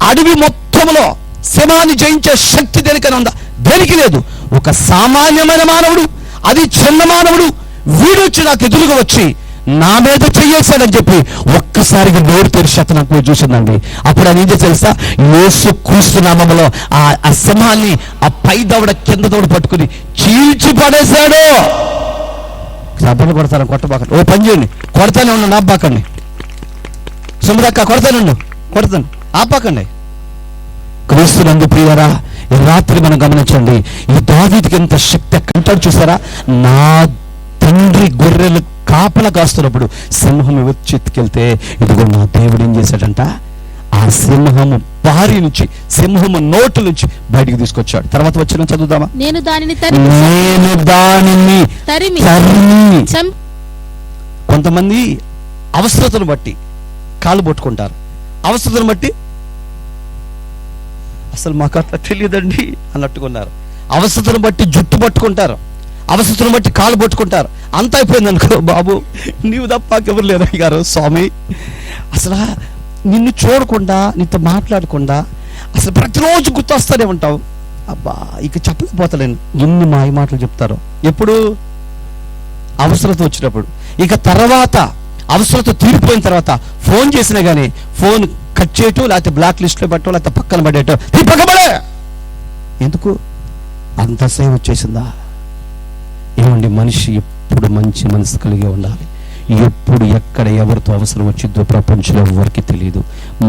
అడవి మొత్తంలో సింహాన్ని జయించే శక్తి దేనికైనా ఉందా? దేనికి లేదు. ఒక సామాన్యమైన మానవుడు, అది చిన్న మానవుడు, వీడొచ్చి నాకు ఎదురుగా వచ్చి నా మీద చెయ్యేశాడని చెప్పి ఒక్కసారిగా నోరు తెరిచి అతను నాకు చూసిందండి. అప్పుడు ఆయన ఏం తెలుసా, యేసు క్రీస్తు నామములో ఆ సింహాన్ని ఆ పై దవడ కింద దవడ పట్టుకుని చీల్చి పడేశాడు. సబ్బులు కొడతాను, కొట్టబాకండి. ఓ పని చేయండి, కొడతానే ఉన్నాను, ఆపాకండి. సుమదక్క కొడతాను ఆపాకండి. క్రీస్తునందు ప్రియులారా, ఈ రాత్రి మనం గమనించండి, ఈ దావీదుకి ఎంత శక్తి అంటాడు చూసారా. నా తండ్రి గొర్రెలు కాపలా కాస్తున్నప్పుడు సింహం వచ్చి ఎత్తుకెళ్తే ఇదిగో నా దేవుడు ఏం చేశాడంట, ఆ సింహము బారి నుంచి, సింహము నోటు నుంచి బయటికి తీసుకొచ్చాడు. తర్వాత వచ్చిన చదువుదామా. నేను దానిని తరిమి. కొంతమంది అవసరతను బట్టి కాళ్ళు పట్టుకుంటారు, అవసరతను బట్టి అసలు మాకు అట్లా తెలియదండి అన్నట్టుకున్నారు. అవసరతను బట్టి జుట్టు పట్టుకుంటారు, అవసరతను బట్టి కాళ్ళు పట్టుకుంటారు. అంత అయిపోయింది అనుకో, బాబు నీవు తప్ప ఎవరు లేరు అయ్యారు స్వామి. అసలు నిన్ను చూడకుండా, నీతో మాట్లాడకుండా అసలు ప్రతిరోజు గుర్తొస్తానే ఉంటావు. అబ్బా ఇక చెప్పలేకపోతలేను ఎన్ని మాయ మాటలు చెప్తారో. ఎప్పుడు అవసరత వచ్చినప్పుడు. ఇక తర్వాత అవసరత తీరిపోయిన తర్వాత ఫోన్ చేసినా కానీ ఫోన్ కట్ చేయటం, లేకపోతే బ్లాక్ లిస్ట్లో పెట్టడం, లేకపోతే పక్కన పడేయటం. ఈ పక్కబడే ఎందుకు అంత సేవ వచ్చేసిందా? ఏమండి, మనిషి ఎప్పుడు మంచి మనసు కలిగి ఉండాలి. ఎప్పుడు ఎక్కడ ఎవరితో అవసరం వచ్చిందో ప్రపంచంలో ఎవరికి తెలియదు.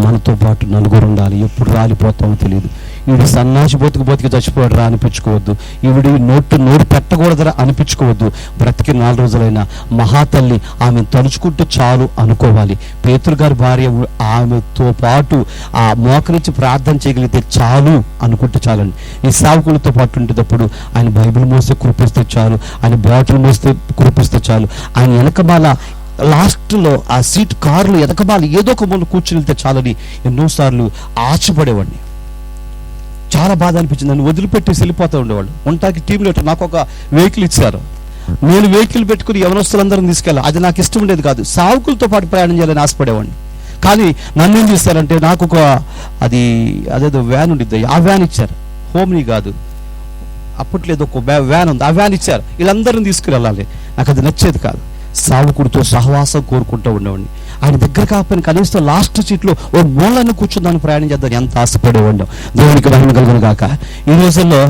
మనతో పాటు నలుగురు ఉండాలి. ఎప్పుడు రాలిపోతామో తెలియదు. ఈవిడ సన్నాసి బతికి చచ్చిపోయాడు రా అనిపించుకోవద్దు. ఈవిడి నోరు పెట్టకూడదురా అనిపించుకోవద్దు. బ్రతికి 4 రోజులైనా మహాతల్లి ఆమెను తలుచుకుంటూ చాలు అనుకోవాలి. పేతురు గారి భార్య ఆమెతో పాటు ఆ మోకరించి ప్రార్థన చేయగలిగితే చాలు అనుకుంటే చాలండి. ఈ సేవకులతో పాటు ఉండేటప్పుడు ఆయన బైబిల్ మోస్తే కురిపిస్తే చాలు, ఆయన బాటిల్ మోస్తే కురిపిస్తే చాలు, ఆయన వెనకమాల లాస్ట్లో ఆ సీట్ కారులో ఎదకబాలి ఏదో ఒక మూల కూర్చుని వెళ్తే చాలని ఎన్నోసార్లు ఆశపడేవాడిని. చాలా బాధ అనిపించింది. నన్ను వదిలిపెట్టేసి వెళ్ళిపోతూ ఉండేవాళ్ళు. ఉంటాకి టీం లీడర్ నాకు ఒక వెహికల్ ఇచ్చారు. నేను వెహికల్ పెట్టుకుని యవనస్తులందరిని తీసుకెళ్ళాలి. అది నాకు ఇష్టం ఉండేది కాదు. సావుకులతో పాటు ప్రయాణం చేయాలని ఆశపడేవాడిని. కానీ నన్ను ఏం చేస్తారంటే, నాకు ఒక అదేదో వ్యాన్ ఉండిద్ది, ఆ వ్యాన్ ఇచ్చారు. హోమ్ని కాదు, అప్పట్లేదు ఒక వ్యాన్ ఉంది, ఆ వ్యాన్ ఇచ్చారు. వీళ్ళందరిని తీసుకుని వెళ్ళాలి. నాకు అది నచ్చేది కాదు. సావుకుడితో సహవాసం కోరుకుంటూ ఉండేవాడిని. ఆయన దగ్గర కాకపోయిన కనీసం లాస్ట్ సీట్లో ఓ మూలను కూర్చుందాన్ని ప్రయాణం చేద్దాం ఎంత ఆశపడేవాడిని. దేవునికి మహిమ కలుగును గాక. ఈ రోజుల్లో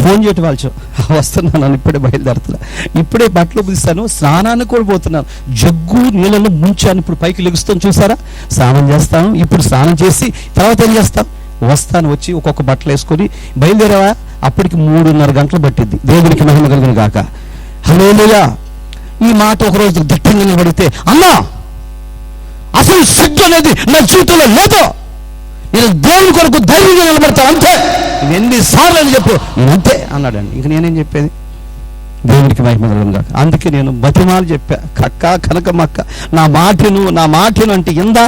ఫోన్ చేయటం వాళ్ళు వస్తున్నాను, ఇప్పుడే బయలుదేరుతున్నా, ఇప్పుడే బట్టలు పుదిస్తాను, స్నానానికి కూడా పోతున్నాను, జగ్గు నీళ్ళలో ముంచాను, ఇప్పుడు పైకి లెగుస్తాను చూసారా, స్నానం చేస్తాను. ఇప్పుడు స్నానం చేసి తర్వాత ఏం చేస్తాం, వస్తాను, వచ్చి ఒక్కొక్క బట్టలు వేసుకొని బయలుదేరావా, అప్పటికి 3:30 గంటలు పట్టింది. దేవునికి మహిమ కలుగును గాక. హల్లెలూయా. ఈ మాట ఒకరోజు దట్టంగా నిలబడితే, అన్నా అసలు సిగ్గు అనేది నా జీవితంలో లేదు, నేను దేవుని కొరకు ధైర్యంగా నిలబడతాను అంతే, ఎన్నిసార్లు అని చెప్పు, నేను అంతే అన్నాడండి. ఇంక నేనేం చెప్పేది. దేవునికి మహిమ కలుగును గాక. అందుకే నేను బతిమాలు చెప్పా, కక్క కనకమక్క నా మాటను అంటే ఇందా.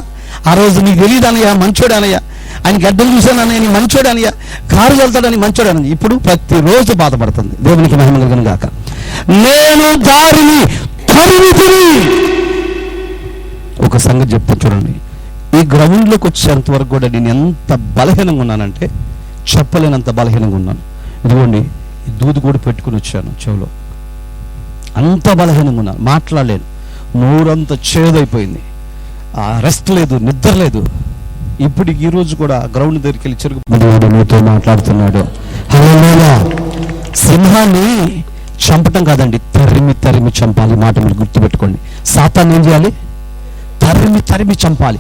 ఆ రోజు నీకు తెలియదు అనయ్యా, మంచోడనయ్యా, ఆయన గడ్డలు చూశాను అన్నయ్య, నీ మంచోడనయ్యా, కారు వెళ్తాడని మంచోడని. ఇప్పుడు ప్రతిరోజు బాధపడుతుంది. దేవునికి మహిమ కలుగును గాక. నేను దారిని తరిమి. ఒక సంగతి చెప్తా చూడండి, ఈ గ్రౌండ్లోకి వచ్చేంత వరకు కూడా నేను ఎంత బలహీనంగా ఉన్నానంటే చెప్పలేనంత బలహీనంగా ఉన్నాను. ఇదిగోండి ఈ దూది కూడా పెట్టుకుని వచ్చాను చెవులో, అంత బలహీనంగా ఉన్నాను, మాట్లాడలేను, నోరంతా చేదైపోయింది, రెస్ట్ లేదు, నిద్ర లేదు. ఇప్పుడు ఈ రోజు కూడా గ్రౌండ్ దగ్గరికి వెళ్ళి చెరుకు మీతో మాట్లాడుతున్నాడు. హల్లెలూయా. సింహాన్ని చంపటం కాదండి, తరిమి చంపాలి. మాట మీరు గుర్తుపెట్టుకోండి. సాతాన్ని ఏం చేయాలి, తరిమి చంపాలి.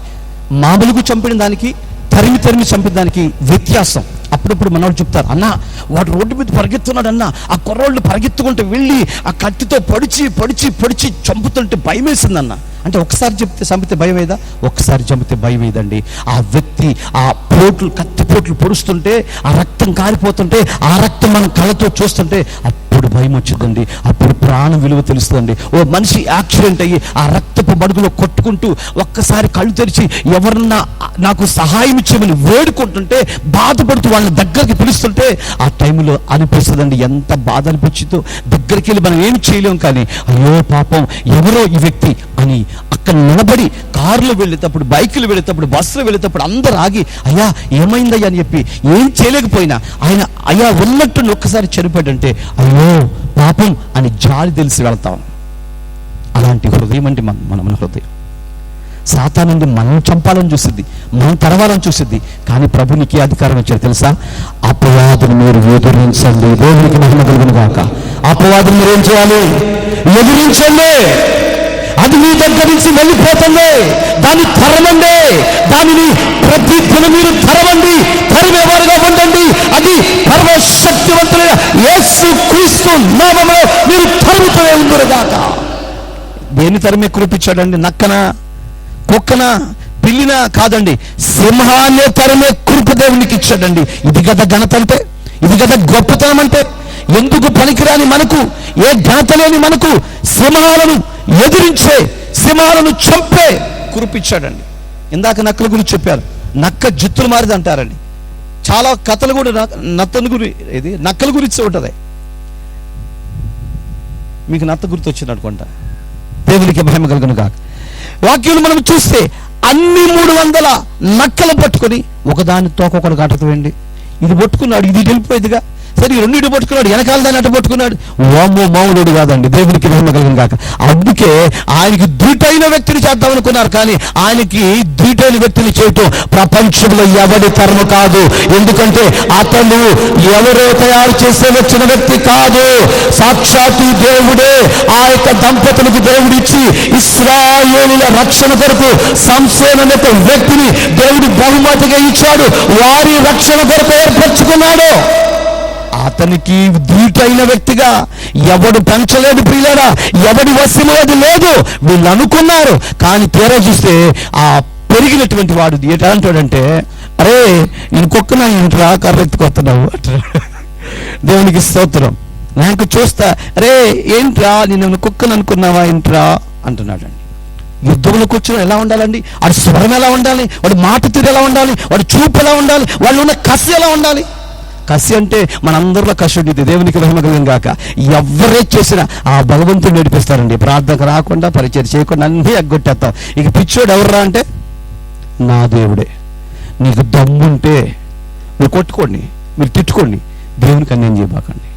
మామూలుగా చంపిన దానికి తరిమి చంపిన దానికి వ్యత్యాసం. అప్పుడప్పుడు మనవాళ్ళు చెప్తారు, అన్న వాడు రోడ్డు మీద పరిగెత్తున్నాడు అన్న, ఆ కుర్రోళ్ళు పరిగెత్తుకుంటూ వెళ్ళి ఆ కత్తితో పొడిచి చంపుతుంటే భయం వేసిందన్న. అంటే ఒకసారి చంపితే భయం వేయదా? ఒకసారి చంపితే భయం వేయదండి. ఆ వ్యక్తి ఆ కత్తి పోట్లు పొడుస్తుంటే, ఆ రక్తం కారిపోతుంటే, ఆ రక్తం మనం కళ్ళతో చూస్తుంటే అప్పుడు భయం వచ్చిందండి. అప్పుడు ప్రాణం విలువ తెలుస్తుందండి. ఓ మనిషి యాక్సిడెంట్ అయ్యి ఆ రక్తపు మడుగులో కొట్టుకుంటూ ఒక్కసారి కళ్ళు తెరిచి ఎవరన్నా నాకు సహాయం ఇచ్చేమని వేడుకుంటుంటే, బాధపడుతూ వాళ్ళని దగ్గరికి పిలుస్తుంటే ఆ టైంలో అనిపిస్తుందండి ఎంత బాధ అనిపించిందో. దగ్గరికి వెళ్ళి మనం ఏం చేయలేం, కానీ అయ్యో పాపం ఎవరో ఈ వ్యక్తి అని అక్కడ నిలబడి కారులో వెళ్ళేటప్పుడు, బైకులు వెళ్ళేటప్పుడు, బస్సులో వెళ్ళేటప్పుడు అందరు ఆగి అయ్యా ఏమైందయ్యా అని చెప్పి ఏం చేయలేకపోయినా ఆయన అయ్యా ఉన్నట్టు ఒక్కసారి చనిపోయాడంటే అయ్యో పాపం అని జాలి తెలిసి వెళ్తాం. అలాంటి హృదయం అంటే మన హృదయం. సాతానుండి మనం చంపాలని చూసిద్ది, మనం తరవాలని చూసిద్ది. కానీ ప్రభు నీకు ఏ అధికారం ఇచ్చారు తెలుసా? అపవాదుని మీరు ఎదురించండి. దేవునికి మహిమ కలుగును గాక. అపవాదుని మీరు ఏం చేయాలి? ఎదిరించండి. అది మీ దగ్గర నుంచి వెళ్ళిపోతుంది. దాన్ని తరమండి. దానిని ప్రతి దినం మీరు తరవండి, తరిమేవారుగా ఉండండి. అది సర్వశక్తివంతుడైన యేసు క్రీస్తు నామములో మీరు తరుముతూనే ఉందురుగాక. దేని తరిమే కృపించాడండి? నక్కనా, కుక్కనా, పిల్లినా? కాదండి, సింహాన్నే తరిమే కృప దేవునికి ఇచ్చాడండి. ఇది కదా ఘనత అంటే, ఇది కదా గొప్పతనం అంటే. ఎందుకు పనికిరాని మనకు, ఏ ఘనత లేని మనకు సింహాలను ఎదిరించే, సింహాలను చంపే కురిపించాడండి. ఇందాక నక్కల గురించి చెప్పారు. నక్క జిత్తులు మారిది అంటారండి. చాలా కథలు కూడా నక్కల గురించి ఉంటుంది. మీకు నత్త గుర్తు వచ్చింది అనుకుంటా. దేవునికి మహిమ కలుగును గాక. వాక్యాలు మనం చూస్తే అన్ని 300 నక్కలు పట్టుకొని ఒకదాని తోకొకటి కట్టవేయండి. ఇది పట్టుకున్నాడు, ఇది వెళ్ళిపోయేదిగా. సరే ఈ రెండింటి పట్టుకున్నాడు, వెనకాల దాన్ని అట్ట పట్టుకున్నాడు. వామ్మో మామూలుడు కాదండి. దేవునికి మహిమ కలుగును గాక. అందుకే ఆయనకి ధీటైన వ్యక్తిని చేద్దాం అనుకున్నారు, కానీ ఆయనకి ధీటైన వ్యక్తిని చేయటం ప్రపంచంలో ఎవరి తరము కాదు. ఎందుకంటే అతను ఎవరో తయారు చేసే వచ్చిన వ్యక్తి కాదు, సాక్షాత్తు దేవుడే. ఆ యొక్క దంపతులకు దేవుడిచ్చి ఇశ్రాయేలుల రక్షణ కొరకు సంసోను అనే వ్యక్తిని దేవుడు బహుమతిగా ఇచ్చాడు. వారి రక్షణ కొరకు ఏర్పరచుకున్నాడు. అతనికి ధీటైన వ్యక్తిగా ఎవడు పెంచలేదు ప్రియులారా, ఎవడి వశము అది లేదు వీళ్ళు అనుకున్నారు. కానీ తీరా చూస్తే ఆ పెరిగినటువంటి వాడు ఎట్లాంటాడంటే, అరే ఇంకొకనా ఏంట్రా కర్రెత్తుకొస్తున్నావు అంటున్నాడు. దేవునికి స్తోత్రం. నాకు చూస్తా, అరే ఏంట్రా నేను కుక్కను అనుకున్నావా ఏంట్రా అంటున్నాడండి. యుద్ధంలో కూర్చొని ఎలా ఉండాలండి? వాడి స్వరం ఎలా ఉండాలి? వాడి మాట తీరు ఎలా ఉండాలి? వాడి చూపు ఎలా ఉండాలి? వాళ్ళు ఉన్న కసి ఎలా ఉండాలి? కసి అంటే మనందరిలో కసి ఉంటుంది. దేవునికి మహిమ కలుగును గాక. ఎవరే చేసినా ఆ భగవంతుడు నడిపిస్తారండి. ప్రార్థనకు రాకుండా, పరిచయం చేయకుండా అన్నీ ఎగ్గొట్టేస్తాం. ఇక పిచ్చోడు ఎవర్రా అంటే నా దేవుడే. నీకు దమ్ముంటే మీరు కొట్టుకోండి, మీరు తిట్టుకోండి, దేవునికి అన్యాయం చేయబాకండి.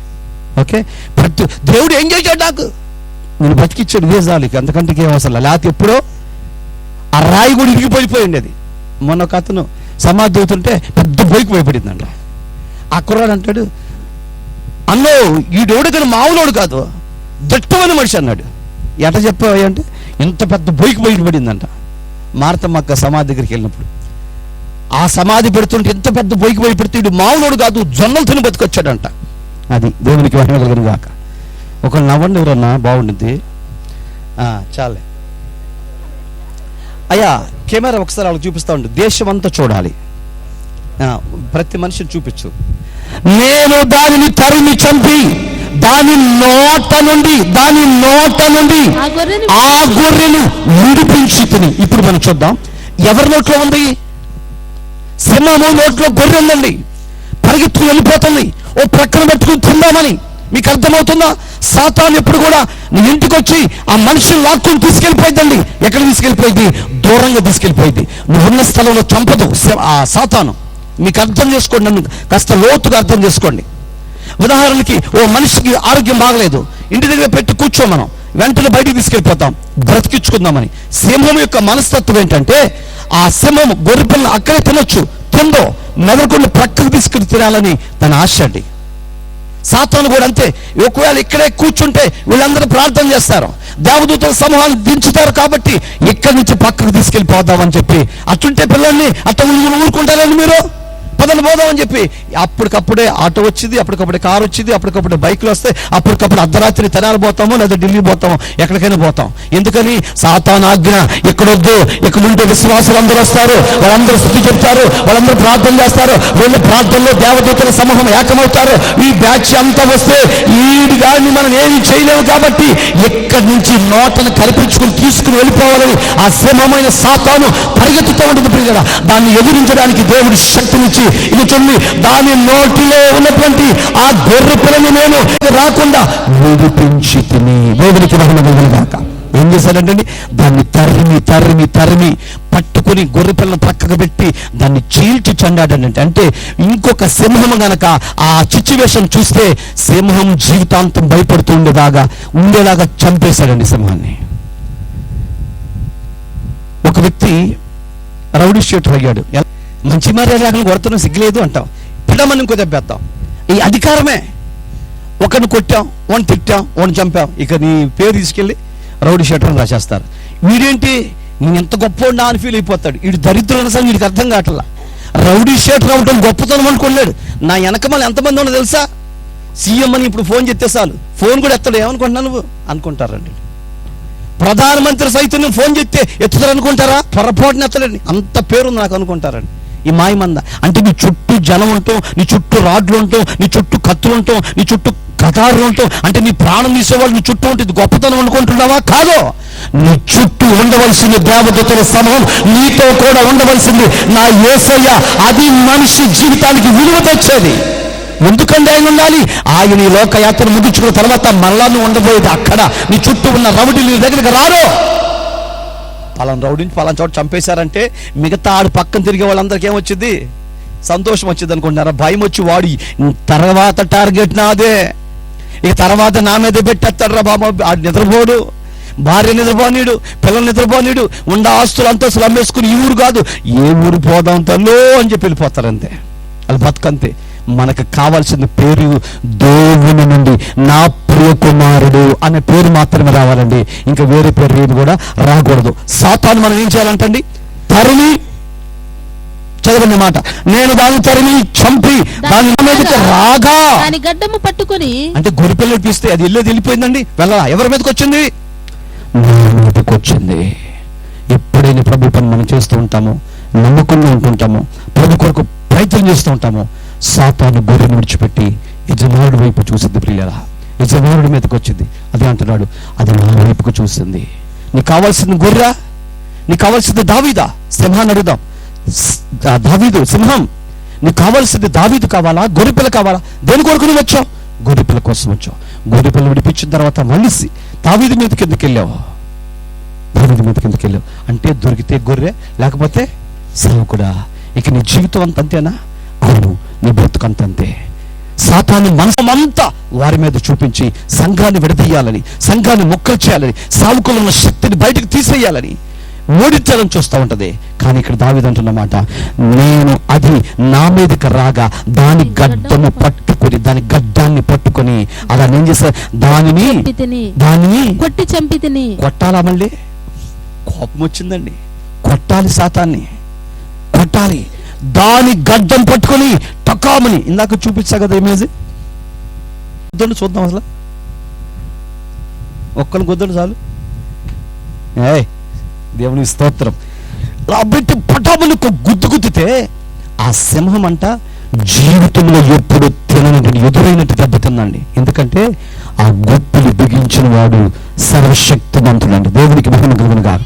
ఓకే, ప్రతి దేవుడు ఏం చేశాడు? నాకు నేను బతికిచ్చాడు, ఇదే చాలు, అంతకంటే ఏం అవసరం. లేకపోతే ఎప్పుడో ఆ రాయి కూడా ఇరిగిపోయిపోయింది. అది మొన్న ఒక అతను సమాధి అవుతుంటే పెద్ద బైక్ భయపడిందంట. ఆ కుర్రాడు అంటాడు, అన్నో ఈడోడు కానీ మామూలోడు కాదు, దట్టమైన మనిషి అన్నాడు. ఎట చెప్పావు అంటే, ఇంత పెద్ద బైక్ బయటపడిందంట. మార్తమ్మక్క సమాధి దగ్గరికి వెళ్ళినప్పుడు ఆ సమాధి పెడుతుంటే ఎంత పెద్ద బైక్ భయపెడితే ఇడు మామూలోడు కాదు, జొన్నలు తిని బతికొచ్చాడంట. అది దేవునికి మహిమ కలుగును గాక. ఒక నవ్వండి ఎవరన్నా, బాగుంటుంది. చాలే అయ్యా, కెమెరా ఒకసారి వాళ్ళకి చూపిస్తా ఉండు. దేశం అంతా చూడాలి, ప్రతి మనిషిని చూపించు. నేను దానిని తరిమి చంపి దాని నోట నుండి ఆ గొర్రెను విడిపించి తిని. ఇప్పుడు మనం చూద్దాం ఎవరి నోట్లో ఉంది? సింహము నోట్లో గొర్రె ఉందండి. పరిగెత్తుకు వెళ్ళిపోతుంది. ఓ ప్రక్కన పెట్టుకుని తిందామని. మీకు అర్థమవుతుందా? సాతాను ఎప్పుడు కూడా నీ ఇంటికి వచ్చి ఆ మనిషిని లాక్కుని తీసుకెళ్ళిపోయిందండి. ఎక్కడ తీసుకెళ్ళిపోయింది? దూరంగా తీసుకెళ్ళిపోయింది. నువ్వున్న స్థలంలో చంపదు ఆ సాతాను. మీకు అర్థం చేసుకోండి, నన్ను కాస్త లోతుగా అర్థం చేసుకోండి. ఉదాహరణకి ఓ మనిషికి ఆరోగ్యం బాగలేదు, ఇంటి దగ్గర పెట్టి కూర్చో, మనం వెంటనే బయటికి తీసుకెళ్ళిపోతాం బ్రతికించుకుందామని. సింహం యొక్క మనస్తత్వం ఏంటంటే, ఆ సింహం గొర్రె పిల్లలు అక్కడే తినొచ్చు, తిందో మెదడుకొని ప్రక్కకు తీసుకుని తినాలని తన ఆశ అండి. సాతాను కూడా అంతే. ఒకవేళ ఇక్కడే కూర్చుంటే వీళ్ళందరూ ప్రార్థన చేస్తారు, దేవదూతల సమూహాన్ని దించుతారు, కాబట్టి ఇక్కడి నుంచి పక్కకు తీసుకెళ్ళిపోదామని చెప్పి. అట్టుంటే పిల్లల్ని అట్ట ఊరుకుంటారండి మీరు? పదండి పోదాం అని చెప్పి అప్పటికప్పుడే ఆటో వచ్చింది, అప్పటికప్పుడే కారు వచ్చింది, అప్పటికప్పుడే బైక్లు వస్తాయి, అప్పటికప్పుడు అర్ధరాత్రి తెనాలి పోతాము లేదా ఢిల్లీ పోతాము, ఎక్కడికైనా పోతాం. ఎందుకని? సాతాను ఆజ్ఞ. ఎక్కడొద్దు, ఎక్కడుంటే విశ్వాసులు అందరూ వస్తారు, వాళ్ళందరూ స్తుతి చెప్తారు, వాళ్ళందరూ ప్రార్థన చేస్తారు, వీళ్ళు ప్రార్థనలో దేవదూతల సమూహం ఏకమవుతారు. ఈ బ్యాచ్ అంతా వస్తే ఈ గాడిని మనం ఏమి చేయలేము కాబట్టి ఎక్కడి నుంచి నోటను కల్పించుకుని తీసుకుని వెళ్ళిపోవాలని ఆ సింహమైన సాతాను పరిగెత్తుతూ ఉంటుంది ప్రియులారా. దాన్ని ఎదిరించడానికి దేవుడు శక్తినిచ్చి ఇది చూడండి, దాని నోటిలో ఉన్నటువంటి ఆ గొర్రె పిల్లని నేను రాకుండా విడిపించి తిని. దేవునికి మహిమ కలుగునుగాక. ఏం చేశాడంటే దాన్ని తరిమి తరిమి తరిమి పట్టుకుని గొర్రె పిల్లను పక్కకు పెట్టి దాన్ని చీల్చి చండాడంటే, అంటే ఇంకొక సింహం గనక ఆ సిచ్యువేషన్ చూస్తే సింహం జీవితాంతం భయపడుతూ ఉండేలాగా చంపేశాడండి సింహాన్ని. ఒక వ్యక్తి రౌడీ షీటర్ అయ్యాడు. మంచి మర్యాద కొడుతున్నాం, సిగ్గులేదు అంటాం, పిడమని ఇంకో దెబ్బేస్తాం. ఈ అధికారమే. ఒకరిని కొట్టాం, వాడిని తిట్టాం, వాడిని చంపాం, ఇక నీ పేరు తీసుకెళ్ళి రౌడీ షీటర్ అని రాసేస్తారు. వీడేంటి, నేను ఎంత గొప్ప అని ఫీల్ అయిపోతాడు. వీడు దరిద్రులు అసలు వీడికి అర్థం కావట్లా. రౌడీ షీటర్ అవటం గొప్పతనం అనుకోలేడు. నా వెనక మళ్ళీ ఎంతమంది ఉన్నో తెలుసా? సీఎం అని ఇప్పుడు ఫోన్ చేస్తే చాలు, ఫోన్ కూడా ఎత్తాడు. ఏమనుకుంటున్నా నువ్వు అనుకుంటారండి. ప్రధానమంత్రి సైతం నువ్వు ఫోన్ చేస్తే ఎత్తుతారు అనుకుంటారా? పొరపాటున ఎత్తడండి. అంత పేరు నాకు అనుకుంటారండి ఈ మాయమంద. అంటే నీ చుట్టూ జనం ఉంటాం, నీ చుట్టూ రాడ్లు ఉంటాం, నీ చుట్టూ కత్తులు ఉంటాం, నీ చుట్టూ కటారులు ఉంటాం. అంటే నీ ప్రాణం తీసేవాళ్ళు నీ చుట్టూ ఉంటుంది. గొప్పతనం అనుకుంటున్నావా? కాదు. నీ చుట్టూ ఉండవలసింది దేవదూతల సమూహం, నీతో కూడా ఉండవలసింది నా యేసయ్య. అది మనిషి జీవితానికి విలువ తెచ్చేది. ఎందుకంటే ఆయన ఉండాలి. ఆయన ఈ లోకయాత్ర ముగించుకున్న తర్వాత మళ్ళా నువ్వు ఉండబోయేది అక్కడ. నీ చుట్టూ ఉన్న రౌడీలు నీ దగ్గరికి రారు. పలానా రౌడీని పలానా చోట చంపేశారంటే మిగతా ఆడు పక్కన తిరిగే వాళ్ళందరికీ ఏమొచ్చింది? సంతోషం వచ్చింది అనుకుంటున్నారా? భయం వచ్చి వాడి తర్వాత టార్గెట్ నాదే, ఇక తర్వాత నా మీద పెట్టేస్తాడు రా బాబా. ఆడు నిద్రపోడు, భార్య నిద్రపోనీడు, పిల్లలు నిద్రపోనీడు, ఉండ ఆస్తులు అంతస్తులు అమ్మేసుకుని ఈ ఊరు కాదు ఏ ఊరు పోదాం తల్లో అని చెప్పి వెళ్ళిపోతారంతే. అది బతుకంతే. మనకు కావాల్సిన పేరు దేవుని నుండి నా ప్రియ కుమారుడు అనే పేరు మాత్రమే రావాలండి. ఇంకా వేరే పేరు ఏది కూడా రాకూడదు. సాతాను మనం ఏం చేయాలంటండి? తరిమి, చదవండి మాట, నేను దాన్ని తరిమి చంపి దాని మీదకి రాగా దాని గడ్డము పట్టుకుని. అంటే గొర్రెపిల్ల పిస్తే అది వెళ్ళిపోయిందండి. వెళ్ళరా? ఎవరి మీదకి వచ్చింది? నా మీదకి వచ్చింది. ఎప్పుడైనా ప్రభు పని మనం చేస్తూ ఉంటాము, నమ్మకంగా ఉంటుంటాము, ప్రభు కొరకు ప్రయత్నం చేస్తూ ఉంటాము, సాతాను గొర్రెను విడిచిపెట్టి యజమానుడి వైపు చూసింది ప్రియులారా. యజమానుడి మీదకి వచ్చింది. అదే అంటున్నాడు, అది నా వైపుకు చూసింది. నీకు కావాల్సింది గొర్రె? నీకు కావాల్సింది దావీదా? సింహాన్ని అడుగుదాం. దావీదు సింహం. నీకు కావాల్సింది దావీదు కావాలా, గొర్రెపిల్ల కావాలా? దేని కొరకు నువ్వు వచ్చావు? గొర్రెపిల్ల కోసం వచ్చావు. గొర్రెపిల్ల విడిపించిన తర్వాత మళ్ళీ దావీదు మీదకి ఎందుకు వెళ్ళావు? దావీదు మీదకి ఎందుకు వెళ్ళావు అంటే దొరికితే గొర్రె, లేకపోతే సేవకుడా. ఇక నీ జీవితం అంతేనా? అవును, నీ బ్రతుకంతే. సాతాను మనసమంతా వారి మీద చూపించి సంఘాన్ని విడదీయాలని, సంఘాన్ని మొక్కలు చేయాలని, సావుకులు ఉన్న శక్తిని బయటకు తీసేయాలని ఓడించాలని చూస్తూ ఉంటది. కానీ ఇక్కడ దావీదు అంటున్నమాట, నేను అది నా మీదకి రాగా దాని గడ్డము పట్టుకొని, దాని గడ్డాన్ని పట్టుకొని అలా నేను చేసా, దానిని కొట్టి చంపితిని. కొట్టాలా? మళ్ళీ కోపం వచ్చిందండి. కొట్టాలి, సాతాన్ని కొట్టాలి. దాని గడ్డం పట్టుకొని టకామని ఇందాక చూపించా కదా ఇమేజ్. గుద్దండి చూద్దాం. అసలు ఒక్కరు గుద్దండి చాలు. దేవుని స్తోత్రం. కాబట్టి పటాములు గుద్దు గుద్దితే ఆ సింహం అంట జీవితంలో ఎప్పుడు తినని ఎదురైనట్టు దెబ్బతిందండి. ఎందుకంటే ఆ గుప్పిలి బిగించిన వాడు సర్వశక్తిమంతుడండి. దేవునికి మహిమ కలుగునుగాక.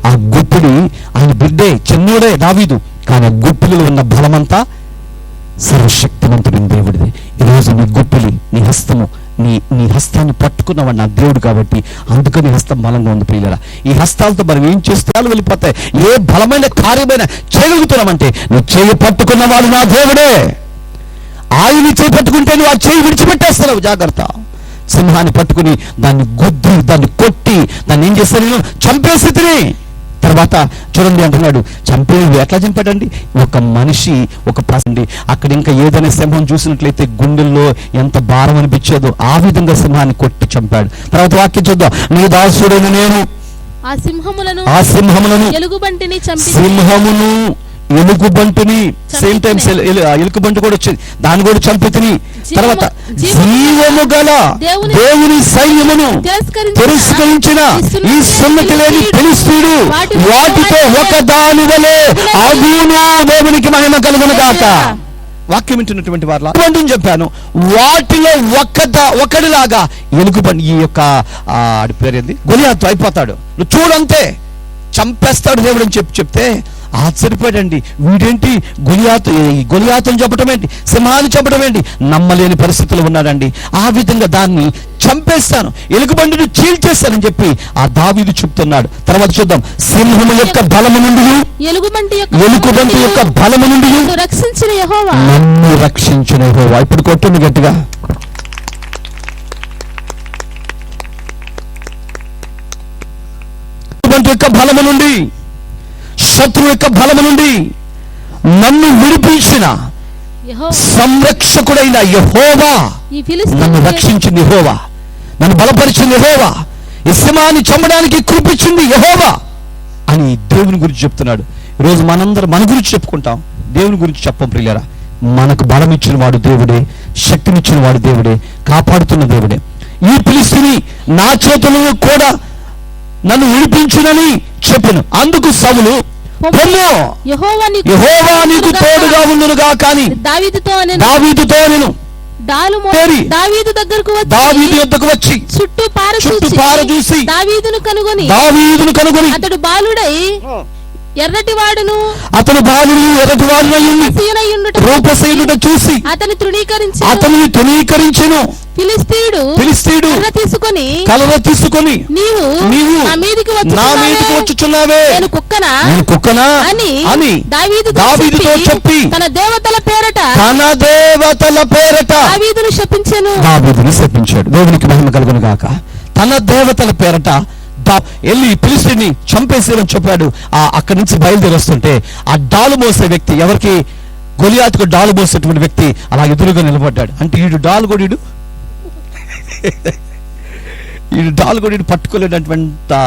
ఆ గుప్పిలి ఆయన బిడ్డే, చిన్నోడే దావీదు, కానీ ఆ గుప్పిలిలో ఉన్న బలమంతా సర్వశక్తిమంతుడిని దేవుడిది. ఈరోజు నీ గుప్పిలి, నీ హస్తము, నీ హస్తాన్ని పట్టుకున్నవాడు నా దేవుడు కాబట్టి అందుకని హస్తం బలంగా ఉంది ప్రియులారా. ఈ హస్తాలతో మనం ఏం చేస్తే వెళ్ళిపోతాయి. ఏ బలమైన కార్యమైన చేయగలుగుతున్నామంటే నువ్వు చేయి పట్టుకున్నవాడు నా దేవుడే. ఆయన చేయి పట్టుకుంటే నువ్వు ఆ చేయి విడిచిపెట్టేస్తున్నావు. జాగ్రత్త. సింహాన్ని పట్టుకుని దాన్ని గుద్ది, దాన్ని కొట్టి, దాన్ని ఏం చేస్తాను? నేను చంపేసి తిని తర్వాత చూడండి అంటున్నాడు, చంపేది ఎట్లా చంపాడండి? ఒక మనిషి ఒక ప్రసండి అక్కడ ఇంకా ఏదైనా సింహం చూసినట్లయితే గుండెల్లో ఎంత భారం అనిపించేదో ఆ విధంగా సింహాన్ని కొట్టి చంపాడు. తర్వాత వాక్యం చూద్దాం. నీ దాసుడైన నేను ఆ సింహములను ఎలుగుబంటిని చంపి, సింహమును ఎలుగుబంటిని సేమ్ టైం ఎలుగుబంటి కూడా వచ్చింది, దాన్ని కూడా చంపితిని. తర్వాత జీవము గల దేవుని సైన్యమును తిరస్కరించిన ఈ సున్నతి లేని ఫిలిష్తీయుడు వాటితో ఒక దాని వలె అగును. దేవునికి మహిమ కలుగును గాక. వాక్యం వింటున్నటువంటి వారిని చెప్పాను, వాటిలో ఒకడిలాగా ఎలుగుబంటి, ఈ యొక్క ఆడి పేరేంది, గొలియాతు అయిపోతాడు. నువ్వు చూడంతే చంపేస్తాడు దేవుడు అని చెప్తే ఆశ్చర్యపోయాడండి. వీడేంటి గొలియాతుని చెప్పడం ఏంటి, సింహాన్ని చెప్పడం ఏంటి, నమ్మలేని పరిస్థితులు ఉన్నాడండి. ఆ విధంగా దాన్ని చంపేస్తాను, ఎలుగుబంటిని చీల్చేస్తానని చెప్పి ఆ దావీదు చెప్తున్నాడు. తర్వాత చూద్దాం, సింహము యొక్క బలము నుండి, ఎలుగుబంటి యొక్క బలము నుండి నన్ను రక్షించిన యెహోవా. ఇప్పుడు కొట్టుంది గట్టిగా. యొక్క బలము నుండి, శత్రు యొక్క బలము నుండి నన్ను విడిపించిన సంరక్షకుడైన యెహోవా, నన్ను రక్షించింది యెహోవా, నన్ను బలపరిచింది యెహోవా, ఈ సింహాన్ని చంపడానికి కృపించింది యెహోవా అని దేవుని గురించి చెప్తున్నాడు. ఈరోజు మనందరం మన గురించి చెప్పుకుంటాం, దేవుని గురించి చెప్పం ప్రియులారా. మనకు బలం ఇచ్చిన వాడు దేవుడే, శక్తినిచ్చిన వాడు దేవుడే, కాపాడుతున్న దేవుడే. ఈ ఫిలిష్తీయుని నా చేతులను కూడా నన్ను విడిపించునని చెప్పాను. అందుకు సౌలు, యెహోవా నీకు తోడుగా ఉండును గాక అని దావీదుతో నేను దావీదు యొద్దకు వచ్చి చుట్టూ పారచూసి దావీదును కనుగొని అతడు బాలుడై ఎర్రటి వాడును రూపశీలుడ చూసి అతని తృణీకరించెను. ఫిలిష్తీయుడు కలర తీసుకొని నీవు నా మీదికి వచ్చుచున్నావే, నేను కుక్కనా అని దావీదుతో చెప్పి తన దేవతల పేరట దావీదును శపించాడు. దేవునికి మహిమ కలుగును గాక. తన దేవతల పేరట వెళ్ళి ఫిలిష్తీయుని చంపేసేయని చెప్పాడు. అక్కడి నుంచి బయలుదేరి వస్తుంటే ఆ డాలు మోసే వ్యక్తి, ఎవరికి, గొలియాతుకు డాలు మోసేటువంటి వ్యక్తి అలా ఎదురుగా నిలబడ్డాడు. అంటే ఈడు డాలుగొడి పట్టుకోలేనటువంటి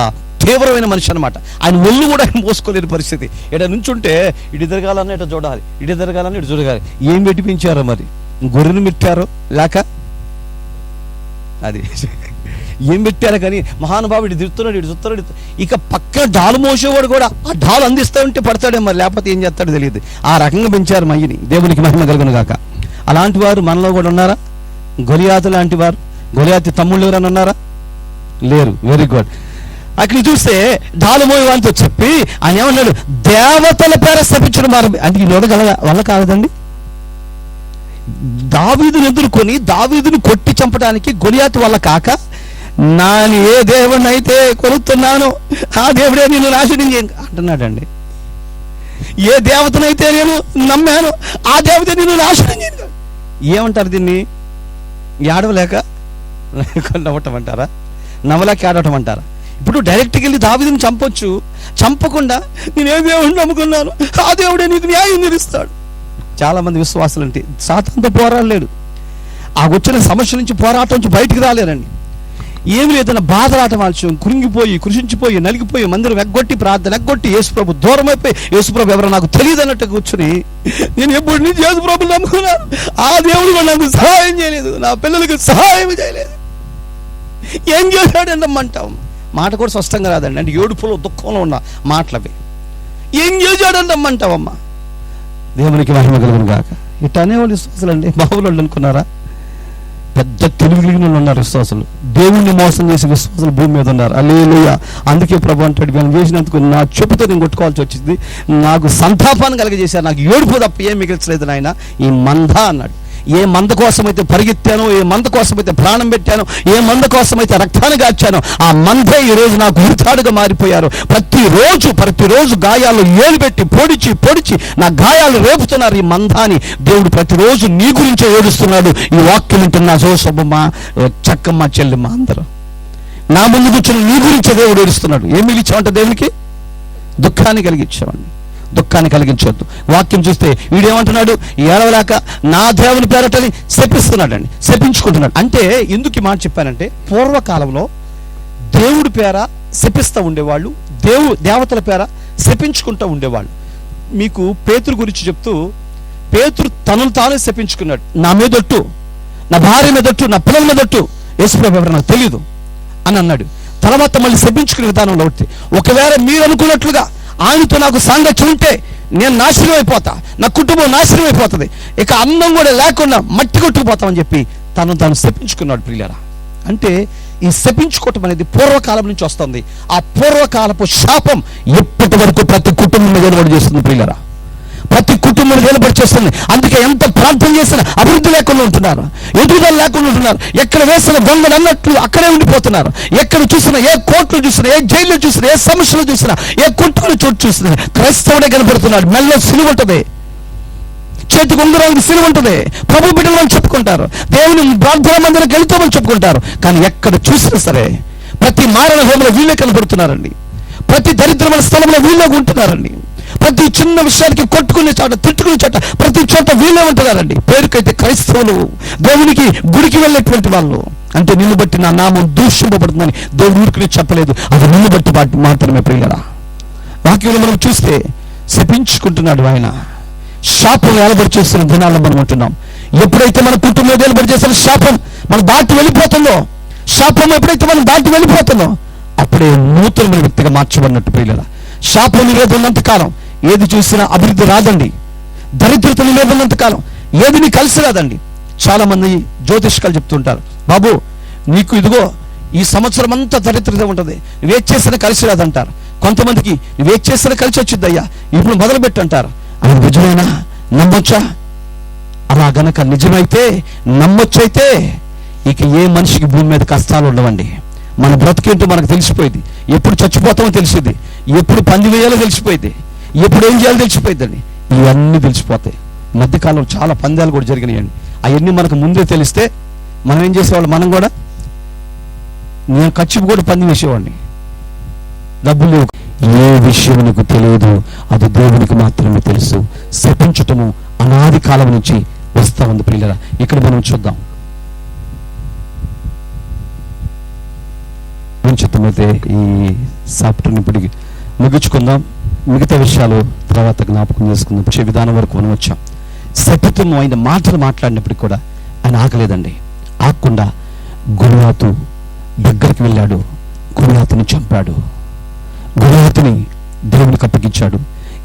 తీవ్రమైన మనిషి అనమాట. ఆయన ఒళ్ళు కూడా ఆయన మోసుకోలేని పరిస్థితి. ఇక్కడ నుంచుంటే ఇటు తిరగాలన్నా ఇటు చూడాలి, ఇటు తిరగాలన్నా ఇటు చూడగాలి. ఏం పెట్టిపించారో మరి, గొర్రెను పెట్టారో లేక అది ఏం పెట్టారో కానీ మహానుభావుడు ఇటు తిరుగుతున్నాడు. ఇక పక్కన డాలు మోసేవాడు కూడా ఆ డాలు అందిస్తూ ఉంటే పడతాడే మరి, లేకపోతే ఏం చేస్తాడో తెలియదు. ఆ రకంగా పెంచారు మయ్యని. దేవునికి మహిమ కలుగును గాక. అలాంటి వారు మనలో కూడా ఉన్నారా? గొలియాతు లాంటి వారు, గొలియాతు తమ్ముళ్ళు ఎవరైనా ఉన్నారా? లేరు. Very good. అక్కడ చూస్తే డాలు మోయ వాళ్ళతో చెప్పి ఆయన ఏమన్నాడు, దేవతల పేర శపించడం అంటే ఈ నోడ వల్ల కాదండి. దావీదుని ఎదుర్కొని దావీదుని కొట్టి చంపడానికి గొలియాతు వల్ల కాక, నాని ఏ దేవుడిని అయితే కొలుస్తున్నాను ఆ దేవుడే నేను నాశనం అంటున్నాడండి. ఏ దేవతనైతే నేను నమ్మాను ఆ దేవత నేను నాశనం చేయను. ఏమంటారు దీన్ని? ఏడవలేక నవ్వటం అంటారా? నవ్వలేక ఏడవటం అంటారా? ఇప్పుడు డైరెక్ట్గా వెళ్ళి దావీదుని చంపొచ్చు, చంపకుండా నేను ఏ దేవుడిని నమ్ముకున్నాను ఆ దేవుడే నీకు న్యాయం తీరుస్తాడు. చాలా మంది విశ్వాసాలు అంటే సాతానుతో పోరాడలేడు, ఆ వచ్చిన సమస్య నుంచి పోరాటం నుంచి బయటికి రాలేరండి. ఏమి లేదన్న బాధలాట మార్చు, కృంగిపోయి కృషించిపోయి నలిగిపోయి మందిరం ఎగ్గొట్టి ప్రార్థన ఎగ్గొట్టి యేసుప్రభు దూరం అయిపోయి యేసుప్రభు ఎవరో నాకు తెలియదు అన్నట్టు కూర్చుని నేను ఎప్పుడు నుంచి యేసుప్రభు నమ్ముకున్నాను, ఆ దేవుడు కూడా నాకు సహాయం చేయలేదు, నా పిల్లలకు సహాయం చేయలేదు. ఏం చేశాడండి అమ్మంటాం. మాట కూడా స్పష్టంగా రాదండి, అంటే ఏడుపులో దుఃఖంలో ఉన్న మాటలవి. ఏం చేశాడండి అమ్మంటావమ్మ. దేవునికి మహిమ కలుగును గాక. ఇట్లా అనేవాళ్ళు విశ్వాసులు అండి, బాబులు అనుకున్నారా? పెద్ద తెలివి కలిగిన వాళ్ళు ఉన్నారు విశ్వాసులు. దేవుణ్ణి మోసం చేసే విశ్వాసులు భూమి మీద ఉన్నారు. హల్లెలూయా. అందుకే ప్రభు అంటాడు, నేను చేసినందుకు నా చెప్పుతో నేను కొట్టుకోవాల్సి వచ్చింది, నాకు సంతాపాన్ని కలిగజేశారు, నాకు ఏడుపు తప్ప ఏం మిగిల్చలేదు నాయన ఈ మంద అన్నాడు. ఏ మంద కోసమైతే పరిగెత్తానో, ఏ మంద కోసమైతే ప్రాణం పెట్టానో, ఏ మంద కోసమైతే రక్తాన్ని గార్చానో ఆ మందే ఈరోజు నాకు ఉరితాడుగా మారిపోయారు. ప్రతిరోజు గాయాలు ఏలు పెట్టి పొడిచి నా గాయాలు రేపుతున్నారు ఈ మందాని. దేవుడు ప్రతిరోజు నీ గురించే ఏడుస్తున్నాడు. ఈ వాక్యం వింటున్న జోసబ్బమ్మ, చక్కమ్మ, చెల్లెమ్మ అందరూ నా ముందు కూర్చొని నీ గురించే దేవుడు ఏడుస్తున్నాడు. ఏం మిగిలిచ్చామంటే దేవునికి దుఃఖాన్ని కలిగించామండి. దుఃఖాన్ని కలిగించొద్దు. వాక్యం చూస్తే వీడేమంటున్నాడు, ఏడవలేక నా దేవుని పేరటని శపిస్తున్నాడండి, శపించుకుంటున్నాడు. అంటే ఎందుకు ఈ మాట చెప్పానంటే, పూర్వకాలంలో దేవుడి పేర శపిస్తూ ఉండేవాళ్ళు, దేవతల పేర శపించుకుంటూ ఉండేవాళ్ళు. మీకు పేతురు గురించి చెప్తూ, పేతురు తనను తానే శపించుకున్నాడు. నా మీదొట్టు, నా భార్య మీదొట్టు, నా పిల్లల మీదొట్టు, యేసుప్రభు ఎవరు నాకు తెలియదు అని అన్నాడు. తర్వాత మళ్ళీ శపించుకునే విధానంలో ఒకటి, ఒకవేళ మీరు అనుకున్నట్లుగా ఆయనతో నాకు సాంగత్యం ఉంటే నేను నాశనం అయిపోతా, నా కుటుంబం నాశనం అయిపోతుంది, ఇక అందం కూడా లేకుండా మట్టి కొట్టుకుపోతామని చెప్పి తను తాను శపించుకున్నాడు. ప్రియులారా, అంటే ఈ శపించుకోవటం అనేది పూర్వకాలం నుంచి వస్తుంది. ఆ పూర్వకాలపు శాపం ఎప్పటి వరకు ప్రతి కుటుంబం నిలబడి చేస్తుంది. ప్రియులారా, ప్రతి కుటుంబం నిలబడి చేస్తుంది. అందుకే ఎంత ప్రార్థన చేసినా అభివృద్ధి లేకుండా ఉంటున్నారు, ఎదుగుదల లేకుండా ఉంటున్నారు. ఎక్కడ వేసిన గొంగలు అన్నట్లు అక్కడే ఉండిపోతున్నారు. ఎక్కడ చూసినా, ఏ కోర్టులు చూసినా, ఏ జైల్లో చూసినా, ఏ సమస్యలు చూసినా, ఏ కుట్రలు చోటు చూసినా క్రైస్తవుడే కనపడుతున్నాడు. మెల్ల సిలువ ఉంటుంది, చేతికి ఉంగరానికి సిలువ ఉంటుంది. ప్రభు బిడ్డలు అని చెప్పుకుంటారు, దేవుని ప్రార్థన మందిరానికి వెళ్తామని చెప్పుకుంటారు. కానీ ఎక్కడ చూసినా సరే ప్రతి మారణ హోమంలో వీళ్ళే కనపడుతున్నారండి. ప్రతి దరిద్రమైన స్థలంలో వీళ్ళే ఉంటున్నారండి. ప్రతి చిన్న విషయానికి కొట్టుకునే చోట, తిట్టుకునే చోట, ప్రతి చోట వీళ్ళే ఉంటున్నారండి. పేరుకైతే క్రైస్తవులు, దేవునికి గుడికి వెళ్ళేటువంటి వాళ్ళు. అంటే నిన్ను బట్టి నా నామం దూషింపబడుతుందని దేవుడు ఊరికి చెప్పలేదు, అది నిన్ను బట్టి మాత్రమే. ప్రియులారా, వాక్యంలో మనం చూస్తే శపించుకుంటున్నాడు ఆయన. శాపం ఏలబడి చేస్తున్న దినాల్లో మనం ఉంటున్నాం. ఎప్పుడైతే మన కుటుంబం ఏలబడి చేస్తున్న శాపం మనం దాటి వెళ్ళిపోతుందో, శాపం ఎప్పుడైతే మనం దాటి వెళ్ళిపోతుందో అప్పుడే నూతనమైన వ్యక్తిగా మార్చబడినట్టు. ప్రియులారా, శాపం నిలబడినంత కాలం ఏది చూసినా అభివృద్ధి రాదండి. దరిద్రత నిలబడినంత కాలం ఏది నీ కలిసి రాదండి. చాలా మంది జ్యోతిష్కాలు చెప్తుంటారు, బాబు నీకు ఇదిగో ఈ సంవత్సరం అంతా దరిద్రత ఉంటుంది, నువ్వేది చేసినా కలిసి రాదంటారు. కొంతమందికి నువ్వేది చేసినా కలిసి వచ్చిద్దయ్యా, ఇప్పుడు మొదలు పెట్టంటారు. అది నిజమేనా? నమ్మొచ్చా? అలా గనక నిజమైతే, నమ్మొచ్చైతే ఇక ఏ మనిషికి భూమి మీద కష్టాలు ఉండవండి. మన బ్రతికేంటో మనకు తెలిసిపోయింది. ఎప్పుడు చచ్చిపోతామో తెలిసింది, ఎప్పుడు పంది వేయాలో తెలిసిపోయింది, ఎప్పుడు ఏం చేయాలో తెలిసిపోయిందండి. ఇవన్నీ తెలిసిపోతాయి. మధ్యకాలంలో చాలా పందాలు కూడా జరిగినాయండి. అవన్నీ మనకు ముందే తెలిస్తే మనం ఏం చేసేవాళ్ళం? మనం కూడా, నేను ఖర్చు కూడా పంది వేసేవాడిని. డబ్బులు ఏ విషయం నీకు తెలియదు, అది దేవునికి మాత్రమే తెలుసు. శపించటము అనాది కాలం నుంచి వస్తా ఉంది. ప్రియులారా, ఇక్కడ మనం చూద్దాం. చిత్తమైతే ఈ సాప్టర్ని ఇప్పటికి ముగించుకుందాం. మిగతా విషయాలు తర్వాత జ్ఞాపకం చేసుకుందాం. వచ్చే విధానం వరకు మనం వచ్చాం. శపితం ఆయన మాటలు మాట్లాడినప్పటికి కూడా ఆయన ఆగలేదండి. ఆగకుండా గొలియాతు దగ్గరికి వెళ్ళాడు, గొలియాతుని చంపాడు, గొలియాతుని దేవునికి అప్పగించాడు.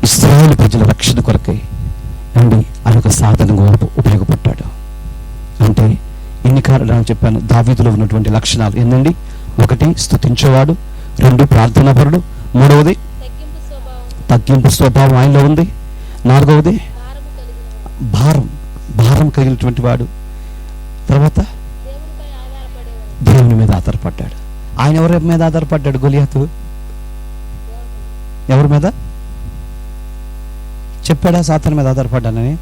ఇశ్రాయేలు ప్రజల రక్షణ కొరకై అండి అదొక సాధనంగా ఉపయోగపడ్డాడు. అంటే ఇన్ని కారణాలు చెప్పాను. దావీదులో ఉన్నటువంటి లక్షణాలు ఏంటండి? 1 స్తుతించేవాడు, 2 ప్రార్థనాపరుడు, 3వది తగ్గింపు స్వభావం ఆయనలో ఉంది, 4వది భారం కలిగినటువంటి వాడు, తర్వాత దేవుని మీద ఆధారపడ్డాడు. ఆయన ఎవరి మీద ఆధారపడ్డాడు? గొలియాతు ఎవరి మీద చెప్పాడా? సాతాను మీద ఆధారపడ్డానని.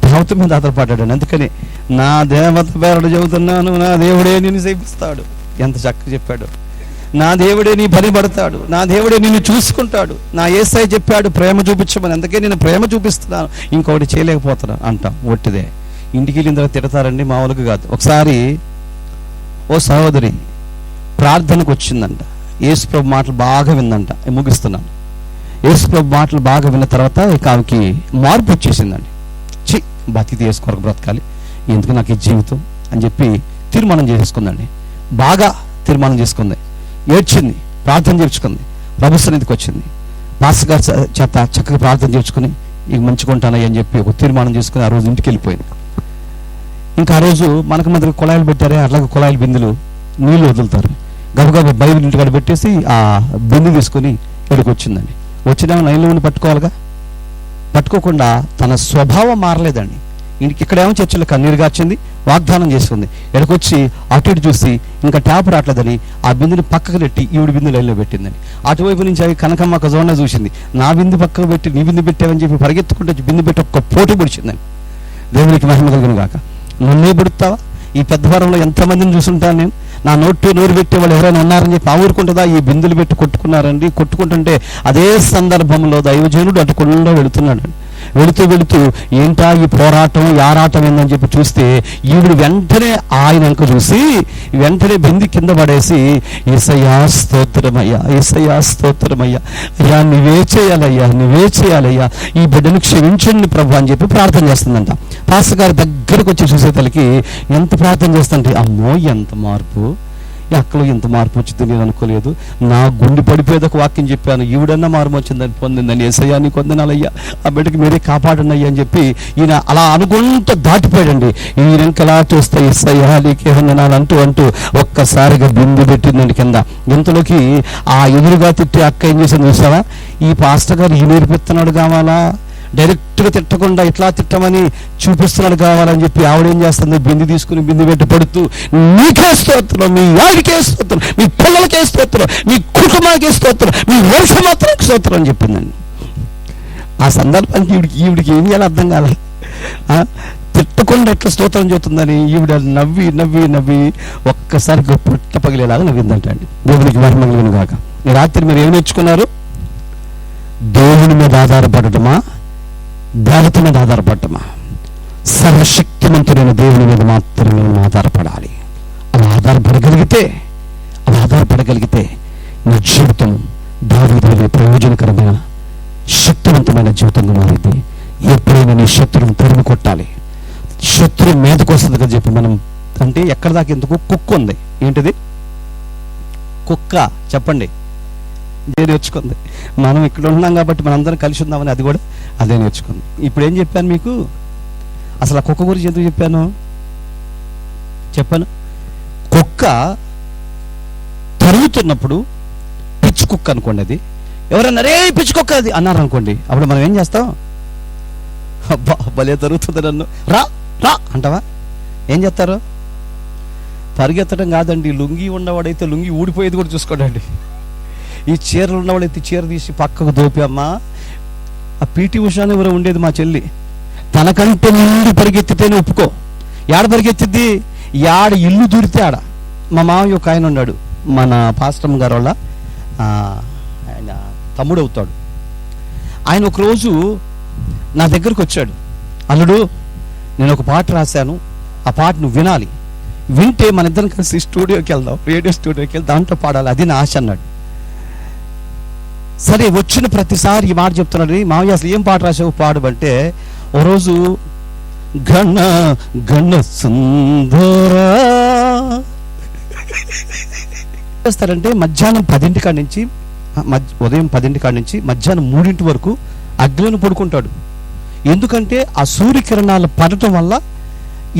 దేవత మీద ఆధారపడ్డాడు. అందుకని నా దేవత పేరడు చెబుతున్నాను, నా దేవుడే నిన్ను సేవిస్తాడు. ఎంత చక్కగా చెప్పాడు. నా దేవుడే నీ పని పడతాడు, నా దేవుడే నిన్ను చూసుకుంటాడు. నా యేసయ్య చెప్పాడు ప్రేమ చూపించమని, అందుకే నేను ప్రేమ చూపిస్తున్నాను, ఇంకొకటి చేయలేకపోతున్నాను అంటాం. ఒట్టిదే. ఇంటికి వెళ్ళిన తర్వాత తిడతారండి, మామూలుగా కాదు. ఒకసారి ఓ సహోదరి ప్రార్థనకు వచ్చిందంట. యేసుప్రభు మాటలు బాగా విందంట. ముగిస్తున్నాను. యేసుప్రభు మాటలు బాగా విన్న తర్వాత ఇక ఆమెకి మార్పు వచ్చేసిందండి. బతికి వేసుకోరకు బ్రతకాలి, ఎందుకు నాకు ఈ జీవితం అని చెప్పి తీర్మానం చేసుకుందండి. బాగా తీర్మానం చేసుకుంది, ఏడ్చింది, ప్రార్థన చేర్చుకుంది, ప్రభు సన్నిధికి వచ్చింది. పాస్టర్ గారి చేత చక్కగా ప్రార్థన చేర్చుకుని ఇక మంచిగా ఉంటానని అని చెప్పి ఒక తీర్మానం చేసుకుని ఆ రోజు ఇంటికి వెళ్ళిపోయింది. ఇంకా ఆ రోజు మనకు మధ్య కుళాయిలు పెట్టారే, అట్లాగే కుళాయిల బిందులు నీళ్ళు వదులుతారు. గబగబా బైబిల్ ఇంటికాడ పెట్టేసి ఆ బిందు తీసుకొని ఇక్కడికి వచ్చిందండి. వచ్చినా లైన్లో ఉండి పట్టుకోవాలిగా, పట్టుకోకుండా తన స్వభావం మారలేదండి. ఇక్కడేమో చర్చలో కన్నీరు గార్చింది, వాగ్దానం చేసుకుంది. ఎక్కడికొచ్చి అటు ఇటు చూసి ఇంకా ట్యాప్ రావట్లేదని ఆ బిందుని పక్కకు పెట్టి ఈవిడ బిందు లైన్లో పెట్టిందని. అటువైపు నుంచి అవి కనకమ్మ ఒక జోన్లో చూసింది. నా బిందు పక్కకు పెట్టి నీ బిందు పెట్టావని చెప్పి పరిగెత్తుకుంటే బిందు పెట్టి ఒక్క పోటీ పొడిచిందని. దేవునికి మహిమ కలిగిన గాక. నన్నే పుడతావా? ఈ పెద్ద వరంలో ఎంతమందిని చూసుంటాను నేను. నా నోరు పెట్టే వాళ్ళు ఎవరైనా ఉన్నారని చెప్పి ఆ ఊరుకుంటుందా? ఈ బిందులు పెట్టి కొట్టుకున్నారండి. కొట్టుకుంటుంటే అదే సందర్భంలో దైవజనుడు అటుకుండా వెళుతున్నాడు. వెళుతూ ఏంటా ఈ పోరాటం, ఈ ఆరాటం ఏందని చెప్పి చూస్తే ఈవిడు వెంటనే ఆయన వెనక చూసి వెంటనే బింది కింద పడేసి, యేసయ్యా స్తోత్రమయ్యా, యేసయ్యా స్తోత్రమయ్యా, అయ్యా నీవే చేయాలయ్యా, ఈ బిడ్డను క్షమించండి ప్రభు అని చెప్పి ప్రార్థన చేస్తుందంట. పాస్టర్ గారి దగ్గరకు వచ్చి చూసేతలకి ఎంత ప్రార్థన చేస్తుంటే, అమ్మో ఎంత మార్పు, అక్కలో ఇంత మార్పు వచ్చింది నేను అనుకోలేదు. నా గుండె పడిపోయేది వాక్యం చెప్పాను, ఈవిడన్నా మార్పు వచ్చిందని పొందిందని, యేసయ్యా నీకు వందనాలయ్యా, ఆ బిడ్డకి మీరే కాపాడండి అయ్యా అని చెప్పి ఈయన అలా అనుకుంటూ దాటిపోయాడండి. ఈయన ఇంకలా చూస్తే యేసయ్యా నీకే వందనాలు అంటూ ఒక్కసారిగా బిందు పెట్టిందండి కింద. ఇంతలోకి ఆ ఎదురుగా తిట్టి అక్క ఏం చేసింది చూసావా? ఈ పాస్టర్ గారు ఈ నేర్పిస్తున్నాడు కావాలా, డైరెక్ట్గా తిట్టకుండా ఇట్లా తిట్టమని చూపిస్తున్నాడు కావాలని చెప్పి ఆవిడేం చేస్తుంది, బింది తీసుకుని బింది పెట్టి పడుతూ, నీకే స్తోత్రం, మీ ఆవిడికే స్తోత్రం, మీ పిల్లలకే స్తోత్రం, మీ కుటుంబానికే స్తోత్రం, మీ వంశమాత్రానికి స్తోత్రం అని చెప్పిందండి. ఆ సందర్భానికి ఈవిడికి ఏం చేయాలి అర్థం కాలేదు. తిట్టకుండా ఎట్లా స్తోత్రం చెబుతుందని ఈవిడ నవ్వి ఒక్కసారి పుట్ట పగిలేలాగా నవ్విందంట అండి. దేవునికి మహిమ కలుగును గాక. ఈ రాత్రి మీరు ఏం నేర్చుకున్నారు? దేవుని మీద ఆధారపడటమా, దేవత మీద ఆధారపడటమా? సర్వశక్తిమంతుడైన దేవుని మీద మాత్రమే ఆధారపడాలి. అలా ఆధారపడగలిగితే నీ జీవితం దావీదు ప్రయోజనకరమైన శక్తివంతమైన జీవితంగా మారింది. ఎప్పుడైనా నీ శత్రువుని తరిమి కొట్టాలి. శత్రువు మీదకు వస్తుంది కదా చెప్పి మనం అంటే ఎక్కడ దాకా ఎందుకు కుక్క ఉంది. ఏంటిది కుక్క? చెప్పండి. ఇదే నేర్చుకుంది. మనం ఇక్కడ ఉన్నాం కాబట్టి మనందరం కలిసి ఉందామని అది కూడా అదే నేర్చుకుంది. ఇప్పుడు ఏం చెప్పాను మీకు? అసలు ఆ కుక్క గురించి ఎందుకు చెప్పాను? కుక్క తరుగుతున్నప్పుడు పిచ్చి కుక్క అనుకోండి, అది ఎవరన్నా రే పిచ్చి కుక్క అది అన్నారు అనుకోండి, అప్పుడు మనం ఏం చేస్తాం? అబ్బా భలే తరుగుతుంది నన్ను, రా రా అంటావా? ఏం చేస్తారు? పరిగెత్తడం కాదండి, లుంగి ఉన్నవాడైతే లుంగి ఊడిపోయేది కూడా చూసుకోండి. ఈ చీరలు ఉన్నవాడైతే చీర తీసి పక్కకు దోపి, అమ్మా ఆ పీటీ ఉషాని ఎవరో ఉండేది మా చెల్లి, తనకంటే ముందు పరిగెత్తితేనే ఒప్పుకో. యాడ పరిగెత్తిద్ది? యాడ ఇల్లు దూరితే ఆడ. మా మామయ్య ఒక ఆయన ఉన్నాడు, మన పాస్టమ్ గారు వాళ్ళ ఆయన తమ్ముడు అవుతాడు. ఆయన ఒకరోజు నా దగ్గరకు వచ్చాడు, అల్లుడు నేను ఒక పాట రాశాను, ఆ పాట నువ్వు వినాలి, వింటే మన ఇద్దరం కలిసి స్టూడియోకి వెళ్దాం, రేడియో స్టూడియోకి వెళ్దాం, దాంట్లో పాడాలి, అది నా ఆశ అన్నాడు. సరే వచ్చిన ప్రతిసారి ఈ మాట చెప్తున్నాడు, మామయ్య అసలు ఏం పాట రాసావు పాడమంటే, ఓ రోజు ఘన ఘన సుందరా చేస్తారంటే మధ్యాహ్నం 10 కాడి నుంచి ఉదయం 10 కాడి నుంచి మధ్యాహ్నం 3 వరకు అగ్నిలో పడుకుంటాడు. ఎందుకంటే ఆ సూర్యకిరణాలు పడటం వల్ల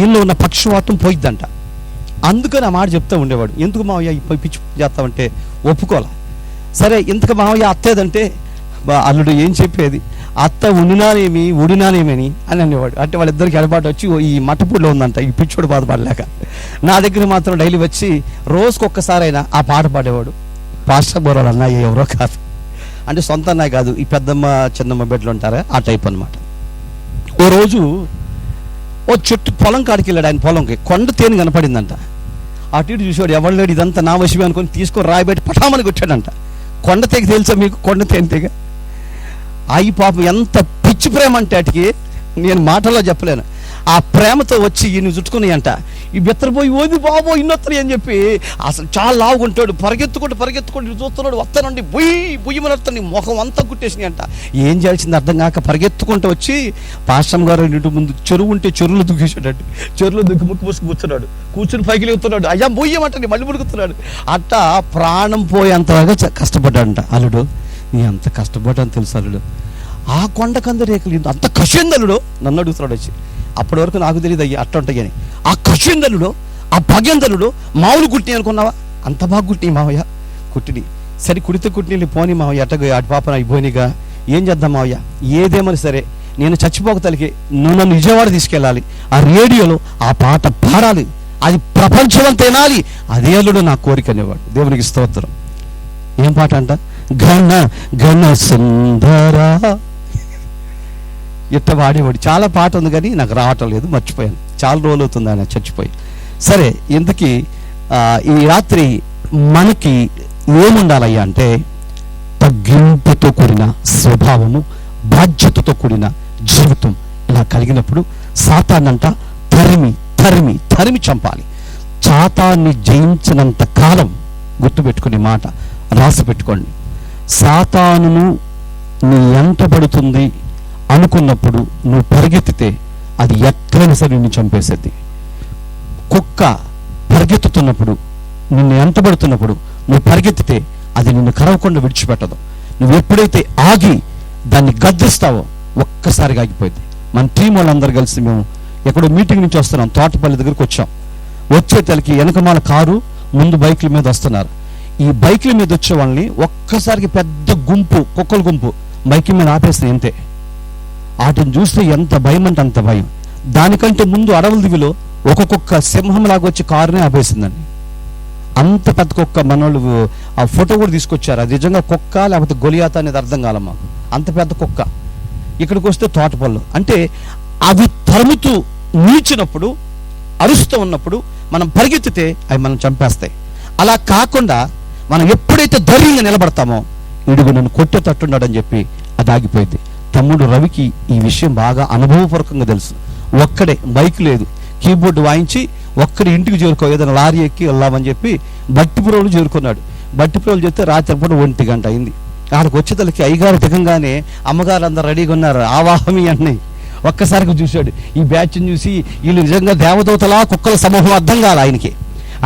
ఇల్లు ఉన్న పక్షవాతం పోయిద్దంట. అందుకని ఆ మాట చెప్తూ ఉండేవాడు. ఎందుకు మావయ్య పిచ్చి చేస్తామంటే ఒప్పుకోలే. సరే ఇంతకు మావయ్య అత్తేదంటే అల్లుడు ఏం చెప్పేది, అత్త ఉండినానేమి ఊడినానేమని అని అనేవాడు. అంటే వాళ్ళిద్దరికి ఎడబాటు వచ్చి ఈ మట్టపూడిలో ఉందంట ఈ పిచ్చోడు బాధపడలేక. నా దగ్గర మాత్రం డైలీ వచ్చి రోజుకొక్కసారైనా ఆ పాట పాడేవాడు. పాస్టర్ బోరాడు అన్నయ్య ఎవరో కాదు, అంటే సొంత అన్నయ్య కాదు, ఈ పెద్దమ్మ చిన్నమ్మ బిడ్డలు ఉంటారా ఆ టైప్ అనమాట. ఓ రోజు ఓ చెట్టు పొలం కాడికి వెళ్ళాడు. ఆయన పొలంకి కొండ తేనె కనపడిందంట. అటు ఇటు చూసాడు, ఎవరు లేడు, ఇదంతా నా వశమే అనుకుని తీసుకొని రాయిబెట్టి పటామని కొట్టాడంట. కొండ తెగ తెలుసా మీకు? కొండ తేనె తెగ. అయ్యి పాపం ఎంత పిచ్చి ప్రేమ అంటే అటుకి నేను మాటల్లో చెప్పలేను. ఆ ప్రేమతో వచ్చి ఈయన చుట్టుకుని అంట ఈ బెత్తరపోయి ఓది బాబో ఇన్నొత్తని అని చెప్పి అసలు చాలా లావుకుంటాడు. పరిగెత్తుకుంటూ చూస్తున్నాడు, వస్తానండి బుయ్యమనొస్తాను, ముఖం అంతా కుట్టేసినాయి అంట. ఏం చేయాల్సింది అర్థం కాక పరిగెత్తుకుంటూ వచ్చి పాస్టమ్ గారు ఇంటి ముందు చెరువు ఉంటే చెరువులు దుక్కేసాడు. చెరువులు దుక్కి ముక్కు పూసుకు కూర్చున్నాడు, కూర్చుని పైకి లేగుతున్నాడు. అయ్యా బుయ్యమంటే మళ్ళీ ముడుకుతున్నాడు. అట్ట ప్రాణం పోయేంతగా కష్టపడ్డాడంట. అల్లుడు నీ అంత కష్టపడ్డాను తెలుసు అల్లుడు, ఆ కొండకంద రేఖలు అంత కషిందలుడు నన్ను అడుగుతున్నాడు వచ్చి. అప్పటి వరకు నాకు తెలియదు అయ్యి అట్ట ఉంటాయి అని. ఆ కషిందలుడు ఆ భగందలుడు మామూలు కుట్టిని అనుకున్నావా? అంత బాగా కుట్టిని మావయ్య, కుట్టిని సరే కుడితే కుట్టిని పోని మావయ్య, అట్టగా అటు పాపన అయిపోయినాయిగా ఏం చేద్దాం మావయ్య, ఏదేమని సరే నేను చచ్చిపోకతలికి నువ్వు నన్ను విజయవాడ తీసుకెళ్ళాలి, ఆ రేడియోలో ఆ పాట పాడాలి, అది ప్రపంచమంతా వినాలి, అదే అల్లుడు నా కోరిక అనేవాడు. దేవునికి స్తోత్రం. ఏం పాట అంట? ఘన ఘన సుందరా ఇట్ట వాడేవాడు. చాలా పాట ఉంది కానీ నాకు రావటం లేదు, మర్చిపోయాను. చాలా రోజులు అవుతుంది ఆయన చచ్చిపోయి. సరే ఇంతకీ ఈ రాత్రి మనకి ఏముండాలయ్యా అంటే తగ్గింపుతో కూడిన స్వభావము, బాధ్యతతో కూడిన జీవితం ఇలా కలిగినప్పుడు సాతానంట తరిమి తరిమి తరిమి చంపాలి. సాతాన్ని జయించినంత కాలం, గుర్తుపెట్టుకునే మాట రాసి పెట్టుకోండి, సాతానును నీ ఎంటబడుతుంది అనుకున్నప్పుడు నువ్వు పరిగెత్తితే అది ఎక్కడైనా సరే నిన్ను చంపేసేది. కుక్క పరిగెత్తుతున్నప్పుడు, నిన్ను ఎంటబడుతున్నప్పుడు నువ్వు పరిగెత్తితే అది నిన్ను కరవకుండా విడిచిపెట్టదు. నువ్వు ఎప్పుడైతే ఆగి దాన్ని గద్దిస్తావో ఒక్కసారిగా ఆగిపోయింది. మన టీం వాళ్ళందరూ కలిసి మేము ఎక్కడో మీటింగ్ నుంచి వస్తున్నాం, తోటపల్లి దగ్గరికి వచ్చాం. వచ్చే తలకి వెనకమాల కారు, ముందు బైకుల మీద వస్తున్నారు. ఈ బైకుల మీద వచ్చే వాళ్ళని ఒక్కసారికి పెద్ద గుంపు, కుక్కల గుంపు బైకుల మీద ఆపేస్తుంది అంతే. వాటిని చూస్తే ఎంత భయం అంటే అంత భయం. దానికంటే ముందు అడవుల దివిలో ఒక కుక్క సింహంలాగా వచ్చి కారునే ఆపేసిందండి. అంత పెద్ద కుక్క. మనోళ్ళు ఆ ఫోటో కూడా తీసుకొచ్చారు. అది నిజంగా కుక్క లేకపోతే గొలియాత అనేది అర్థం కాలమ్మా. అంత పెద్ద కుక్క. ఇక్కడికి వస్తే తోటపళ్ళు. అంటే అవి తరుముతూ నిలిచినప్పుడు, అరుస్తూ ఉన్నప్పుడు మనం పరిగెత్తితే అవి మనం చంపేస్తాయి. అలా కాకుండా మనం ఎప్పుడైతే ధైర్యంగా నిలబడతామో, ఇడుగు నన్ను కొట్టేటట్టున్నాడని చెప్పి అది ఆగిపోయింది. తమ్ముడు రవికి ఈ విషయం బాగా అనుభవపూర్వకంగా తెలుసు. ఒక్కడే, బైక్ లేదు, కీబోర్డు వాయించి ఒక్కడి ఇంటికి చేరుకో, ఏదైనా లారీ ఎక్కి వెళ్దామని చెప్పి బట్టిపురోలు చేరుకున్నాడు. బట్టిపురోలు చెప్తే రాత్రి పూట 1 గంట అయింది. ఆడికి వచ్చేతలకి అయ్యగారు దిగంగానే అమ్మగారు అందరు రెడీగా ఉన్నారు, ఆవాహమి అన్నీ. ఒక్కసారిగా చూశాడు. ఈ బ్యాచ్ని చూసి వీళ్ళు నిజంగా దేవదూతలా కుక్కల సమూహం అర్థం కాల ఆయనకి.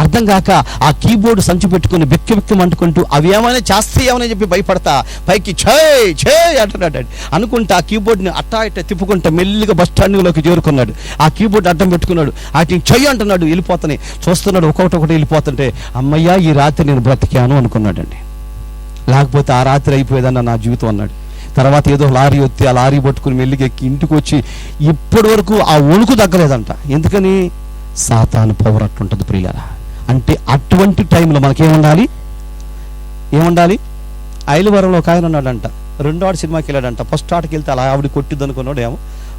అర్థం కాక ఆ కీబోర్డు సంచి పెట్టుకుని బిక్కి బిక్కి అంటుకుంటూ అవి ఏమైనా చేస్తాయేమని చెప్పి భయపడతా పైకి ఛేయ్ ఛేయ్ అంటున్నాడు. అనుకుంటా ఆ కీబోర్డ్ని అట్టా ఇట్ట తిప్పుకుంటా మెల్లిగా బస్ స్టాండ్లోకి చేరుకున్నాడు. ఆ కీబోర్డ్ అడ్డం పెట్టుకున్నాడు. వాటిని చెయ్యి అంటున్నాడు, వెళ్ళిపోతున్నాయి. చూస్తున్నాడు, ఒకటి వెళ్ళిపోతుంటే అమ్మయ్యా ఈ రాత్రి నేను బ్రతికాను అనుకున్నాడండి. లేకపోతే ఆ రాత్రి అయిపోయేదన్న నా జీవితం అన్నాడు. తర్వాత ఏదో లారీ వస్తే ఆ లారీ పట్టుకుని మెల్లిగా ఎక్కి ఇంటికి వచ్చి ఇప్పటి వరకు ఆ వణుకు తగ్గలేదంట. ఎందుకని? సాతాను పవర్ అట్లుంటుంది ప్రియులారా. అంటే అటువంటి టైంలో మనకేముండాలి? ఏముండాలి? ఐలువరంలో ఒక ఆయన ఉన్నాడంట, 2వ సినిమాకి వెళ్ళాడంట. ఫస్ట్ ఆటకి వెళ్తే అలా ఆవిడ కొట్టిద్ది అనుకున్నాడు ఏమో.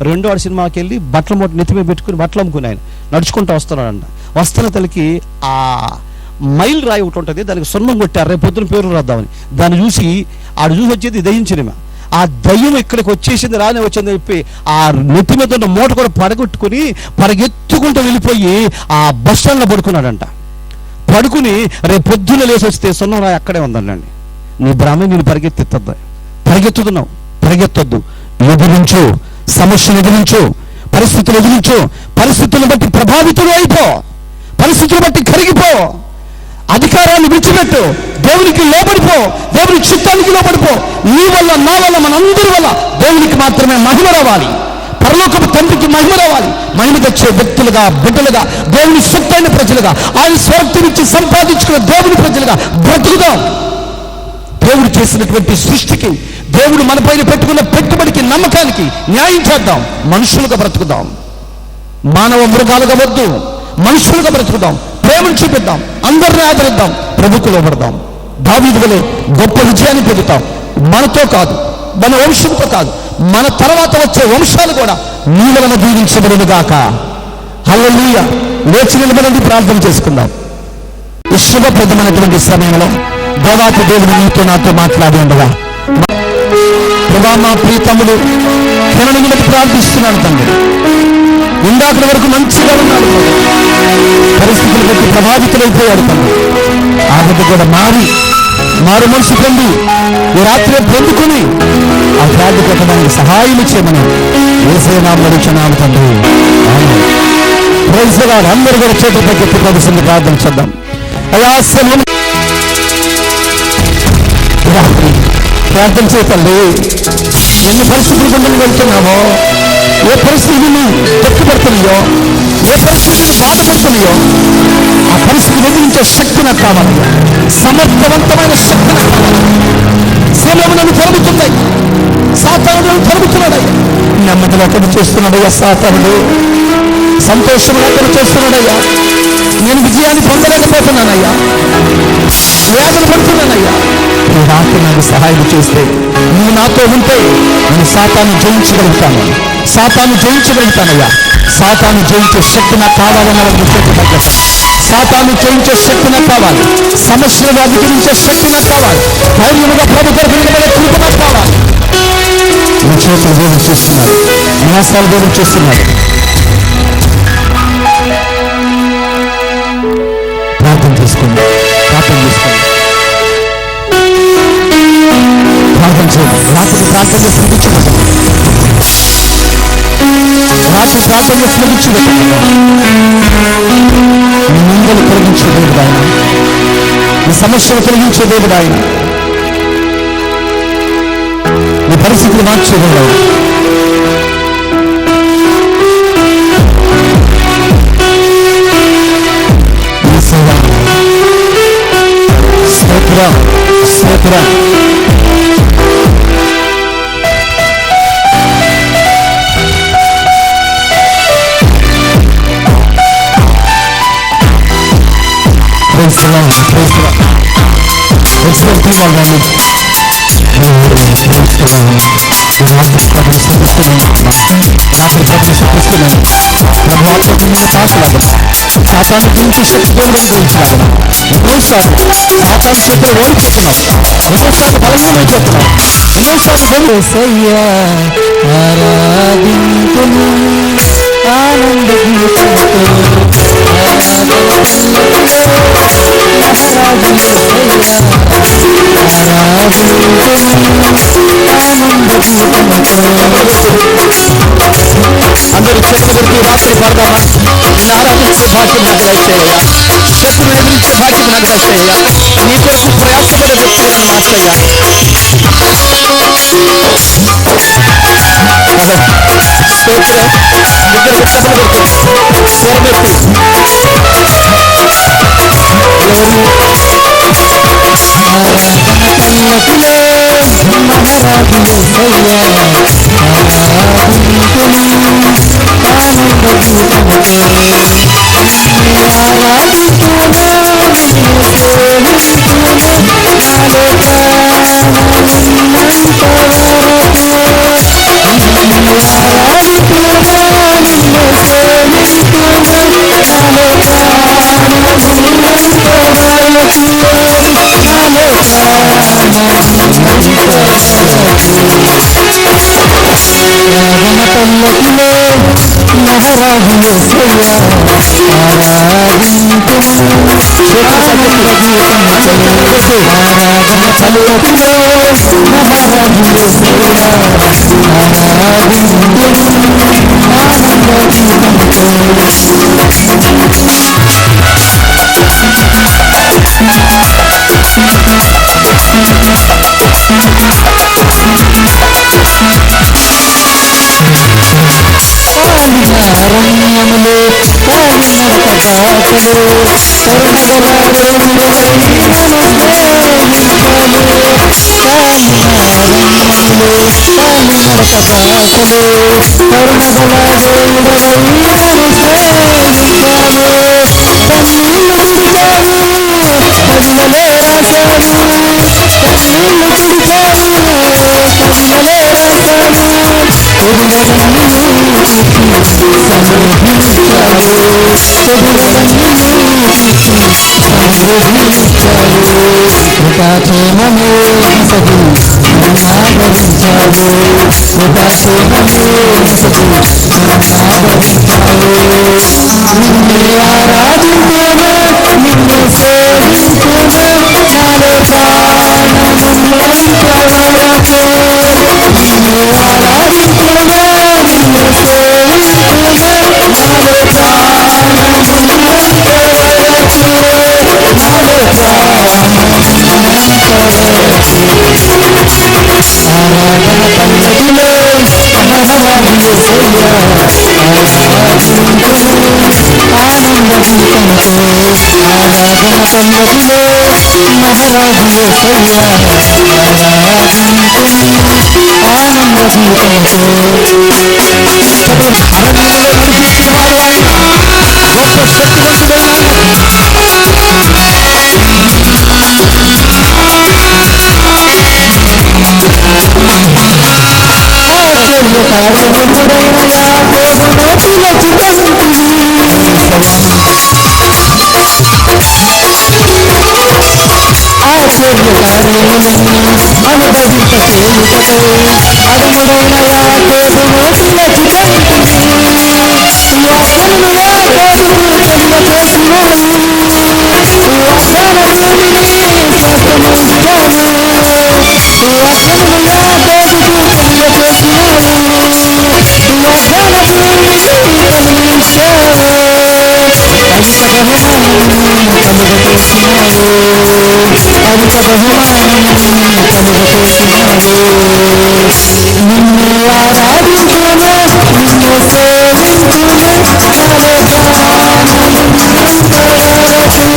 2వ సినిమాకి వెళ్ళి బట్టల మూట నెత్తిమే పెట్టుకుని బట్టలు అమ్ముకుని ఆయన నడుచుకుంటూ వస్తున్నాడంట. వస్తున్న తలకి ఆ మైల్ రాయి ఒకటి ఉంటుంది, దానికి సున్నం కొట్టారు, రేపు పొద్దున పేరు రాద్దామని. దాన్ని చూసి ఆడు చూసి వచ్చేది దయ్యించినమా. ఆ దయ్యం ఇక్కడికి వచ్చేసింది, రానే వచ్చింది చెప్పి ఆ నెత్తి మీద ఉన్న మూట కూడా పడగొట్టుకుని పరిగెత్తుకుంటూ వెళ్ళిపోయి ఆ బస్ స్టాండ్లో పడుకున్నాడంట. పడుకుని రేపు పొద్దున్న లేచి వస్తే సున్నం రాయి అక్కడే ఉందండి. నీ భ్రమ నేను పరిగెత్తుతున్నావు, పరిగెత్తొద్దు. ఎదురించు, సమస్యను ఎదురించు, పరిస్థితులు ఎదురించు. పరిస్థితులను బట్టి ప్రభావితులు అయిపో, పరిస్థితులు బట్టి కరిగిపో, అధికారాన్ని విడిచిపెట్టు, దేవునికి లోబడిపో, దేవుని చిత్తానికి లోబడిపో. నీ వల్ల, నా వల్ల, మనందరి వల్ల దేవునికి మాత్రమే మహిమ రావాలి, పరలోకపు తండ్రికి మహిమ రావాలి. మహిమ తెచ్చే వ్యక్తులుగా, బిడ్డలుగా, దేవుని సొత్తైన ప్రజలుగా, ఆయన స్వార్థ నుంచి సంపాదించుకున్న దేవుని ప్రజలుగా బ్రతుకుదాం. దేవుడు చేసినటువంటి సృష్టికి, దేవుడు మన పైన పెట్టుకున్న పెట్టుబడికి, నమ్మకానికి న్యాయం చేద్దాం. మనుషులుగా బ్రతుకుదాం. మానవ మృగాలుగా వద్దు, మనుషులుగా బ్రతుకుదాం. ప్రేమను చూపిద్దాం, అందరిని ఆదరిద్దాం, ప్రభుకు లోబడదాం. దావీదు వలె గొప్ప విజయాన్ని పొందుతాం. మనతో కాదు, మన వంశంతో కాదు, మన తర్వాత వచ్చే వంశాలు కూడా నీ వలన దీవించబడునుగాక. హల్లెలూయా. లేచి నిలబడి ప్రార్థన చేసుకుందాం. ఈ శుభప్రదమైనటువంటి సమయంలో దేవాతి దేవుడు నీతో నాతో మాట్లాడి ఉండగా, ప్రభా మా ప్రీతములు క్షణని బట్టి ప్రార్థిస్తున్నాను తండ్రి. ఇందాక వరకు మంచిగా ఉన్నాడు, పరిస్థితులు బట్టి ప్రభావితులైపోయాడు తండ్రి. ఆ బిడ్డ కూడా మారు మనసు పొంది ఈ రాత్రి పొందుకుని ఆ వ్యాధి పెట్టడానికి సహాయం చేయమని యేసయ్య నామములో అడుగుచున్నాము తండ్రి. Praise the Lord. అందరూ కూడా చేతులు పైకెత్తి ప్రభువుని ప్రార్థన చేద్దాం. అయ్యా ప్రార్థన చేతండి. ఎన్ని పరిస్థితులు గుండా వెళ్తున్నామో, ఏ పరిస్థితులు దొక్కుపడుతున్నాయో, ఏ పరిస్థితులు బాధపడుతున్నాయో, ఆ పరిస్థితి ఎదిరించే శక్తి నాకు కావాలయ్యా. సమర్థవంతమైన శక్తి నాకు కావాలి. సమయం నన్ను తరుముతున్నాయి, సాతానుడు నన్ను తరుముతున్నాడయ్యా. నెమ్మదిలో అక్కడ చేస్తున్నాడయ్యా సాతానుడు, సంతోషంగా అక్కడ చేస్తున్నాడయ్యా. నేను విజయాన్ని పొందలేకపోతున్నానయ్యా, వేదన పడుతున్నానయ్యా. ఈ రాత్రి నాకు సహాయం చేస్తే, నువ్వు నాతో ఉంటే నేను సాతాన్ని జయించగలుగుతాను, సాతాన్ని జయించగలుగుతానయ్యా. సాతాన్ని జయించే శక్తి నాకు కావాలన్న సాతాను జయించే శక్తి నాకు కావాలి, సమస్యలను అధిగమించే శక్తి నాకు కావాలి, ధైర్యముగా ప్రభు కొరకు నిలబడే కృప నాకు కావాలి. మీ చేతులు దేవుడు చేస్తున్నారు, న్యాసాలు దేవుడు చేస్తున్నారు. ప్రార్థన చేసుకోండి, ప్రార్థన చేసుకోండి, ప్రార్థన చేయండి. రాత్రి ప్రార్థన చేసి ముగించుకోండి, రాత్రి ప్రార్థన చేసి ముగించుకోండి. మీ నిందలు తొలగించే దేవుడు ఆయన, మీ సమస్యలు తొలగించే దేవుడు ఆయన, మీ పరిస్థితులు మార్చే దేవుడు ఆయన. స్తోత్రం, స్తోత్రం. సాతాను గురించి శక్తి దేవుడు గురించినాడు. ఎన్నోసార్లు సాతాను చేతులు ఓడిపోతున్నాం, ఎన్నోసార్లు బలహీనమైపోతున్నాం, ఎన్నోసార్లు దేవుడు ఆరాధింతును ఆనంద గీతంతో అందరూ చేతులు పెట్టి రాత్రి పడదామా? నేను ఆరాధించే భాగ్యం నాకు దయచేయ్యా, శక్తిని ఎదిరించే భాగ్యం నాకు దయచేయ్యా, నీ కొరకు ప్రయాసపడే వ్యక్తులను మార్చయ్యా. స్తోత్రం. ఇద్దరు చప్పలు కొట్టు, స్వరమెత్తి కార్యములను అనుభవింప చేయుటకై అడముడైన యాకోబు నోటిల చిత్తయింటిని. ఈ వాగ్దానము యాకోబును కలిగచేసినాను, ఈ వాగ్దాన భూమిని స్వస్థమందుతాను. ఈ వాగ్దానము యాకోబుకు కలిగచేసినాను, ఈ వాగ్దాన భూమిని కలిగించాను. అధిక బహుమానము కలుగచేసినాడు, అధిక బహుమానము కలుగచేసినాడు. నిన్ను ఆరాధించును, నిన్ను సేవించును, నాలో ప్రాణమున్నంత వరకు. నిన్ను ఆరాధించును, నిన్ను సేవించును, నాలో ప్రాణమున్నంత వరకు. నాలో ప్రాణమున్నంత వరకు. ఆరాధన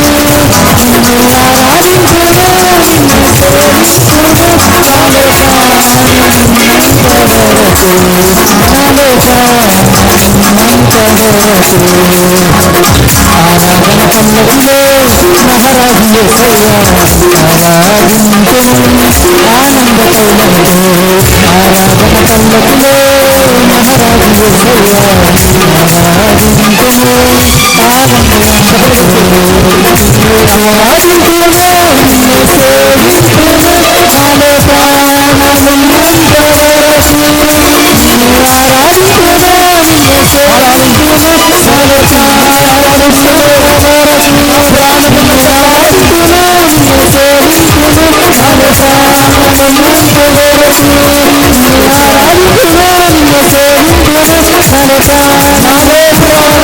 పల్లకిలో మహారాజు యేసయ్యా, ఆరాధింతును ఆనంద తైలముతో. ఆరాధన పల్లకిలో మహారాజు యేసయ్యా, ఆరాధింతును ఆనంద తైలముతో. ఆరాధింతును నిన్ను సేవింతును, నాలో ప్రాణమున్నంత వరకు. నిన్ను ఆరాధింతును, నిన్ను సేవింతును, నాలో ప్రాణమున్నంత వరకు. ప్రాణమును ఆరాధింతును, నిన్ను సేవింతును, నాలో ప్రాణమున్నంత వరకు. నిన్ను ఆరాధింతును, నిన్ను సేవింతును, నాలో ప్రాణమున్నంత వరకు. నిన్ను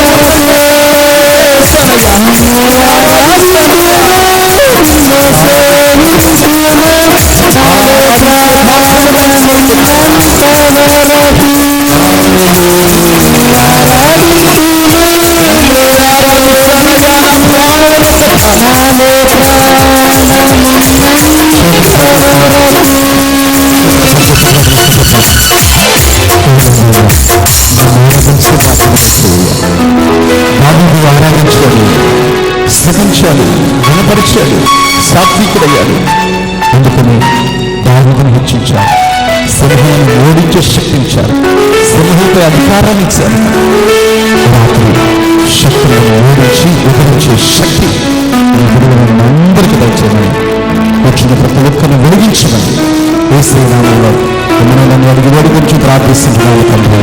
ఆరాధింతును, నిన్ను సేవింతును, నాలో ప్రాణమున్నంత వరకు. దావీదు ఆరాధించాడు, శ్రమించాడు, గుణపరిచాడు, సాత్వికుడయ్యాడు. అందుకని దావీదును హెచ్చించాడు, సింహాన్ని ఓడించే శక్తించాడు, సింహంపై అధికారాన్ని ఇచ్చాడు. రాత్రి శక్తులను ఓడించి ఎదిరించే శక్తి ఈ విడుదలను అందరికీ దయచేయమని, వచ్చిన ప్రతి ఒక్కరిని వెలిగించమని యేసు నామములో మిమ్మల్ని అడిగి వేడుకొంచు ప్రార్థిస్తున్నాను తండ్రి.